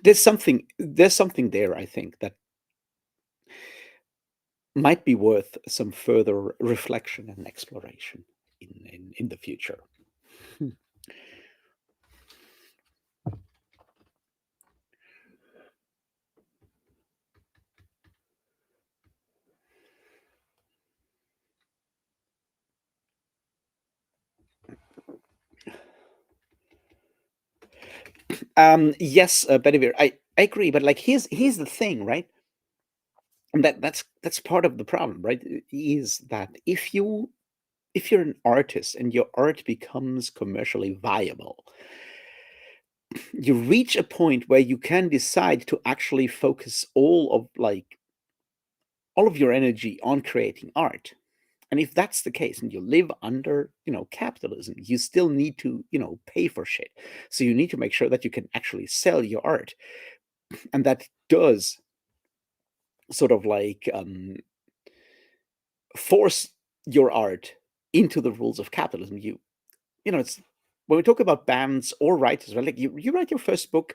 There's something there, I think, that might be worth some further reflection and exploration in the future. Yes, Bedivere, I agree, but like here's the thing, right? And that's part of the problem, right? Is that if you're an artist and your art becomes commercially viable, you reach a point where you can decide to actually focus all of your energy on creating art. And if that's the case and you live under, capitalism, you still need to, pay for shit. So you need to make sure that you can actually sell your art. And that does sort of like force your art into the rules of capitalism. It's when we talk about bands or writers, right? Like you write your first book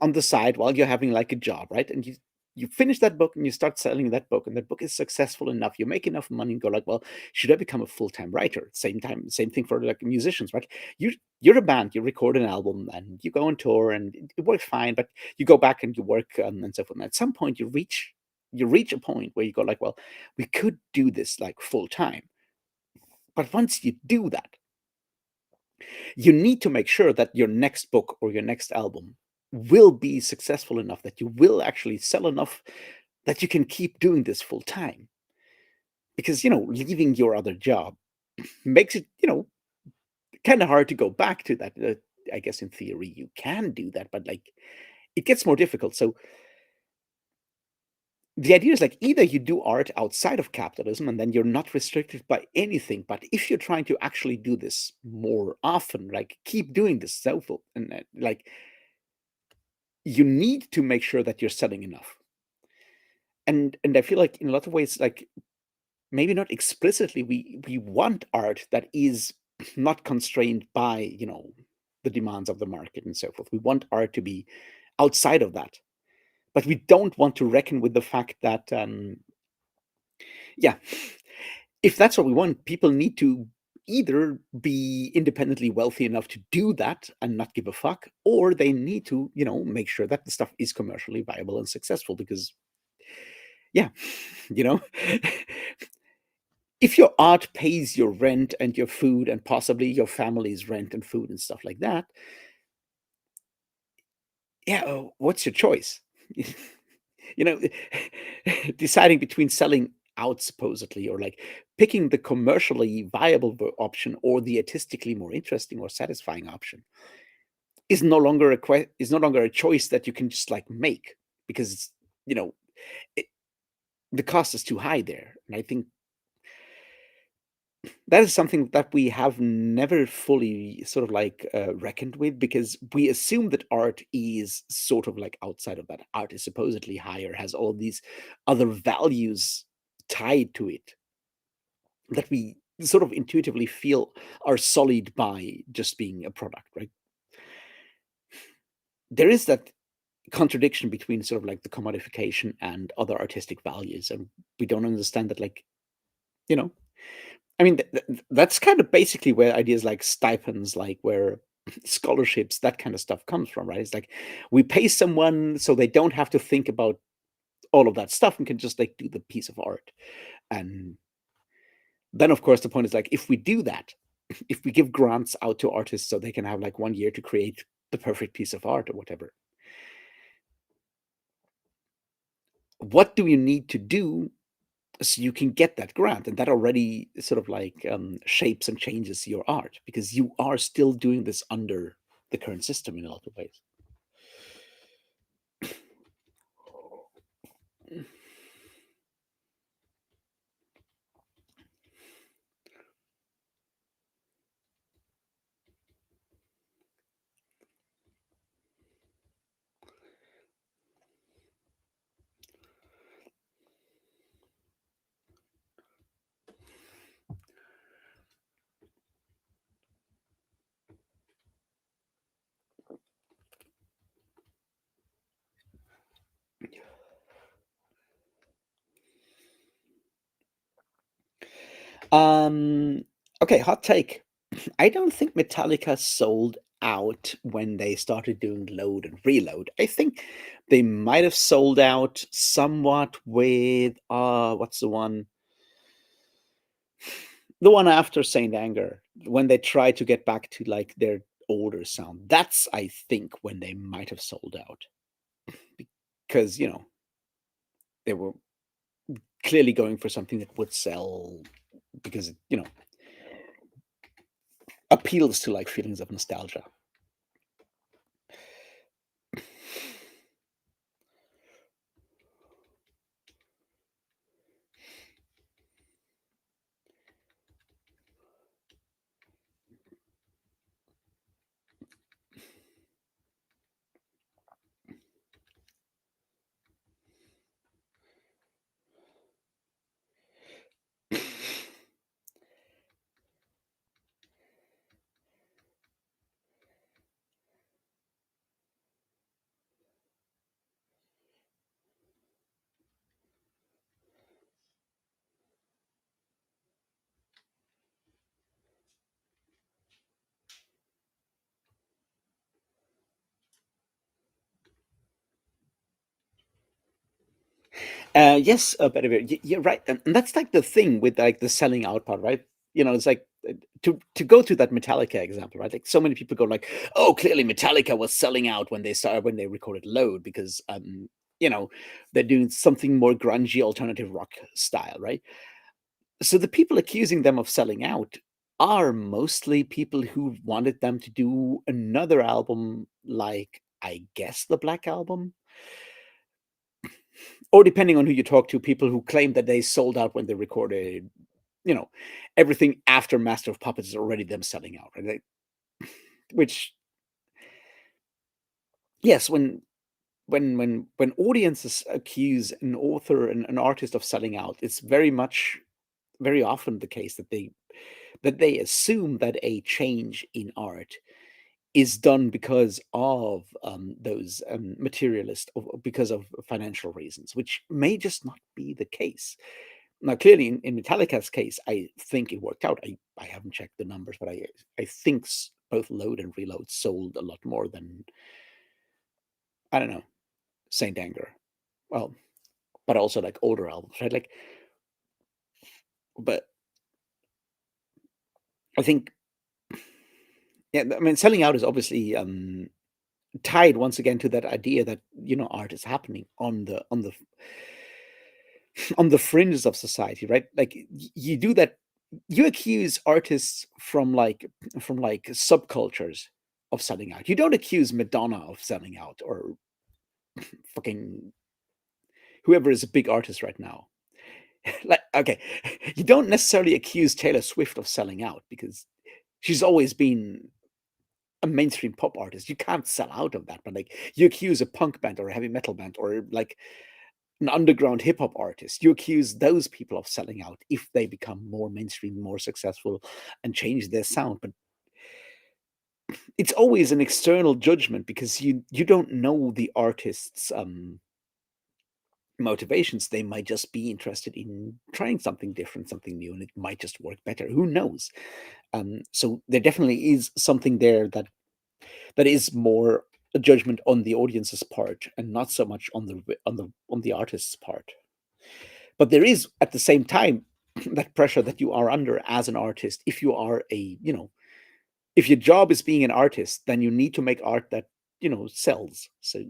on the side while you're having like a job, right? And you finish that book and you start selling that book, and the book is successful enough, you make enough money and go like, well, should I become a full-time writer? Same thing for like musicians, right? You're a band, you record an album and you go on tour and it works fine, but you go back and you work and so forth. And at some point you reach a point where you go like, well, we could do this like full time. But once you do that, you need to make sure that your next book or your next album will be successful enough that you will actually sell enough that you can keep doing this full time. Because, leaving your other job makes it, kind of hard to go back to that. I guess in theory you can do that, but like it gets more difficult. So the idea is like either you do art outside of capitalism and then you're not restricted by anything. But if you're trying to actually do this more often, like keep doing this self and like you need to make sure that you're selling enough. And I feel like in a lot of ways, like maybe not explicitly, we want art that is not constrained by, the demands of the market and so forth. We want art to be outside of that. But we don't want to reckon with the fact that yeah, if that's what we want, people need to either be independently wealthy enough to do that and not give a fuck, or they need to, make sure that the stuff is commercially viable and successful. Because yeah, you know, if your art pays your rent and your food and possibly your family's rent and food and stuff like that, yeah, what's your choice? you know, deciding between selling out supposedly or like picking the commercially viable option or the artistically more interesting or satisfying option is no longer a choice that you can just like make because you know it, the cost is too high there. And I think that is something that we have never fully sort of like reckoned with, because we assume that art is sort of like outside of that. Art is supposedly higher, has all these other values tied to it that we sort of intuitively feel are sullied by just being a product, right? There is that contradiction between sort of like the commodification and other artistic values, and we don't understand that, like, you know I mean, that's kind of basically where ideas like stipends, like where scholarships, that kind of stuff comes from, right? It's like we pay someone so they don't have to think about all of that stuff and can just like do the piece of art. And then, of course, the point is like if we do that, if we give grants out to artists so they can have like 1 year to create the perfect piece of art or whatever, what do you need to do so you can get that grant? And that already sort of like shapes and changes your art, because you are still doing this under the current system in a lot of ways. um okay, hot take. I don't think Metallica sold out when they started doing Load and Reload. I think they might have sold out somewhat with what's the one after Saint Anger, when they tried to get back to like their older sound. That's, I think, when they might have sold out, because they were clearly going for something that would sell, because it appeals to like feelings of nostalgia. Yes, but you're right, and that's like the thing with like the selling out part, right? It's like to go to that Metallica example, right? Like so many people go like, "Oh, clearly Metallica was selling out when they recorded Load because you know they're doing something more grungy alternative rock style, right?" So the people accusing them of selling out are mostly people who wanted them to do another album, like I guess the Black Album, or depending on who you talk to, people who claim that they sold out when they recorded, you know, everything after Master of Puppets is already them selling out, right? Which, yes, when audiences accuse an author and an artist of selling out, it's very often the case that they assume that a change in art is done because of those materialist, because of financial reasons, which may just not be the case. Now, clearly, in Metallica's case, I think it worked out. I haven't checked the numbers, but I think both Load and Reload sold a lot more than, I don't know, Saint Anger. Well, but also like older albums, right? Like, but I think, yeah, I mean, selling out is obviously tied once again to that idea that art is happening on the fringes of society, right? Like you do that, you accuse artists from like subcultures of selling out. You don't accuse Madonna of selling out, or fucking whoever is a big artist right now. Like, okay, you don't necessarily accuse Taylor Swift of selling out because she's always been a mainstream pop artist. You can't sell out of that, but like you accuse a punk band or a heavy metal band or like an underground hip hop artist, you accuse those people of selling out if they become more mainstream, more successful, and change their sound. But it's always an external judgment because you don't know the artist's motivations. They might just be interested in trying something different, something new, and it might just work better. Who knows? So there definitely is something there that is more a judgment on the audience's part and not so much on the artist's part. But there is at the same time that pressure that you are under as an artist. If you are if your job is being an artist, then you need to make art that sells. So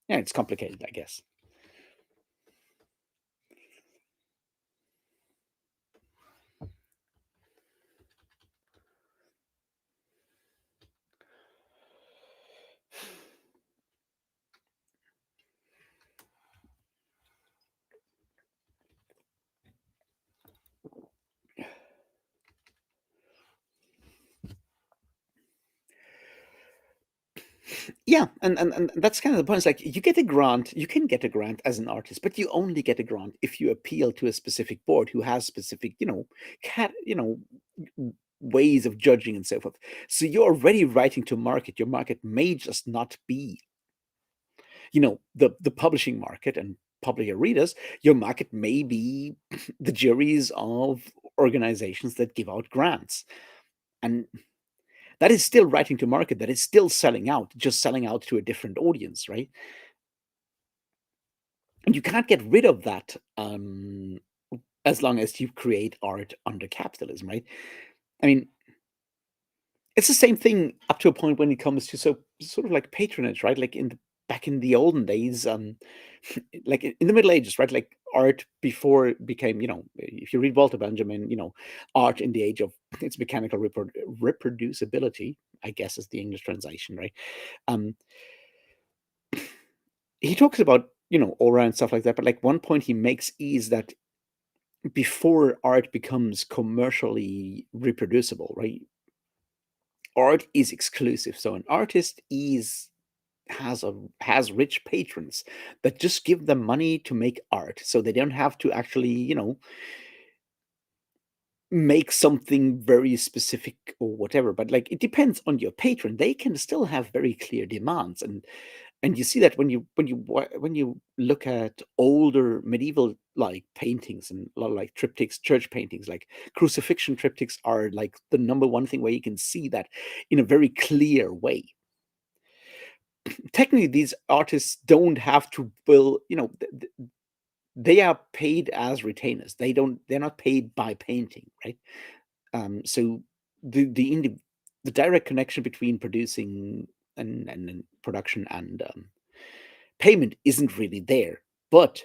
yeah, it's complicated, I guess. Yeah, and that's kind of the point. It's like you get a grant, you can get a grant as an artist, but you only get a grant if you appeal to a specific board who has specific, cat, ways of judging and so forth. So you're already writing to market. Your market may just not be, the publishing market and publisher readers. Your market may be the juries of organizations that give out grants. And that is still writing to market, that is still selling out, just selling out to a different audience, right? And you can't get rid of that as long as you create art under capitalism, right? I mean, it's the same thing up to a point when it comes to sort of like patronage, right? Like back in the olden days, like in the Middle Ages, right? Like art before it became, if you read Walter Benjamin, art in the age of its mechanical reproducibility, I guess is the English translation, right? Um, he talks about aura and stuff like that, but like one point he makes is that before art becomes commercially reproducible, right? Art is exclusive. So an artist has rich patrons that just give them money to make art. So they don't have to actually, make something very specific or whatever. But like it depends on your patron. They can still have very clear demands. And you see that when you look at older medieval like paintings and a lot of like triptychs, church paintings, like crucifixion triptychs are like the number one thing where you can see that in a very clear way. Technically, these artists don't have to build, they are paid as retainers. They're not paid by painting, right? So the direct connection between producing and production and payment isn't really there, but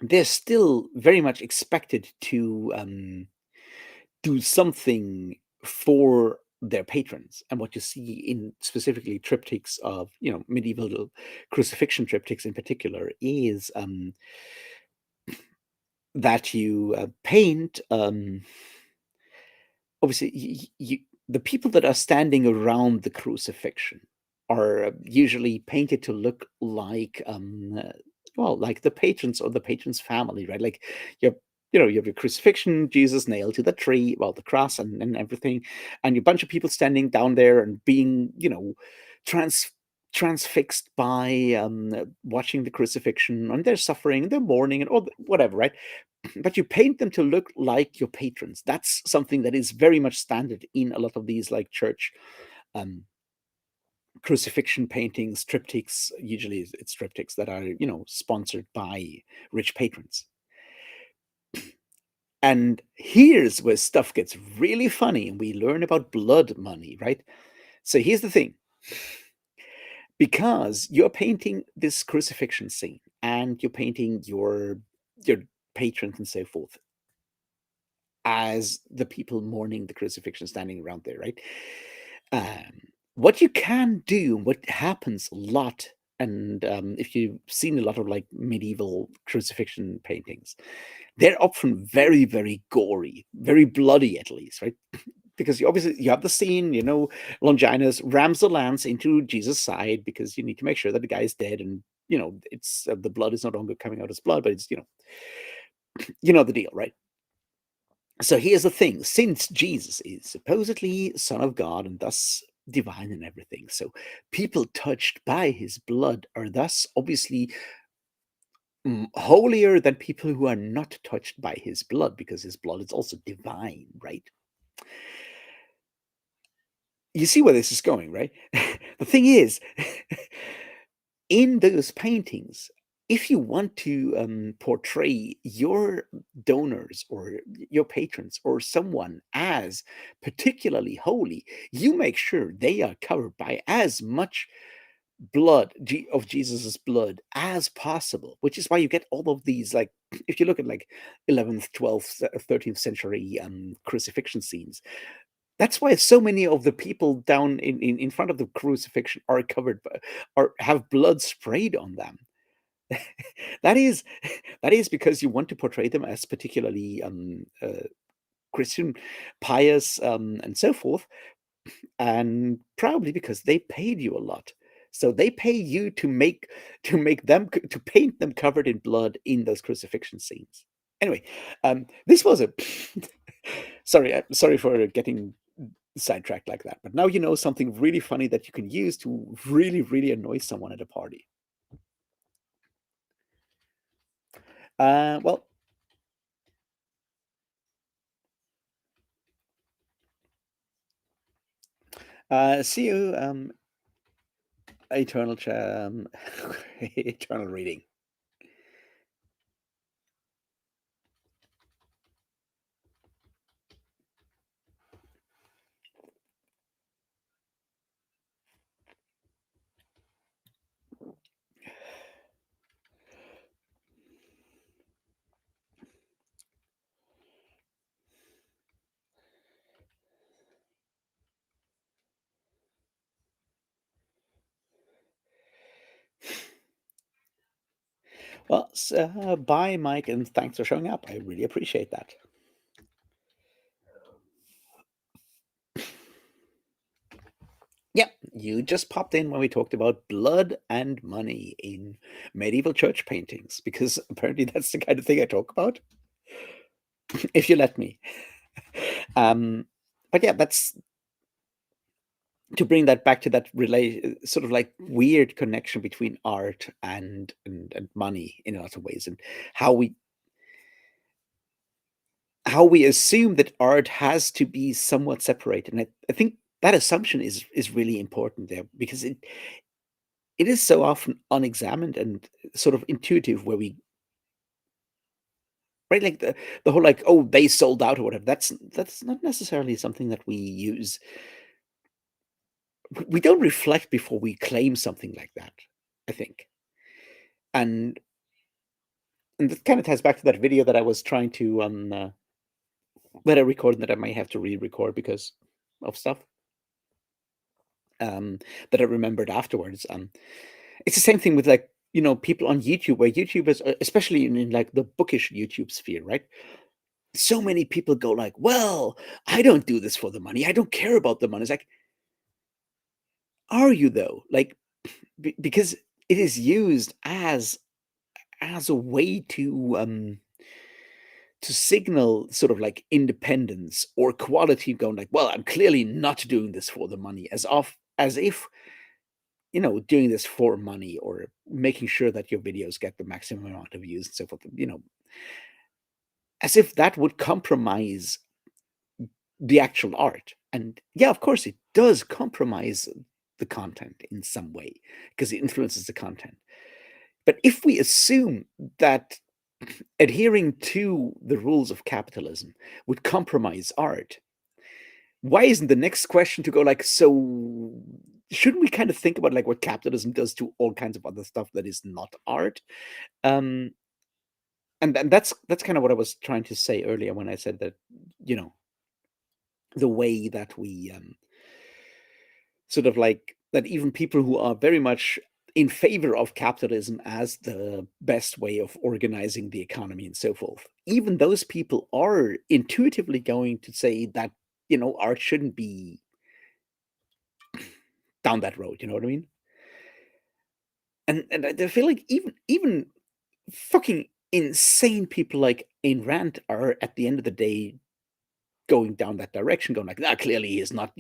they're still very much expected to do something for their patrons. And what you see in specifically triptychs of, medieval crucifixion triptychs in particular is that you paint. Obviously, the people that are standing around the crucifixion are usually painted to look like, well, like the patrons or the patrons' family, right? Like you you have your crucifixion, Jesus nailed to the tree, well, the cross and everything, and a bunch of people standing down there and being, trans transfixed by watching the crucifixion, and they're suffering, they're mourning, and all whatever, right? But you paint them to look like your patrons. That's something that is very much standard in a lot of these like church um, crucifixion paintings, triptychs. Usually, it's triptychs that are sponsored by rich patrons. And here's where stuff gets really funny, and we learn about blood money, right? So here's the thing: because you're painting this crucifixion scene, and you're painting your patrons and so forth as the people mourning the crucifixion standing around there, right? Um, what you can do, what happens a lot, and if you've seen a lot of like medieval crucifixion paintings, they're often very, very gory, very bloody at least, right? Because obviously you have the scene, Longinus rams the lance into Jesus' side because you need to make sure that the guy is dead, and it's the blood is no longer coming out as blood, but it's the deal, right? So here's the thing: since Jesus is supposedly Son of God and thus divine and everything, so people touched by his blood are thus obviously holier than people who are not touched by his blood, because his blood is also divine, right? You see where this is going, right? The thing is, in those paintings, if you want to portray your donors or your patrons or someone as particularly holy, you make sure they are covered by as much blood of Jesus's blood as possible, which is why you get all of these, like, if you look at like 11th, 12th, 13th century crucifixion scenes, that's why so many of the people down in front of the crucifixion are covered by, or have blood sprayed on them. That is that is because you want to portray them as particularly Christian, pious, and so forth, and probably because they paid you a lot. So they pay you to make them to paint them covered in blood in those crucifixion scenes. Anyway, this was a sorry for getting sidetracked like that, but now you know something really funny that you can use to really, really annoy someone at a party. Well, see you, eternal eternal reading. Well, bye, Mike, and thanks for showing up. I really appreciate that. Yeah, you just popped in when we talked about blood and money in medieval church paintings, because apparently that's the kind of thing I talk about, if you let me. But yeah, that's to bring that back to that sort of like weird connection between art and money in a lot of ways, and how we how we assume that art has to be somewhat separated. And I think that assumption is really important there, because it is so often unexamined and sort of intuitive, where we right? Like the whole like, oh, they sold out or whatever. That's not necessarily something that we use. We don't reflect before we claim something like that, I think. And and that kind of ties back to that video that I was trying to that I recorded that I might have to re-record because of stuff um, that I remembered afterwards. It's the same thing with like people on YouTube, where YouTubers, especially in like the bookish YouTube sphere, right? So many people go like, "Well, I don't do this for the money. I don't care about the money." It's like, are you though? Like, because it is used as a way to signal sort of like independence or quality, going like, well, I'm clearly not doing this for the money, as if doing this for money or making sure that your videos get the maximum amount of views and so forth, as if that would compromise the actual art. And yeah, of course it does compromise the content in some way because it influences the content. But if we assume that adhering to the rules of capitalism would compromise art, why isn't the next question to go like, so shouldn't we kind of think about like what capitalism does to all kinds of other stuff that is not art? Um, and that's kind of what I was trying to say earlier when I said that, you know, the way that we sort of like that even people who are very much in favor of capitalism as the best way of organizing the economy and so forth, even those people are intuitively going to say that, art shouldn't be down that road. You know what I mean? And I feel like even fucking insane people like Ayn Rand are at the end of the day going down that direction, going like, that clearly is not,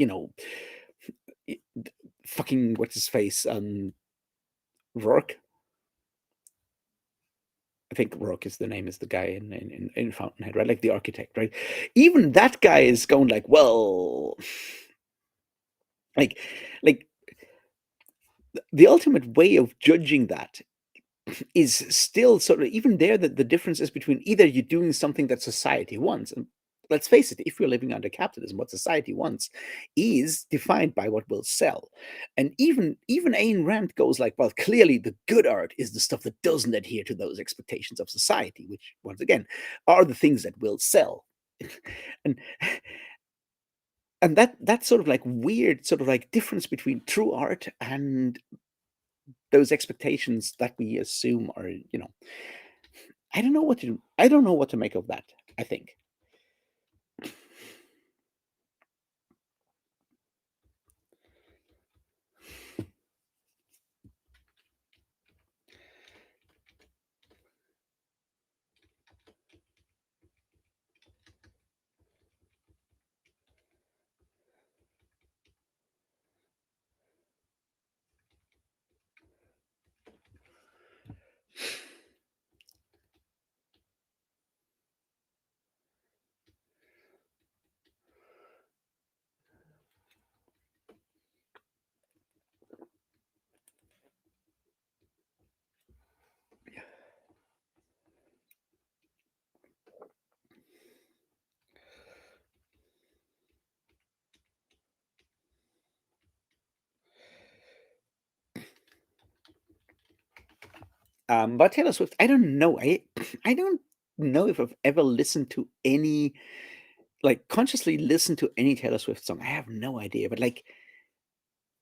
fucking what's his face, Rourke. I think Rourke is the name, is the guy in Fountainhead, right? Like the architect, right? Even that guy is going like, well, like, like the ultimate way of judging that is still sort of even there that the difference is between either you're doing something that society wants, and let's face it, if you're living under capitalism, what society wants is defined by what will sell. And even Ayn Rand goes like, well, clearly the good art is the stuff that doesn't adhere to those expectations of society, which once again are the things that will sell. and and that sort of like weird sort of like difference between true art and those expectations that we assume are, I don't know what to make of that, I think. But Taylor Swift, I don't know. I don't know if I've ever listened to any, like consciously listened to any Taylor Swift song. I have no idea. But like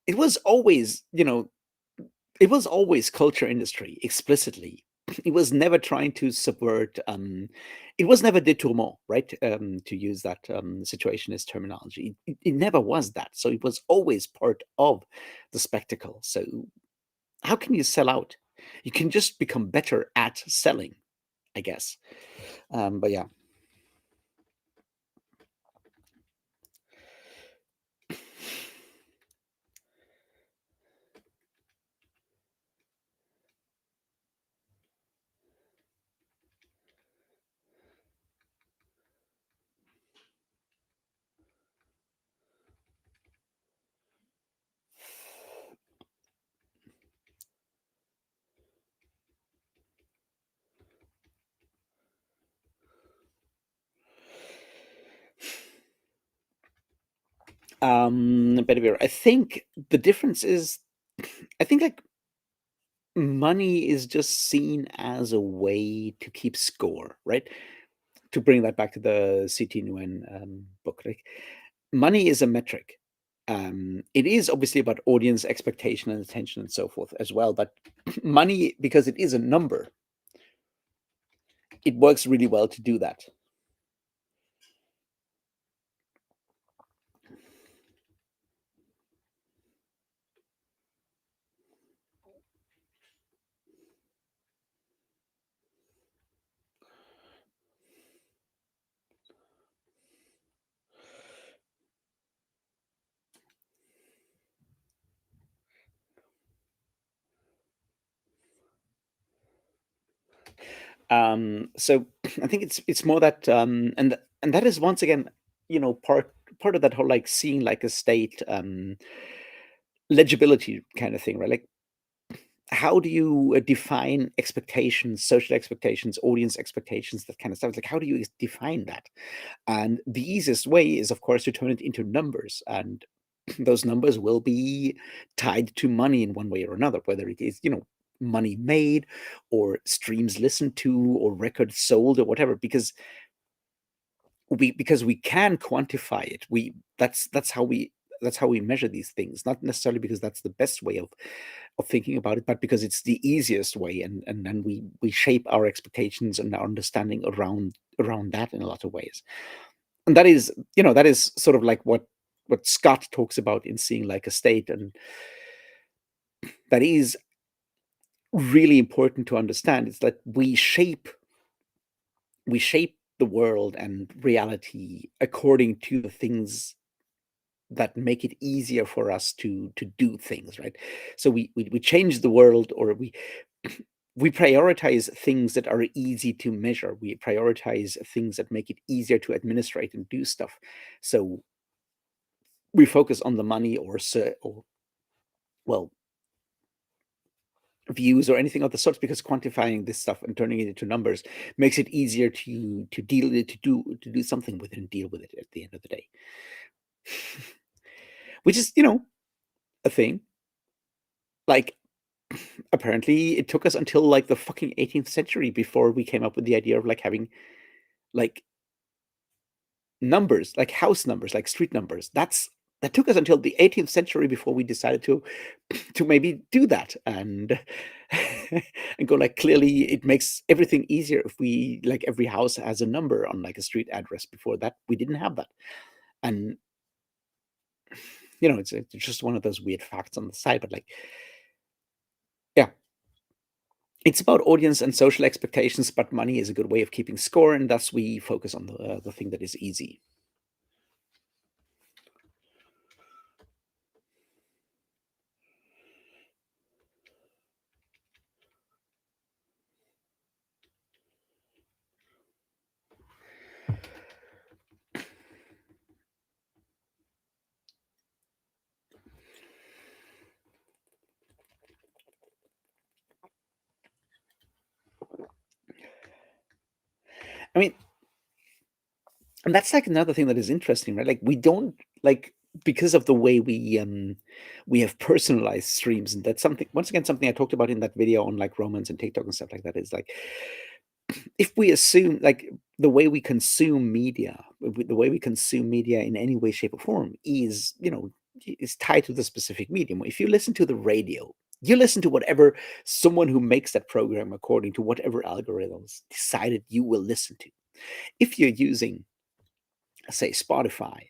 it was always, it was always culture industry explicitly. It was never trying to subvert. It was never détournement, right? To use that situationist terminology, it never was that. So it was always part of the spectacle. So how can you sell out? You can just become better at selling, I guess. But yeah. Better be. I think the difference is, I think like money is just seen as a way to keep score, right? To bring that back to the CT Nguyen book, like money is a metric. It is obviously about audience expectation and attention and so forth as well, but money, because it is a number, it works really well to do that. So I think it's more that, and that is once again, part of that whole like seeing like a state legibility kind of thing, right? Like how do you define expectations, social expectations, audience expectations, that kind of stuff? Like how do you define that? And the easiest way is, of course, to turn it into numbers, and those numbers will be tied to money in one way or another, whether it is, money made or streams listened to or records sold or whatever, because we can quantify it. That's how we measure these things, not necessarily because that's the best way of thinking about it, but because it's the easiest way, and then we shape our expectations and our understanding around that in a lot of ways. And that is sort of like what Scott talks about in Seeing Like a State, and that is really important to understand. It's that we shape the world and reality according to the things that make it easier for us to do things, right? So we change the world, or we prioritize things that are easy to measure. We prioritize things that make it easier to administrate and do stuff. So we focus on the money, or well, views or anything of the sorts, because quantifying this stuff and turning it into numbers makes it easier to deal it to do something with it and deal with it at the end of the day. Which is, a thing. Like, apparently it took us until like the fucking 18th century before we came up with the idea of like having like numbers, like house numbers, like street numbers. That took us until the 18th century before we decided to maybe do that, and and go like, clearly it makes everything easier if we, like, every house has a number on like a street address. Before that we didn't have that. And it's just one of those weird facts on the side, but like, yeah, it's about audience and social expectations, but money is a good way of keeping score, and thus we focus on the thing that is easy. I mean, and that's like another thing that is interesting, right? Like, we don't, like, because of the way we have personalized streams, and that's something, once again, something I talked about in that video on like romance and TikTok and stuff like that, is like, if we assume, like, the way we consume media in any way, shape, or form is tied to the specific medium. If you listen to the radio, you listen to whatever someone who makes that program according to whatever algorithms decided you will listen to. If you're using, say, Spotify,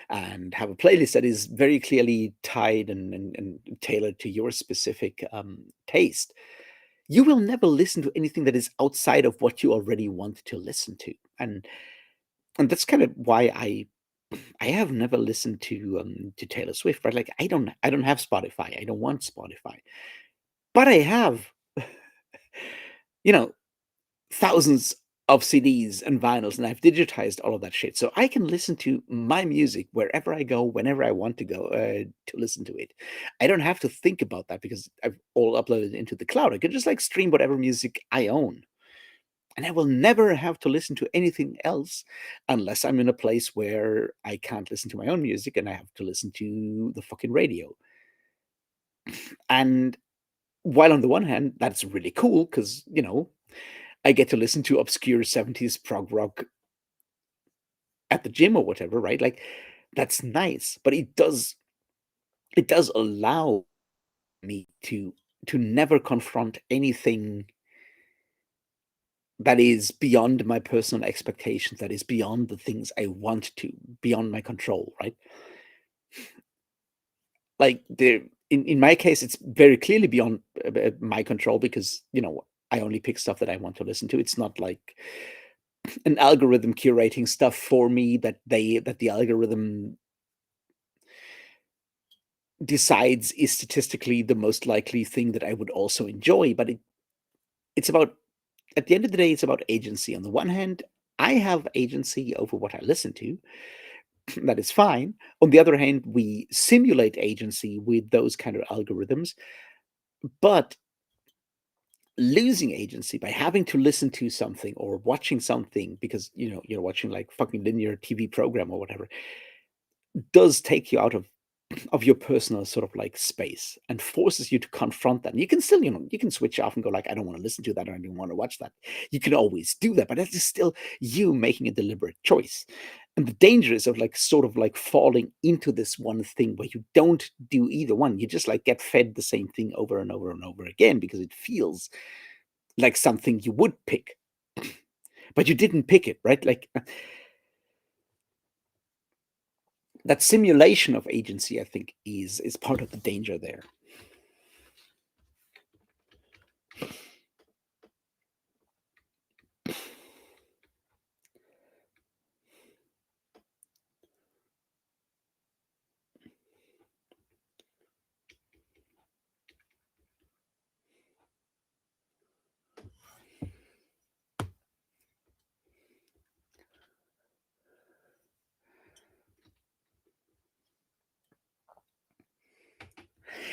and have a playlist that is very clearly tied and tailored to your specific taste, you will never listen to anything that is outside of what you already want to listen to. And that's kind of why I have never listened to Taylor Swift, right? Like, I don't have Spotify. I don't want Spotify. But I have, you know, thousands of CDs and vinyls, and I've digitized all of that shit. So I can listen to my music wherever I go, whenever I want to go, to listen to it. I don't have to think about that because I've all uploaded into the cloud. I can just like stream whatever music I own. and I will never have to listen to anything else unless I'm in a place where I can't listen to my own music and I have to listen to the fucking radio. And while on the one hand, that's really cool because, I get to listen to obscure 70s prog rock at the gym or whatever, right? Like that's nice, but it does allow me to never confront anything that is beyond my personal expectations, that is beyond the things I want to, beyond my control, right? Like in my case, it's very clearly beyond my control because I only pick stuff that I want to listen to. It's not like an algorithm curating stuff for me that the algorithm decides is statistically the most likely thing that I would also enjoy. But it's about at the end of the day, it's about agency. On the one hand, I have agency over what I listen to. That is fine. On the other hand, we simulate agency with those kind of algorithms, but losing agency by having to listen to something or watching something because you're watching like fucking linear TV program or whatever does take you out of your personal sort of like space and forces you to confront that. And you can still, you can switch off and go like, I don't want to listen to that or I don't want to watch that. You can always do that, but that is still you making a deliberate choice. And the danger is of like sort of like falling into this one thing where you don't do either one. You just like get fed the same thing over and over and over again because it feels like something you would pick, but you didn't pick it, right? Like that simulation of agency, I think, is part of the danger there.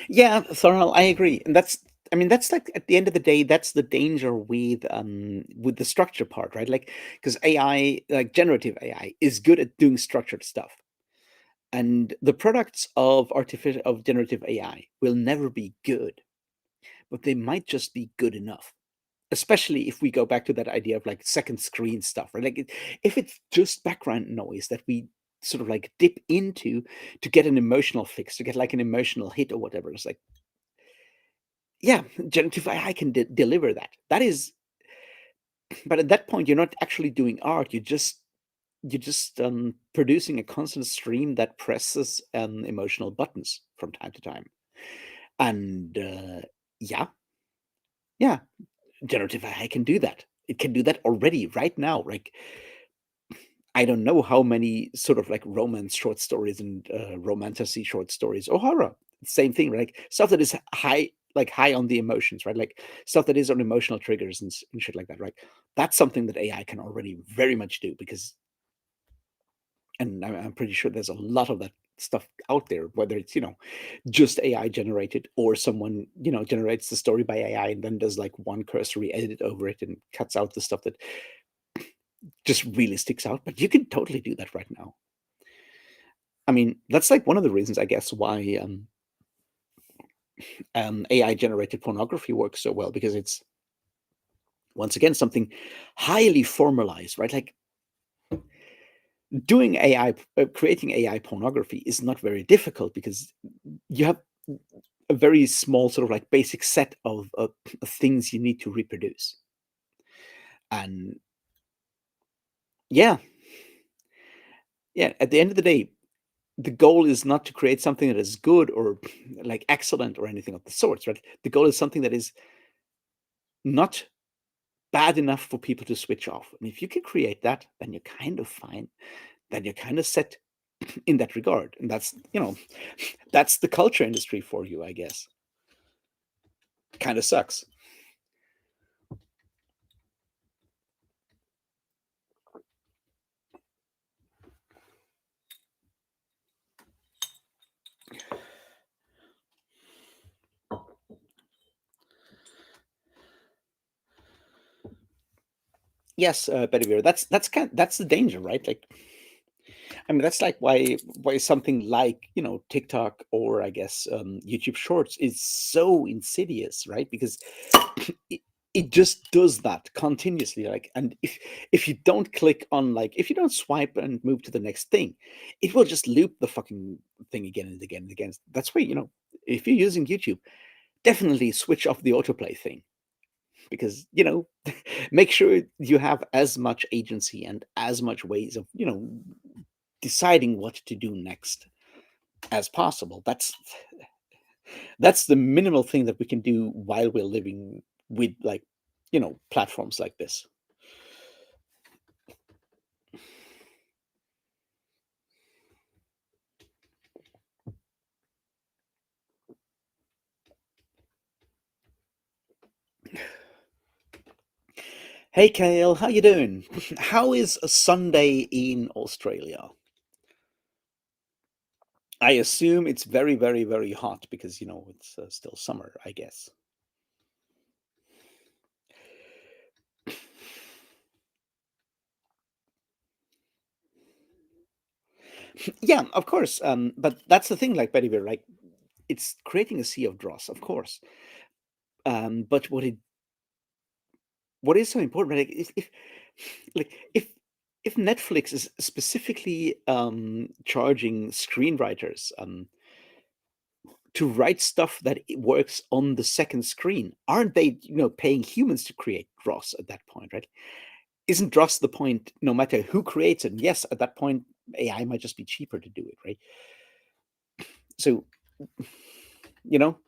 Yeah, Thornhill, I agree, and I mean, that's like at the end of the day, that's the danger with the structure part, right? Like, because AI, like generative AI, is good at doing structured stuff, and the products of generative AI will never be good, but they might just be good enough. Especially if we go back to that idea of like second screen stuff, right? Like, if it's just background noise that we sort of like dip into to get an emotional fix, to get like an emotional hit or whatever, it's like, yeah, generative AI can deliver that. That is, but at that point, you're not actually doing art. You're just producing a constant stream that presses emotional buttons from time to time. And yeah, yeah, generative AI can do that. It can do that already right now. Like, I don't know how many sort of like romance short stories and romantasy short stories or horror. Same thing, right? Like stuff that is high, like high on the emotions, right? Like stuff that is on emotional triggers and shit like that, right? That's something that AI can already very much do because, and I'm pretty sure there's a lot of that stuff out there, whether it's just AI generated or someone generates the story by AI and then does like one cursory edit over it and cuts out the stuff that just really sticks out. But you can totally do that right now. I mean, that's like one of the reasons, I guess, why AI generated pornography works so well because it's once again something highly formalized, right? Like doing AI, creating AI pornography is not very difficult because you have a very small sort of like basic set of things you need to reproduce, and yeah, yeah. At the end of the day, the goal is not to create something that is good or like excellent or anything of the sorts, right? The goal is something that is not bad enough for people to switch off. And if you can create that, then you're kind of fine. Then you're kind of set in that regard. And that's the culture industry for you, I guess. Kind of sucks. Yes, Bedivere. That's the danger, right? Like, I mean, that's like why something like, TikTok, or I guess YouTube Shorts is so insidious, right? Because it, it just does that continuously. Like, and if you don't click on, like, if you don't swipe and move to the next thing, it will just loop the fucking thing again and again and again. That's why, if you're using YouTube, definitely switch off the autoplay thing, because make sure you have as much agency and as much ways of deciding what to do next as possible. That's the minimal thing that we can do while we're living with, like, platforms like this. Hey Kale, how you doing? How is a Sunday in Australia? I assume it's very, very, very hot because it's still summer, I guess. Yeah, of course. But that's the thing, like Betty Bear, like, it's creating a sea of dross, of course. But what is so important, right? Like, like if Netflix is specifically charging screenwriters to write stuff that it works on the second screen, aren't they, paying humans to create dross at that point, right? Isn't dross the point, no matter who creates it? Yes, at that point, AI might just be cheaper to do it, right? So, you know,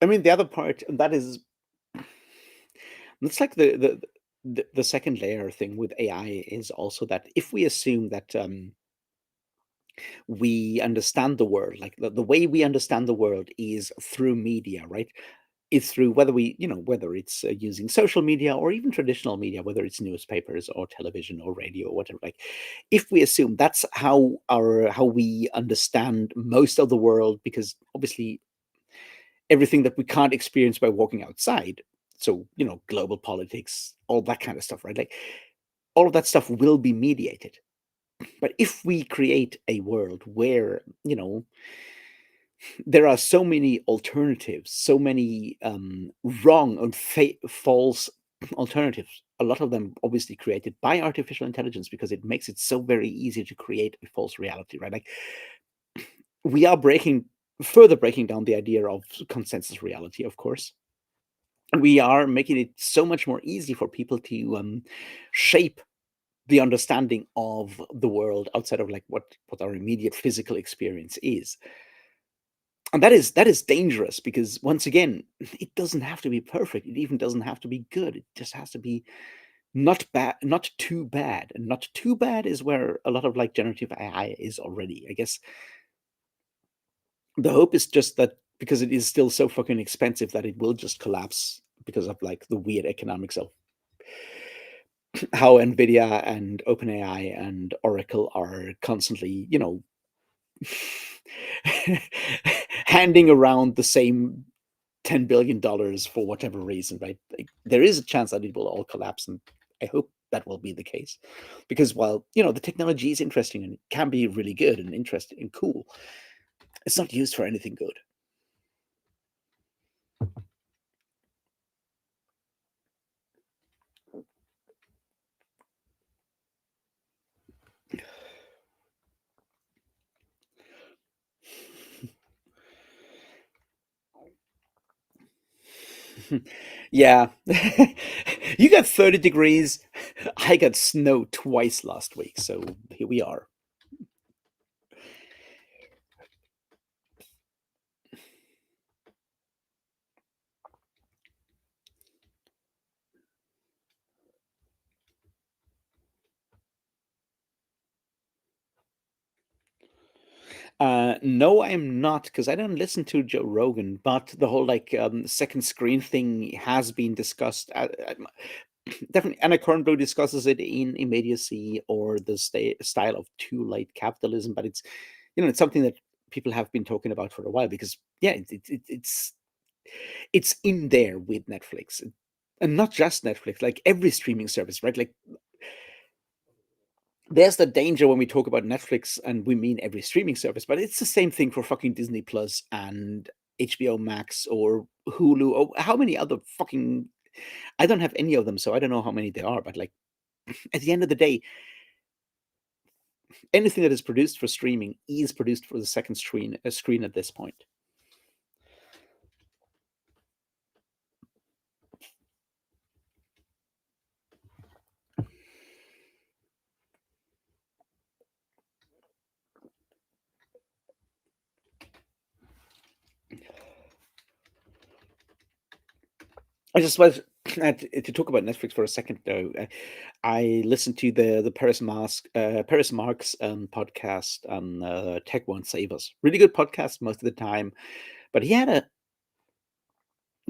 I mean, the other part, and that is, it's like the second layer thing with AI is also that if we assume that we understand the world, like the way we understand the world is through media, right? It's through whether whether it's using social media or even traditional media, whether it's newspapers or television or radio or whatever. Like, if we assume that's how we understand most of the world, because obviously everything that we can't experience by walking outside, so global politics, all that kind of stuff, right? Like, all of that stuff will be mediated. But if we create a world where there are so many alternatives, so many wrong and false alternatives, a lot of them obviously created by artificial intelligence, because it makes it so very easy to create a false reality, right? Like, we are breaking down the idea of consensus reality, of course. We are making it so much more easy for people to shape the understanding of the world outside of, like, what our immediate physical experience is. And that is dangerous, because once again, it doesn't have to be perfect. It even doesn't have to be good. It just has to be not bad, not too bad. And not too bad is where a lot of, like, generative AI is already. I guess the hope is just that, because it is still so fucking expensive, that it will just collapse because of, like, the weird economics of how Nvidia and OpenAI and Oracle are constantly, handing around the same $10 billion for whatever reason, right? Like, there is a chance that it will all collapse, and I hope that will be the case. Because while the technology is interesting and it can be really good and interesting and cool, it's not used for anything good. Yeah. You got 30 degrees. I got snow twice last week, so here we are. No, I'm not, because I don't listen to Joe Rogan. But the whole like second screen thing has been discussed. Definitely, Anna Kornblue discusses it in Immediacy, or the style of too late capitalism. But it's, it's something that people have been talking about for a while, because yeah, it's in there with Netflix, and not just Netflix, like every streaming service, right? Like there's the danger when we talk about Netflix and we mean every streaming service, but it's the same thing for fucking Disney Plus and HBO Max or Hulu or how many other fucking, I don't have any of them, so I don't know how many there are, but like at the end of the day, anything that is produced for streaming is produced for the second screen at this point. I just was to talk about Netflix for a second though. I listened to the Paris Marx podcast on Tech Won't Save Us. Really good podcast most of the time, but he had a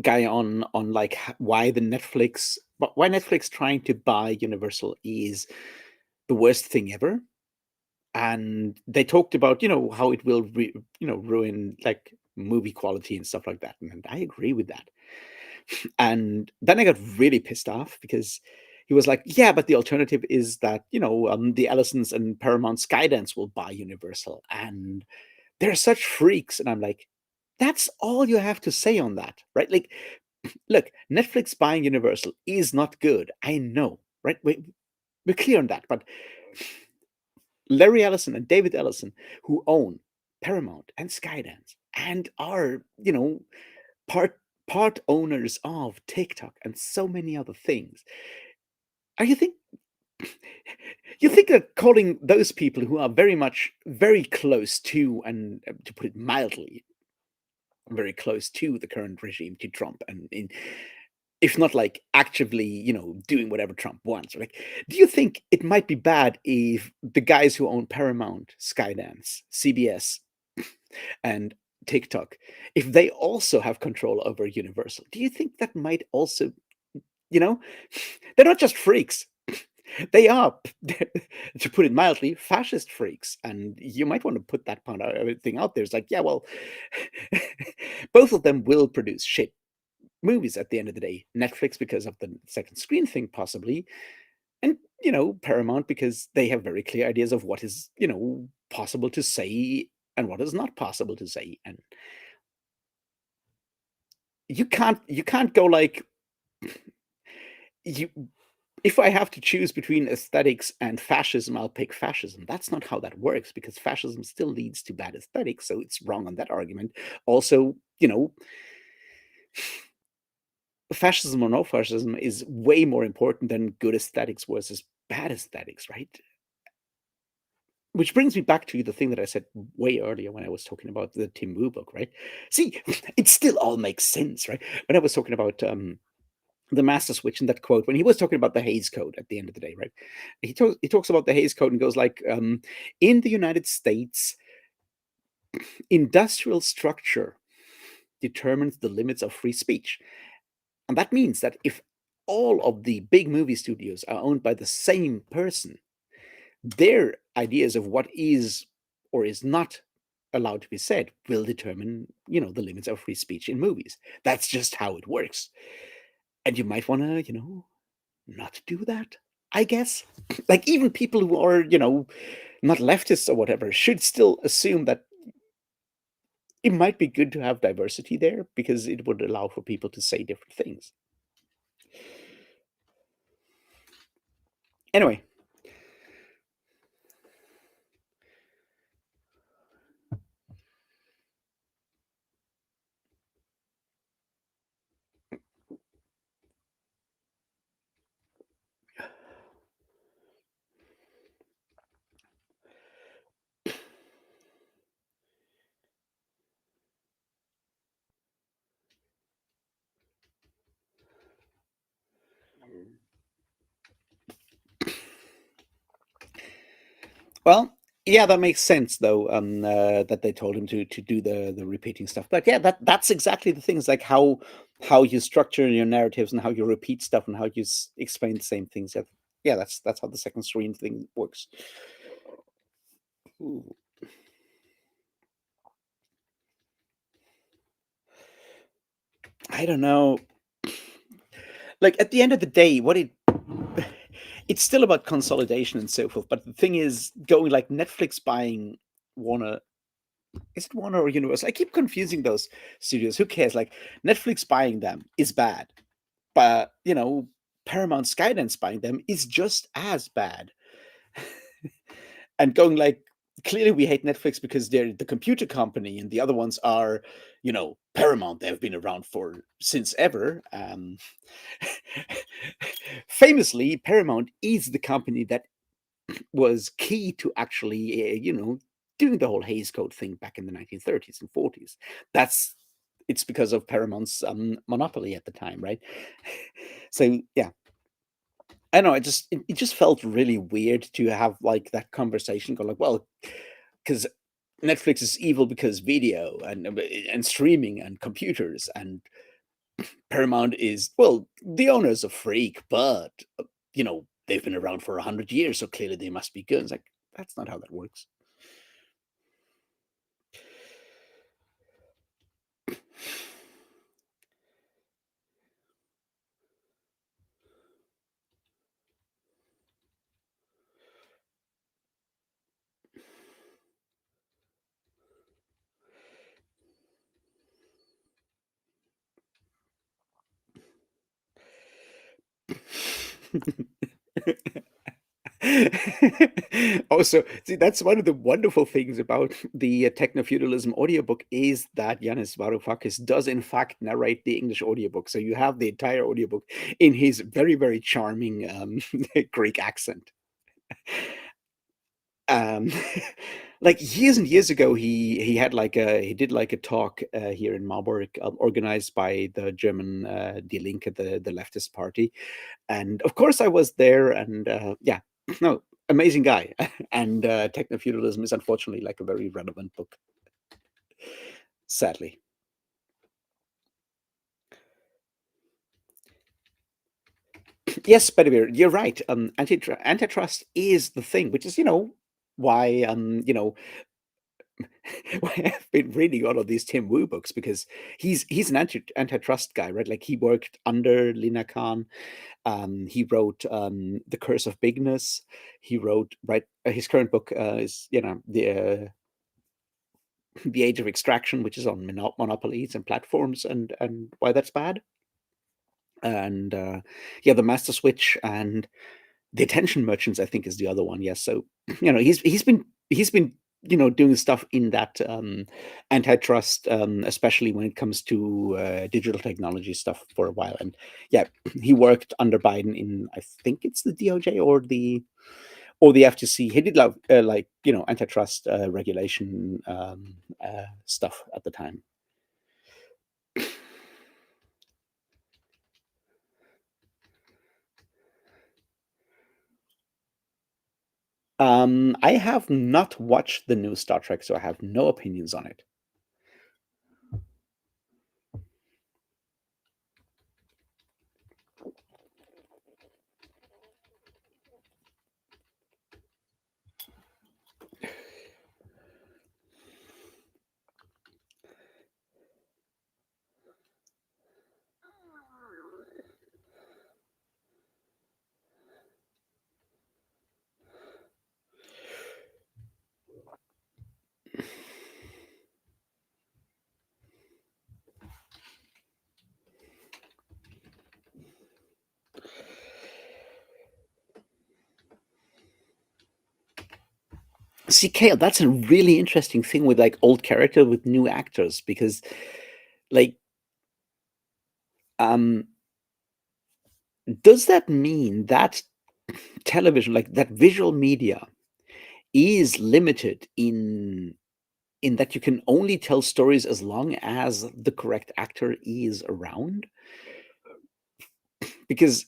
guy on like why Netflix trying to buy Universal is the worst thing ever, and they talked about how it will ruin like movie quality and stuff like that, and I agree with that. And then I got really pissed off because he was like, "Yeah, but the alternative is that the Ellisons and Paramount Skydance will buy Universal, and they're such freaks." And I'm like, "That's all you have to say on that, right? Like, look, Netflix buying Universal is not good. I know, right? We're clear on that. But Larry Ellison and David Ellison, who own Paramount and Skydance and are, part part owners of TikTok and so many other things. Are you think that calling those people who are very much very close to, and to put it mildly, very close to the current regime, to Trump, and if not like actively, doing whatever Trump wants, like, do you think it might be bad if the guys who own Paramount, Skydance, CBS, and TikTok, if they also have control over Universal? Do you think that might also, you know, they're not just freaks. They are, to put it mildly, fascist freaks, and you might want to put that part of everything out there. It's like, yeah, well, both of them will produce shit movies at the end of the day. Netflix because of the second screen thing, possibly, and Paramount because they have very clear ideas of what is possible to say and what is not possible to say, and you can't go like you. If I have to choose between aesthetics and fascism, I'll pick fascism. That's not how that works, because fascism still leads to bad aesthetics, so it's wrong on that argument. Also, fascism or no fascism is way more important than good aesthetics versus bad aesthetics, right? Which brings me back to the thing that I said way earlier when I was talking about the Tim Wu book, right? See, it still all makes sense, right? When I was talking about the master switch and that quote, when he was talking about the Hayes Code at the end of the day, right? He talks about the Hayes Code and goes like, in the United States, industrial structure determines the limits of free speech. And that means that if all of the big movie studios are owned by the same person, their ideas of what is or is not allowed to be said will determine, the limits of free speech in movies. That's just how it works. And you might want to, not do that, I guess. Like, even people who are, not leftists or whatever should still assume that it might be good to have diversity there, because it would allow for people to say different things. Anyway, well, Yeah, that makes sense though. That they told him to do the repeating stuff. But yeah, that's exactly the things, like how you structure your narratives and how you repeat stuff and how you explain the same things. Yeah, yeah, that's how the second screen thing works. Ooh, I don't know. Like at the end of the day, what it it's still about consolidation and so forth. But the thing is, going like Netflix buying Warner, is it Warner or Universal? I keep confusing those studios. Who cares? Like Netflix buying them is bad, but Paramount Skydance buying them is just as bad. And going like, clearly we hate Netflix because they're the computer company, and the other ones are, Paramount. They've been around for since ever. Famously, Paramount is the company that was key to actually, doing the whole Hays Code thing back in the 1930s and 40s. It's because of Paramount's monopoly at the time, right? So yeah, I know. It just felt really weird to have like that conversation. Go like, well, because Netflix is evil because video and streaming and computers, and Paramount is, well, the owner's a freak, but they've been around for 100 years, so clearly they must be good. It's like, that's not how that works. Also, see, that's one of the wonderful things about the Techno-Feudalism audiobook, is that Yanis Varoufakis does in fact narrate the English audiobook. So you have the entire audiobook in his very, very charming Greek accent. Um, like years and years ago, he did like a talk here in Marburg, organized by the German Die Linke, the leftist party, and of course I was there, and yeah, no, amazing guy. And Techno-Feudalism is unfortunately like a very relevant book, sadly. Yes, Bedivere, you're right. Antitrust is the thing, which is why why I've been reading all of these Tim Wu books, because he's an antitrust guy, right? Like he worked under Lina Khan. He wrote The Curse of Bigness. He wrote, right, his current book is the Age of Extraction, which is on monopolies and platforms, and why that's bad. And yeah, The Master Switch and The Attention Merchants, I think, is the other one. Yes, so he's been doing stuff in that antitrust, especially when it comes to digital technology stuff, for a while. And yeah, he worked under Biden in, I think it's the DOJ or the FTC. He did like antitrust regulation stuff at the time. I have not watched the new Star Trek, so I have no opinions on it. See, Kale, that's a really interesting thing with like old character with new actors, because like um does that mean that television, like that visual media, is limited in that you can only tell stories as long as the correct actor is around? Because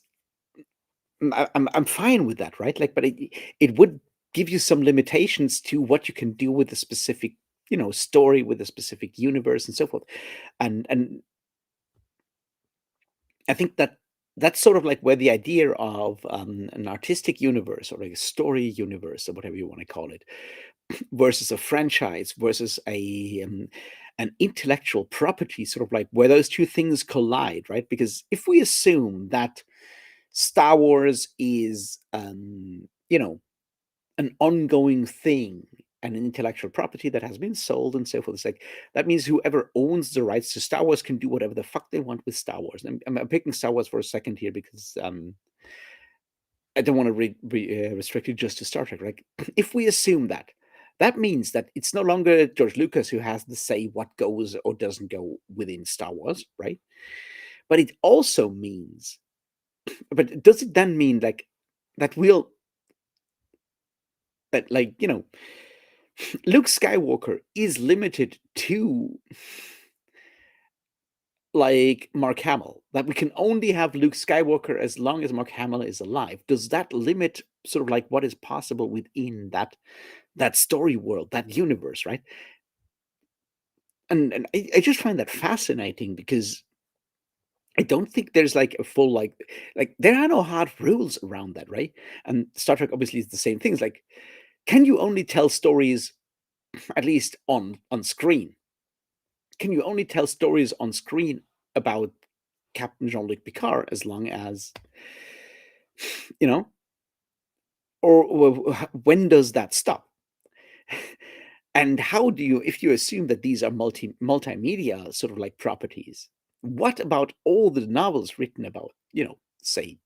I'm fine with that, right? Like, but it would give you some limitations to what you can do with a specific, story, with a specific universe and so forth. And I think that that's sort of like where the idea of an artistic universe, or like a story universe, or whatever you want to call it, versus a franchise, versus an intellectual property, sort of like where those two things collide, right? Because if we assume that Star Wars is, an ongoing thing and an intellectual property that has been sold and so forth. It's like that means whoever owns the rights to Star Wars can do whatever the fuck they want with Star Wars. And I'm picking Star Wars for a second here because I don't want to restrict it just to Star Trek. Like, if we assume that, that means that it's no longer George Lucas who has to say what goes or doesn't go within Star Wars, right? But it also means, but does it then mean like that we'll that like Luke Skywalker is limited to like Mark Hamill, that we can only have Luke Skywalker as long as Mark Hamill is alive? Does that limit sort of like what is possible within that story world, that universe, right? And I just find that fascinating because I don't think there's like a full like there are no hard rules around that, right? And Star Trek obviously is the same things. Like, can you only tell stories, at least on screen? Can you only tell stories on screen about Captain Jean-Luc Picard as long as, you know, or when does that stop? And how do you, if you assume that these are multimedia sort of like properties, what about all the novels written about, say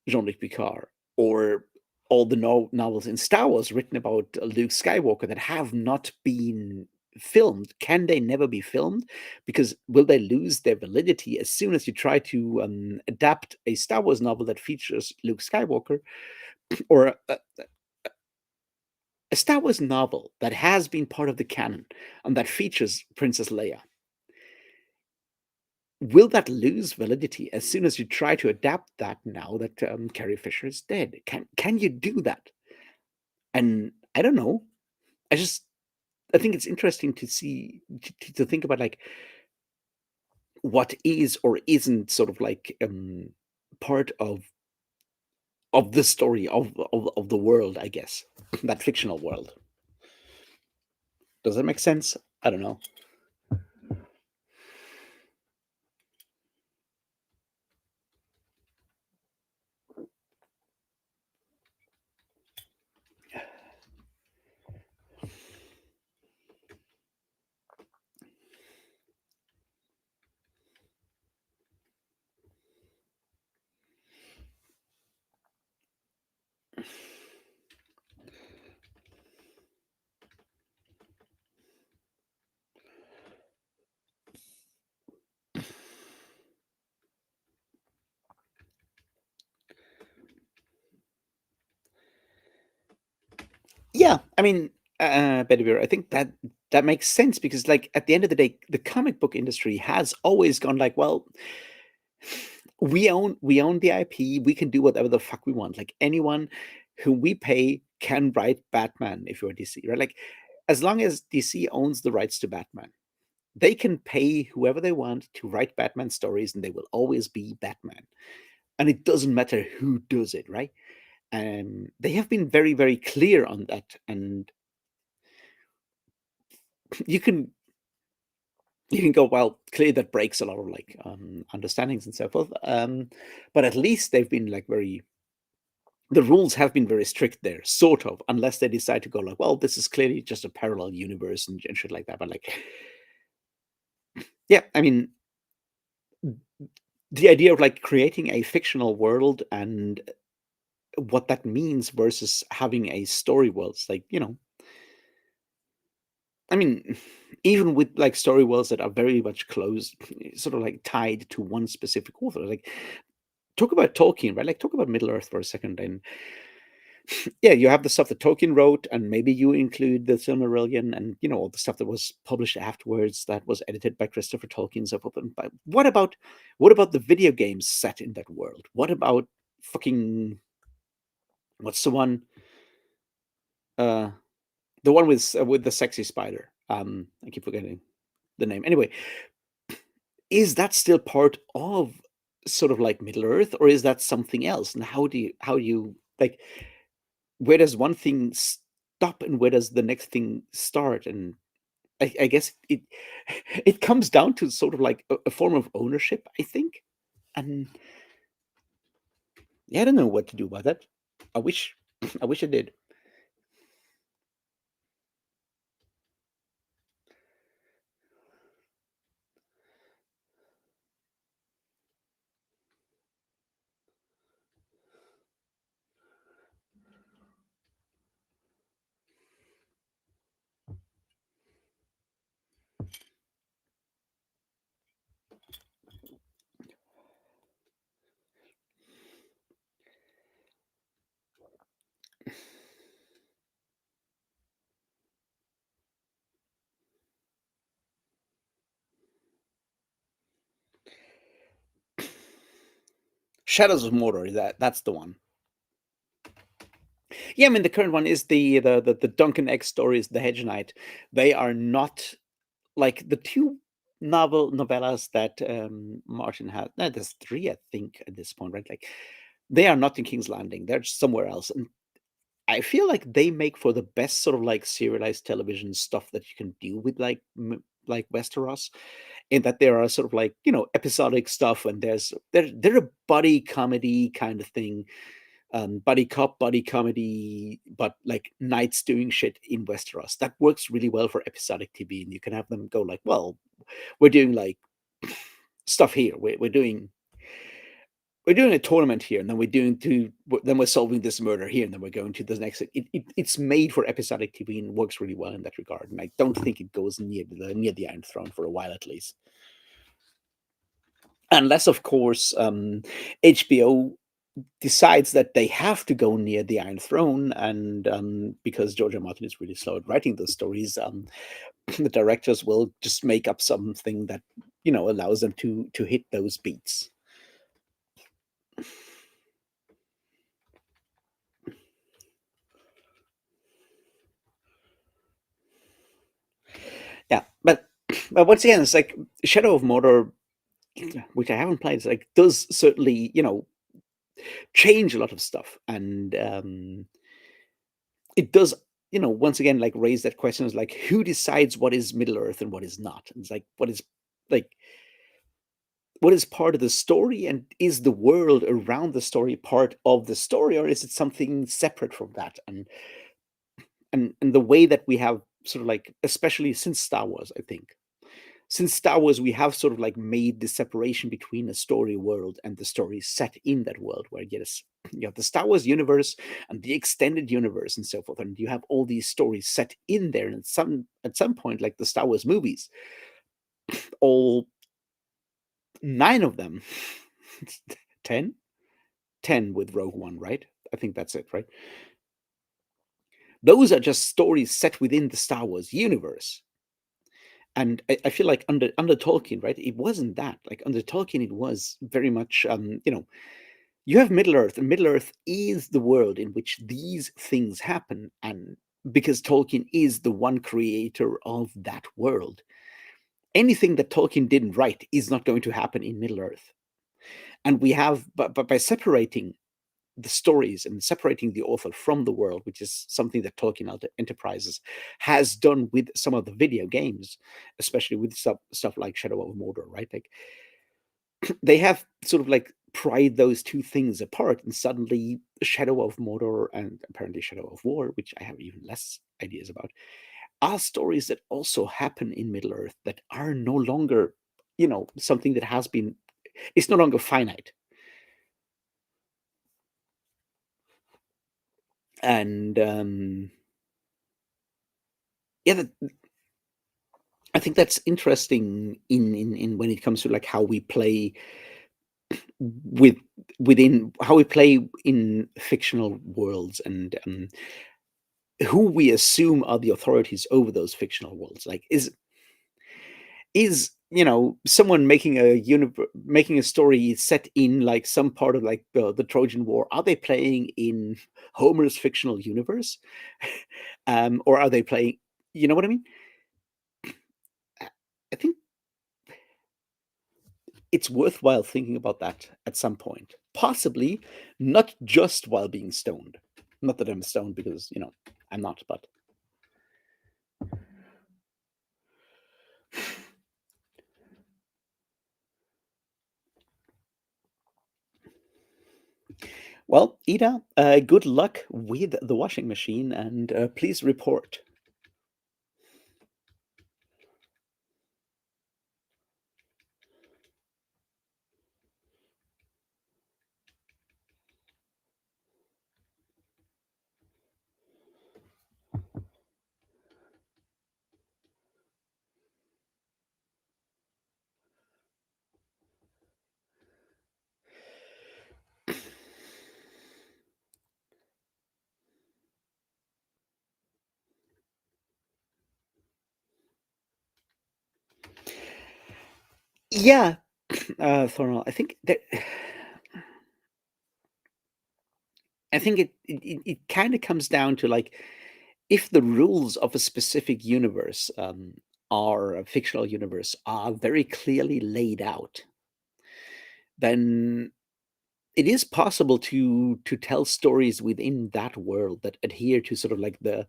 Jean-Luc Picard, or all the novels in Star Wars written about Luke Skywalker that have not been filmed? Can they never be filmed? Because will they lose their validity as soon as you try to adapt a Star Wars novel that features Luke Skywalker, or a Star Wars novel that has been part of the canon and that features Princess Leia? Will that lose validity as soon as you try to adapt that now that Carrie Fisher is dead? Can you do that? And I don't know. I think it's interesting to see, to think about like what is or isn't sort of like part of the story of the world, I guess, that fictional world. Does that make sense? I don't know. Yeah, I mean, Bedivere, I think that makes sense because, like, at the end of the day, the comic book industry has always gone like, well, we own the IP. We can do whatever the fuck we want. Like, anyone who we pay can write Batman if you're DC, right? Like, as long as DC owns the rights to Batman, they can pay whoever they want to write Batman stories, and they will always be Batman. And it doesn't matter who does it, right? They have been very, very clear on that, and you can go, well, clearly that breaks a lot of like understandings and so forth. But at least they've been like the rules have been very strict there, sort of, unless they decide to go like, well, this is clearly just a parallel universe and shit like that. But like, yeah, I mean, the idea of like creating a fictional world and what that means versus having a story world, it's like, I mean, even with like story worlds that are very much close, sort of like tied to one specific author, like talk about Tolkien, right? Like talk about Middle Earth for a second, and yeah, you have the stuff that Tolkien wrote, and maybe you include the Silmarillion, and all the stuff that was published afterwards that was edited by Christopher Tolkien and so forth. But what about the video games set in that world? What about fucking what's the one? Uh, the one with the sexy spider. I keep forgetting the name. Anyway, is that still part of sort of like Middle Earth, or is that something else? And how do you like where does one thing stop and where does the next thing start? And I guess it comes down to sort of like a form of ownership, I think. And yeah, I don't know what to do about that. I wish I wish I did. Shadows of Mordor, that's the one. Yeah, I mean the current one is the Duncan Egg stories, the Hedge Knight. They are not like the two novellas that Martin had. No, there's three, I think, at this point, right? Like they are not in King's Landing; they're somewhere else. And I feel like they make for the best sort of like serialized television stuff that you can do with like Westeros, in that there are sort of like episodic stuff, and they're a buddy comedy kind of thing, buddy cop, buddy comedy, but like knights doing shit in Westeros. That works really well for episodic TV, and you can have them go like, well, we're doing like stuff here. We're doing a tournament here, and then then we're solving this murder here, and then we're going to the next. It's made for episodic TV and works really well in that regard. And I don't think it goes near the Iron Throne for a while at least, unless of course HBO decides that they have to go near the Iron Throne, and because George R. Martin is really slow at writing those stories, the directors will just make up something that allows them to hit those beats. Yeah, but once again, it's like Shadow of Mordor, which I haven't played, like does certainly change a lot of stuff, and it does once again like raise that question is like who decides what is Middle Earth and what is not. And it's like like what is part of the story, and is the world around the story part of the story, or is it something separate from that? And the way that we have sort of like, especially since Star Wars, I think since Star Wars, we have sort of like made the separation between a story world and the story set in that world, where yes, you have the Star Wars universe and the extended universe and so forth, and you have all these stories set in there. And at some point, like the Star Wars movies, all nine of them, 10, 10 with Rogue One, right? I think that's it, right? Those are just stories set within the Star Wars universe. And I feel like under Tolkien, right? It wasn't that. Like under Tolkien, it was very much, you have Middle Earth, and Middle Earth is the world in which these things happen. And because Tolkien is the one creator of that world, anything that Tolkien didn't write is not going to happen in Middle Earth. And we have, but by separating the stories and separating the author from the world, which is something that Tolkien Enterprises has done with some of the video games, especially with stuff like Shadow of Mordor, right? Like they have sort of like pried those two things apart, and suddenly Shadow of Mordor and apparently Shadow of War, which I have even less ideas about, are stories that also happen in Middle Earth that are no longer, something that has been, it's no longer finite. And yeah, I think that's interesting in when it comes to like how we play with within how we play in fictional worlds, and who we assume are the authorities over those fictional worlds. Like is someone making a story set in like some part of like the Trojan War. Are they playing in Homer's fictional universe, or are they playing? You know what I mean? I I think it's worthwhile thinking about that at some point. Possibly not just while being stoned. Not that I'm stoned because I'm not, but well, Ida, good luck with the washing machine, and please report. Yeah, Thornell, I think it kind of comes down to like if the rules of a specific universe are a fictional universe are very clearly laid out, then it is possible to tell stories within that world that adhere to sort of like the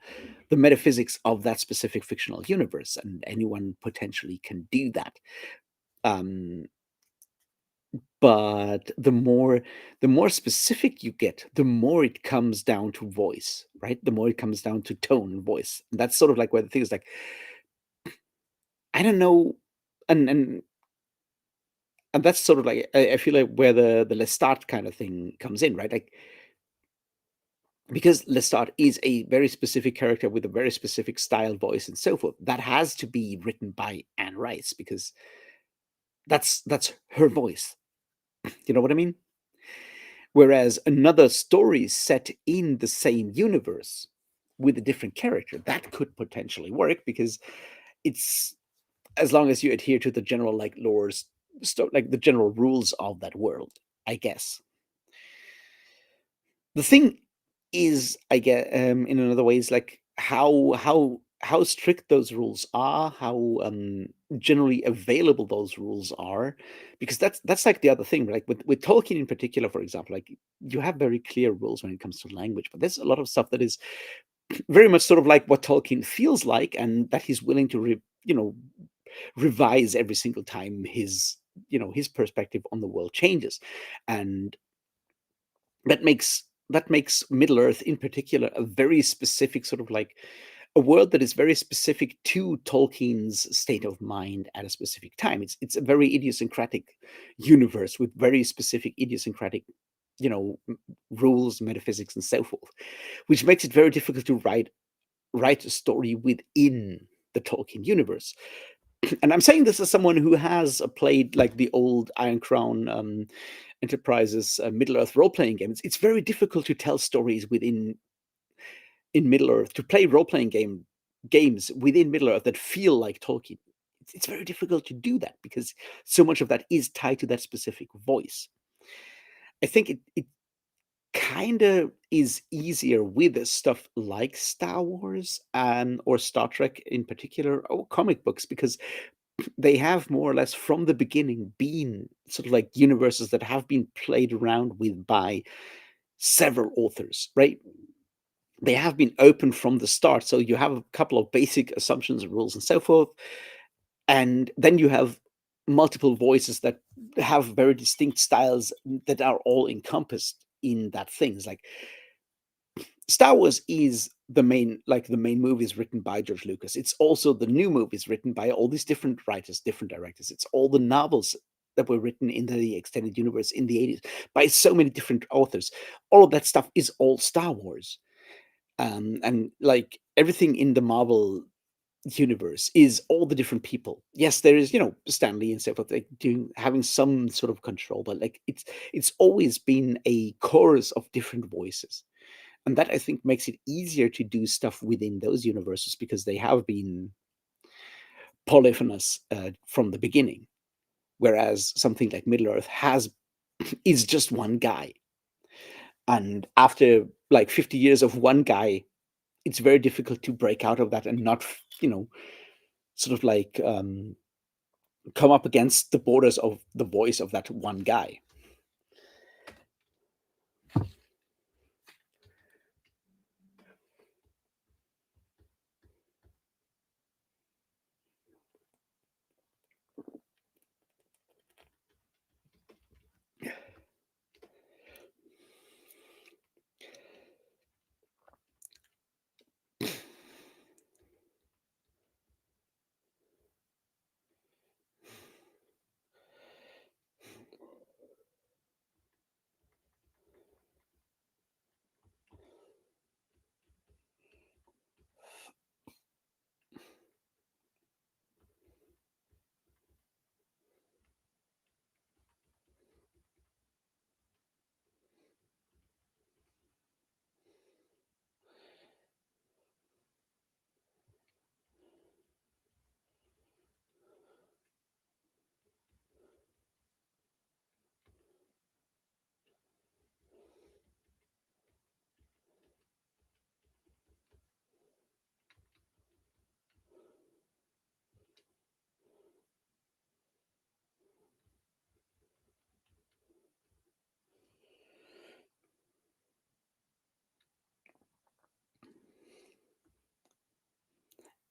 metaphysics of that specific fictional universe, and anyone potentially can do that. Um, but the more specific you get, the more it comes down to voice, right? The more it comes down to tone and voice. And that's sort of like where the thing is like, I don't know, and and that's sort of like I feel like where the Lestat kind of thing comes in, right? Like because Lestat is a very specific character with a very specific style, voice, and so forth. That has to be written by Anne Rice because that's her voice. You know what I mean? Whereas another story set in the same universe with a different character, that could potentially work because it's as long as you adhere to the general like lores, like the general rules of that world, I guess. The thing is, I get in another ways like how strict those rules are, how generally available those rules are, because that's like the other thing, like with Tolkien in particular, for example, like you have very clear rules when it comes to language, but there's a lot of stuff that is very much sort of like what Tolkien feels like, and that he's willing to revise every single time his perspective on the world changes, and that makes Middle Earth in particular a very specific sort of like a world that is very specific to Tolkien's state of mind at a specific time. It's a very idiosyncratic universe with very specific idiosyncratic, rules, metaphysics, and so forth, which makes it very difficult to write a story within the Tolkien universe. And I'm saying this as someone who has played like the old Iron Crown Enterprises Middle Earth role playing games. It's very difficult to tell stories in Middle Earth, to play role playing games within Middle Earth that feel like Tolkien. It's very difficult to do that because so much of that is tied to that specific voice. I think it kind of is easier with stuff like Star Wars or Star Trek in particular, or comic books, because they have more or less from the beginning been sort of like universes that have been played around with by several authors, right? They have been open from the start. So you have a couple of basic assumptions, rules, and so forth. And then you have multiple voices that have very distinct styles that are all encompassed in that thing. It's like Star Wars is the main movies written by George Lucas. It's also the new movies written by all these different writers, different directors. It's all the novels that were written in the extended universe in the 80s by so many different authors. All of that stuff is all Star Wars. And like everything in the Marvel universe is all the different people. Yes, there is, Stanley and so forth, like doing having some sort of control, but like it's always been a chorus of different voices. And that I think makes it easier to do stuff within those universes because they have been polyphonous from the beginning, whereas something like Middle Earth has is just one guy. And after like 50 years of one guy, it's very difficult to break out of that and not, sort of like come up against the borders of the voice of that one guy.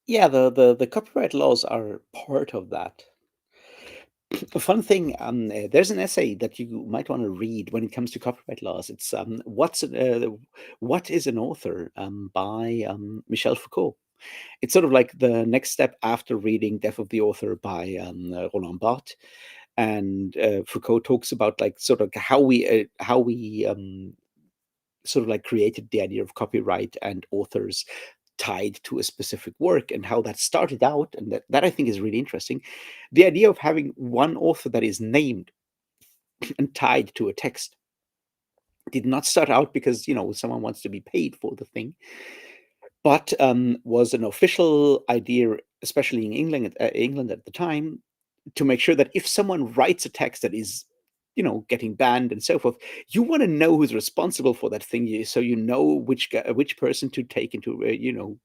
Yeah, the copyright laws are part of that. A fun thing, there's an essay that you might want to read when it comes to copyright laws. It's what is an author by Michel Foucault. It's sort of like the next step after reading Death of the Author by Roland Barthes. And Foucault talks about like sort of how we sort of like created the idea of copyright and authors tied to a specific work and how that started out. And that I think is really interesting. The idea of having one author that is named and tied to a text did not start out because someone wants to be paid for the thing, but was an official idea, especially in England at the time, to make sure that if someone writes a text that is getting banned and so forth, you want to know who's responsible for that thing, so you know which person to take into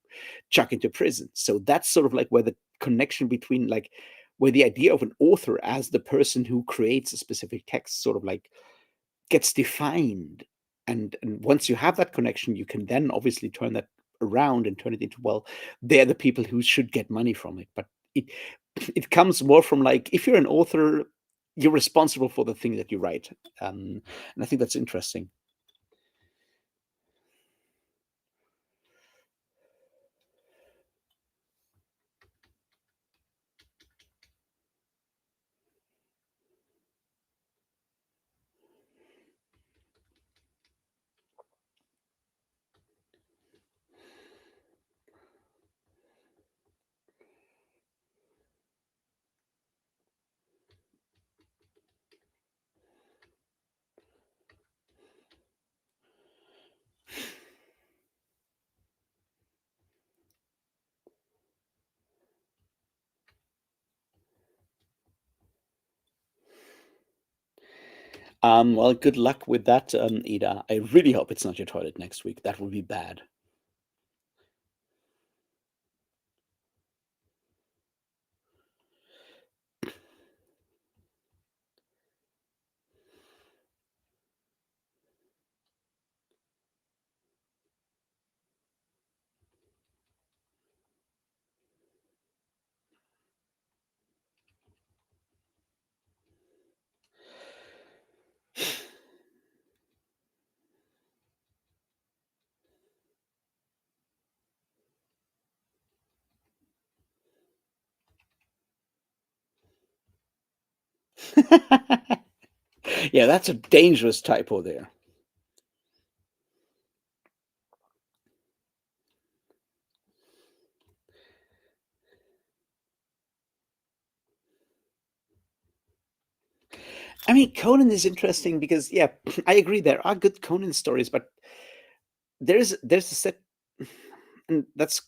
chuck into prison. So that's sort of like where the connection between, like, where the idea of an author as the person who creates a specific text sort of like gets defined. And once you have that connection, you can then obviously turn that around and turn it into, well, they're the people who should get money from it. But it it comes more from, like, if you're an author, you're responsible for the thing that you write. And I think that's interesting. Well, good luck with that, Ida. I really hope it's not your toilet next week. That would be bad. Yeah, that's a dangerous typo there. I mean, Conan is interesting because, yeah, I agree there are good Conan stories, but there's a set, and that's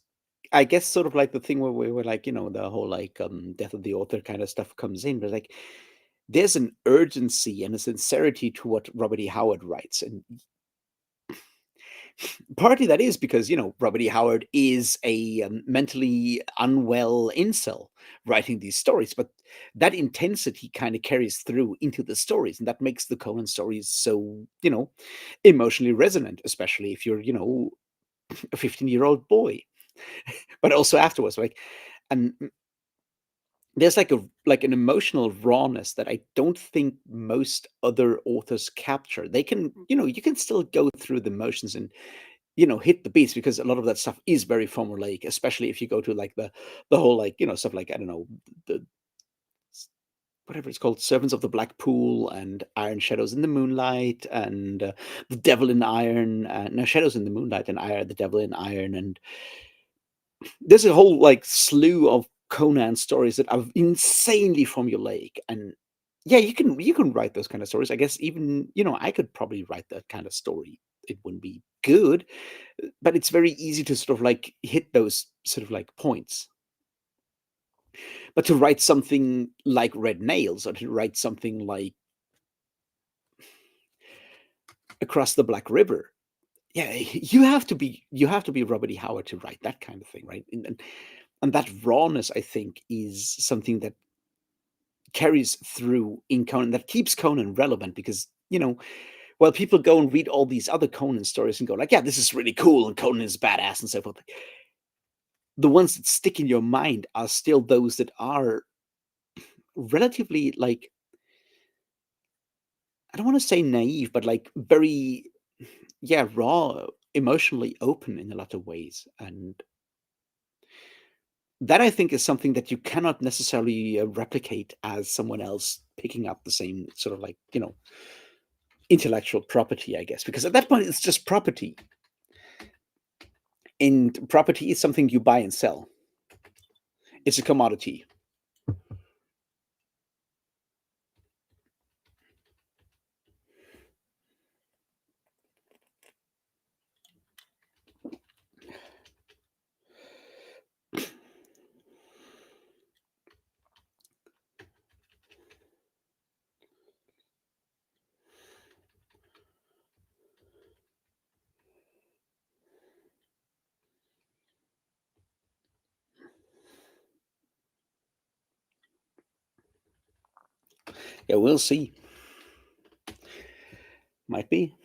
I guess sort of like the thing where like, the whole like death of the author kind of stuff comes in, but like there's an urgency and a sincerity to what Robert E. Howard writes. And partly that is because, Robert E. Howard is a mentally unwell incel writing these stories, but that intensity kind of carries through into the stories. And that makes the Conan stories so, emotionally resonant, especially if you're, a 15-year-old boy, but also afterwards. Like, and there's like an emotional rawness that I don't think most other authors capture. They can, you can still go through the motions and hit the beats because a lot of that stuff is very formulaic, especially if you go to like the whole like stuff like I don't know the whatever it's called, Servants of the Black Pool and Iron Shadows in the Moonlight and the Devil in Iron, no Shadows in the Moonlight and Iron, the Devil in Iron, and there's a whole like slew of Conan stories that are insanely formulaic. And yeah, you can write those kind of stories. I guess even I could probably write that kind of story. It wouldn't be good, but it's very easy to sort of like hit those sort of like points. But to write something like Red Nails or to write something like Across the Black River, yeah, you have to be Robert E. Howard to write that kind of thing, right? And that rawness, I think, is something that carries through in Conan, that keeps Conan relevant because, while people go and read all these other Conan stories and go like, yeah, this is really cool and Conan is badass and so forth, the ones that stick in your mind are still those that are relatively like, I don't want to say naive, but like very, yeah, raw, emotionally open in a lot of ways. And that I think is something that you cannot necessarily replicate as someone else picking up the same sort of like, intellectual property, I guess, because at that point it's just property. And property is something you buy and sell. It's a commodity. Yeah, we'll see. Might be.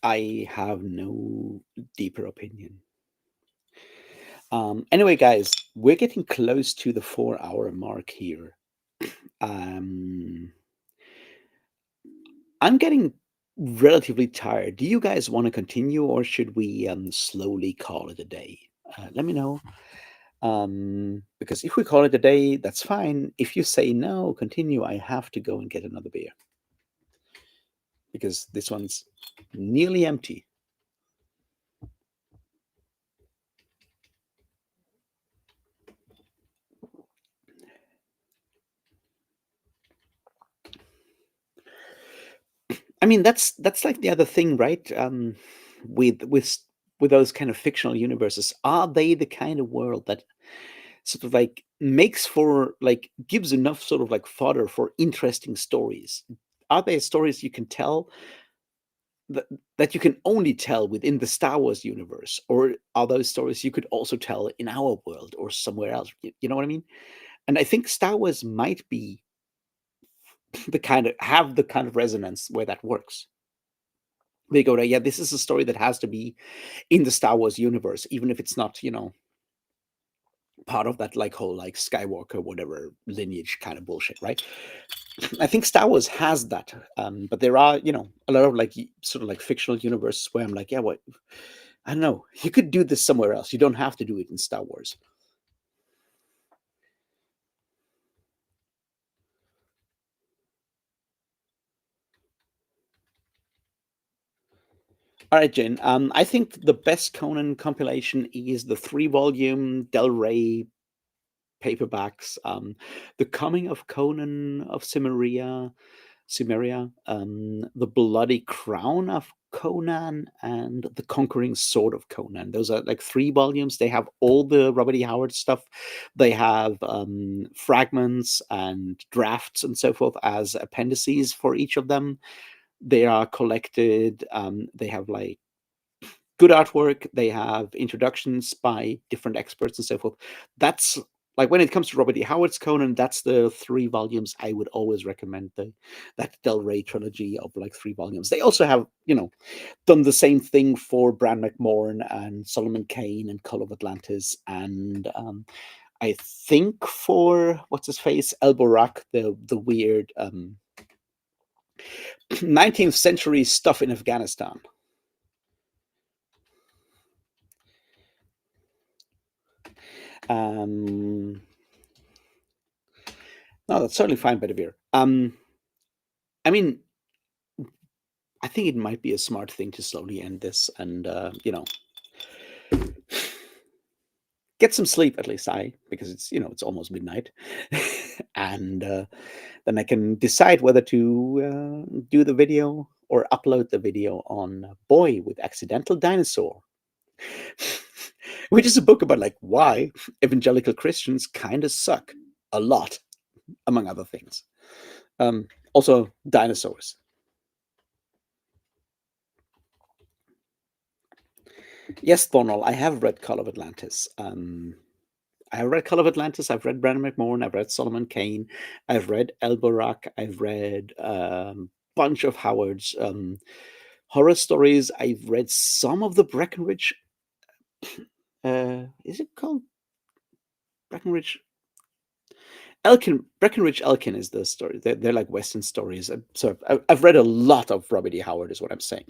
I have no deeper opinion. Anyway, guys, we're getting close to the 4-hour mark here. Um, I'm getting relatively tired. Do you guys want to continue, or should we slowly call it a day? Let me know. Because if we call it a day, that's fine. If you say no, continue, I have to go and get another beer because this one's nearly empty. I mean, that's like the other thing, right? With those kind of fictional universes, are they the kind of world that sort of like makes for like gives enough sort of like fodder for interesting stories? Are there stories you can tell that you can only tell within the Star Wars universe, or are those stories you could also tell in our world or somewhere else? You know what I mean? And I think Star Wars might be the kind of resonance where that works. They go to, yeah, this is a story that has to be in the Star Wars universe, even if it's not, part of that like whole like Skywalker whatever lineage kind of bullshit, right? I think Star Wars has that, but there are, a lot of like sort of like fictional universes where I'm like, yeah, what? I don't know. You could do this somewhere else. You don't have to do it in Star Wars. All right, Jen. I think the best Conan compilation is the 3-volume Del Rey paperbacks. The Coming of Conan of Cimmeria, The Bloody Crown of Conan and The Conquering Sword of Conan. Those are like 3 volumes. They have all the Robert E. Howard stuff. They have fragments and drafts and so forth as appendices for each of them. They are collected. They have like good artwork. They have introductions by different experts and so forth. That's like when it comes to Robert E. Howard's Conan, that's the 3 volumes I would always recommend. That Del Rey trilogy of like 3 volumes. They also have, done the same thing for Bran McMorn and Solomon Kane and Call of Atlantis, and I think for what's his face, Elborak, the weird 19th century stuff in Afghanistan. No, that's certainly fine, Bedivere. I mean, I think it might be a smart thing to slowly end this and, get some sleep, at least because it's almost midnight. And then I can decide whether to do the video or upload the video on Boy with Accidental Dinosaur, which is a book about like why evangelical Christians kind of suck a lot, among other things. Also, dinosaurs. Yes, Thornall, I have read Call of Atlantis. I have read Call of Atlantis. I've read Bran McMorn. I've read Solomon Kane. I've read Elborak. I've read a bunch of Howard's horror stories. I've read some of the Breckenridge. Is it called Breckenridge? Breckenridge Elkin is the story. They're like Western stories. So I've read a lot of Robert E. Howard, is what I'm saying.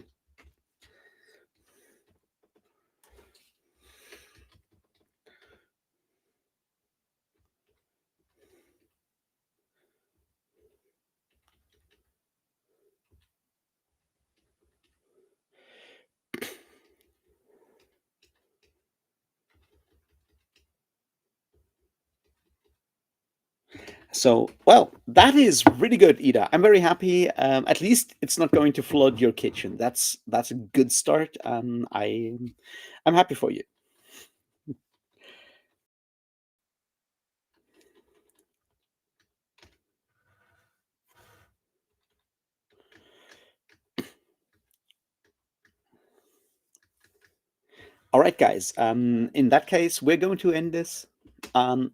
So, well, that is really good, Ida. I'm very happy. At least it's not going to flood your kitchen. That's a good start. I'm happy for you. All right, guys. In that case, we're going to end this.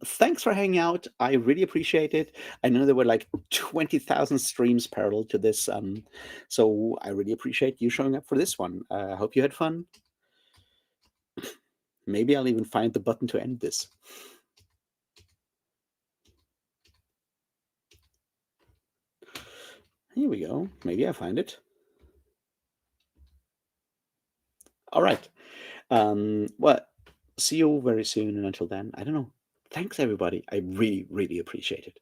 Thanks for hanging out. I really appreciate it. I know there were like 20,000 streams parallel to this. So I really appreciate you showing up for this one. I hope you had fun. Maybe I'll even find the button to end this. Here we go. Maybe I find it. All right. Well, see you very soon. And until then, I don't know. Thanks, everybody. I really, really appreciate it.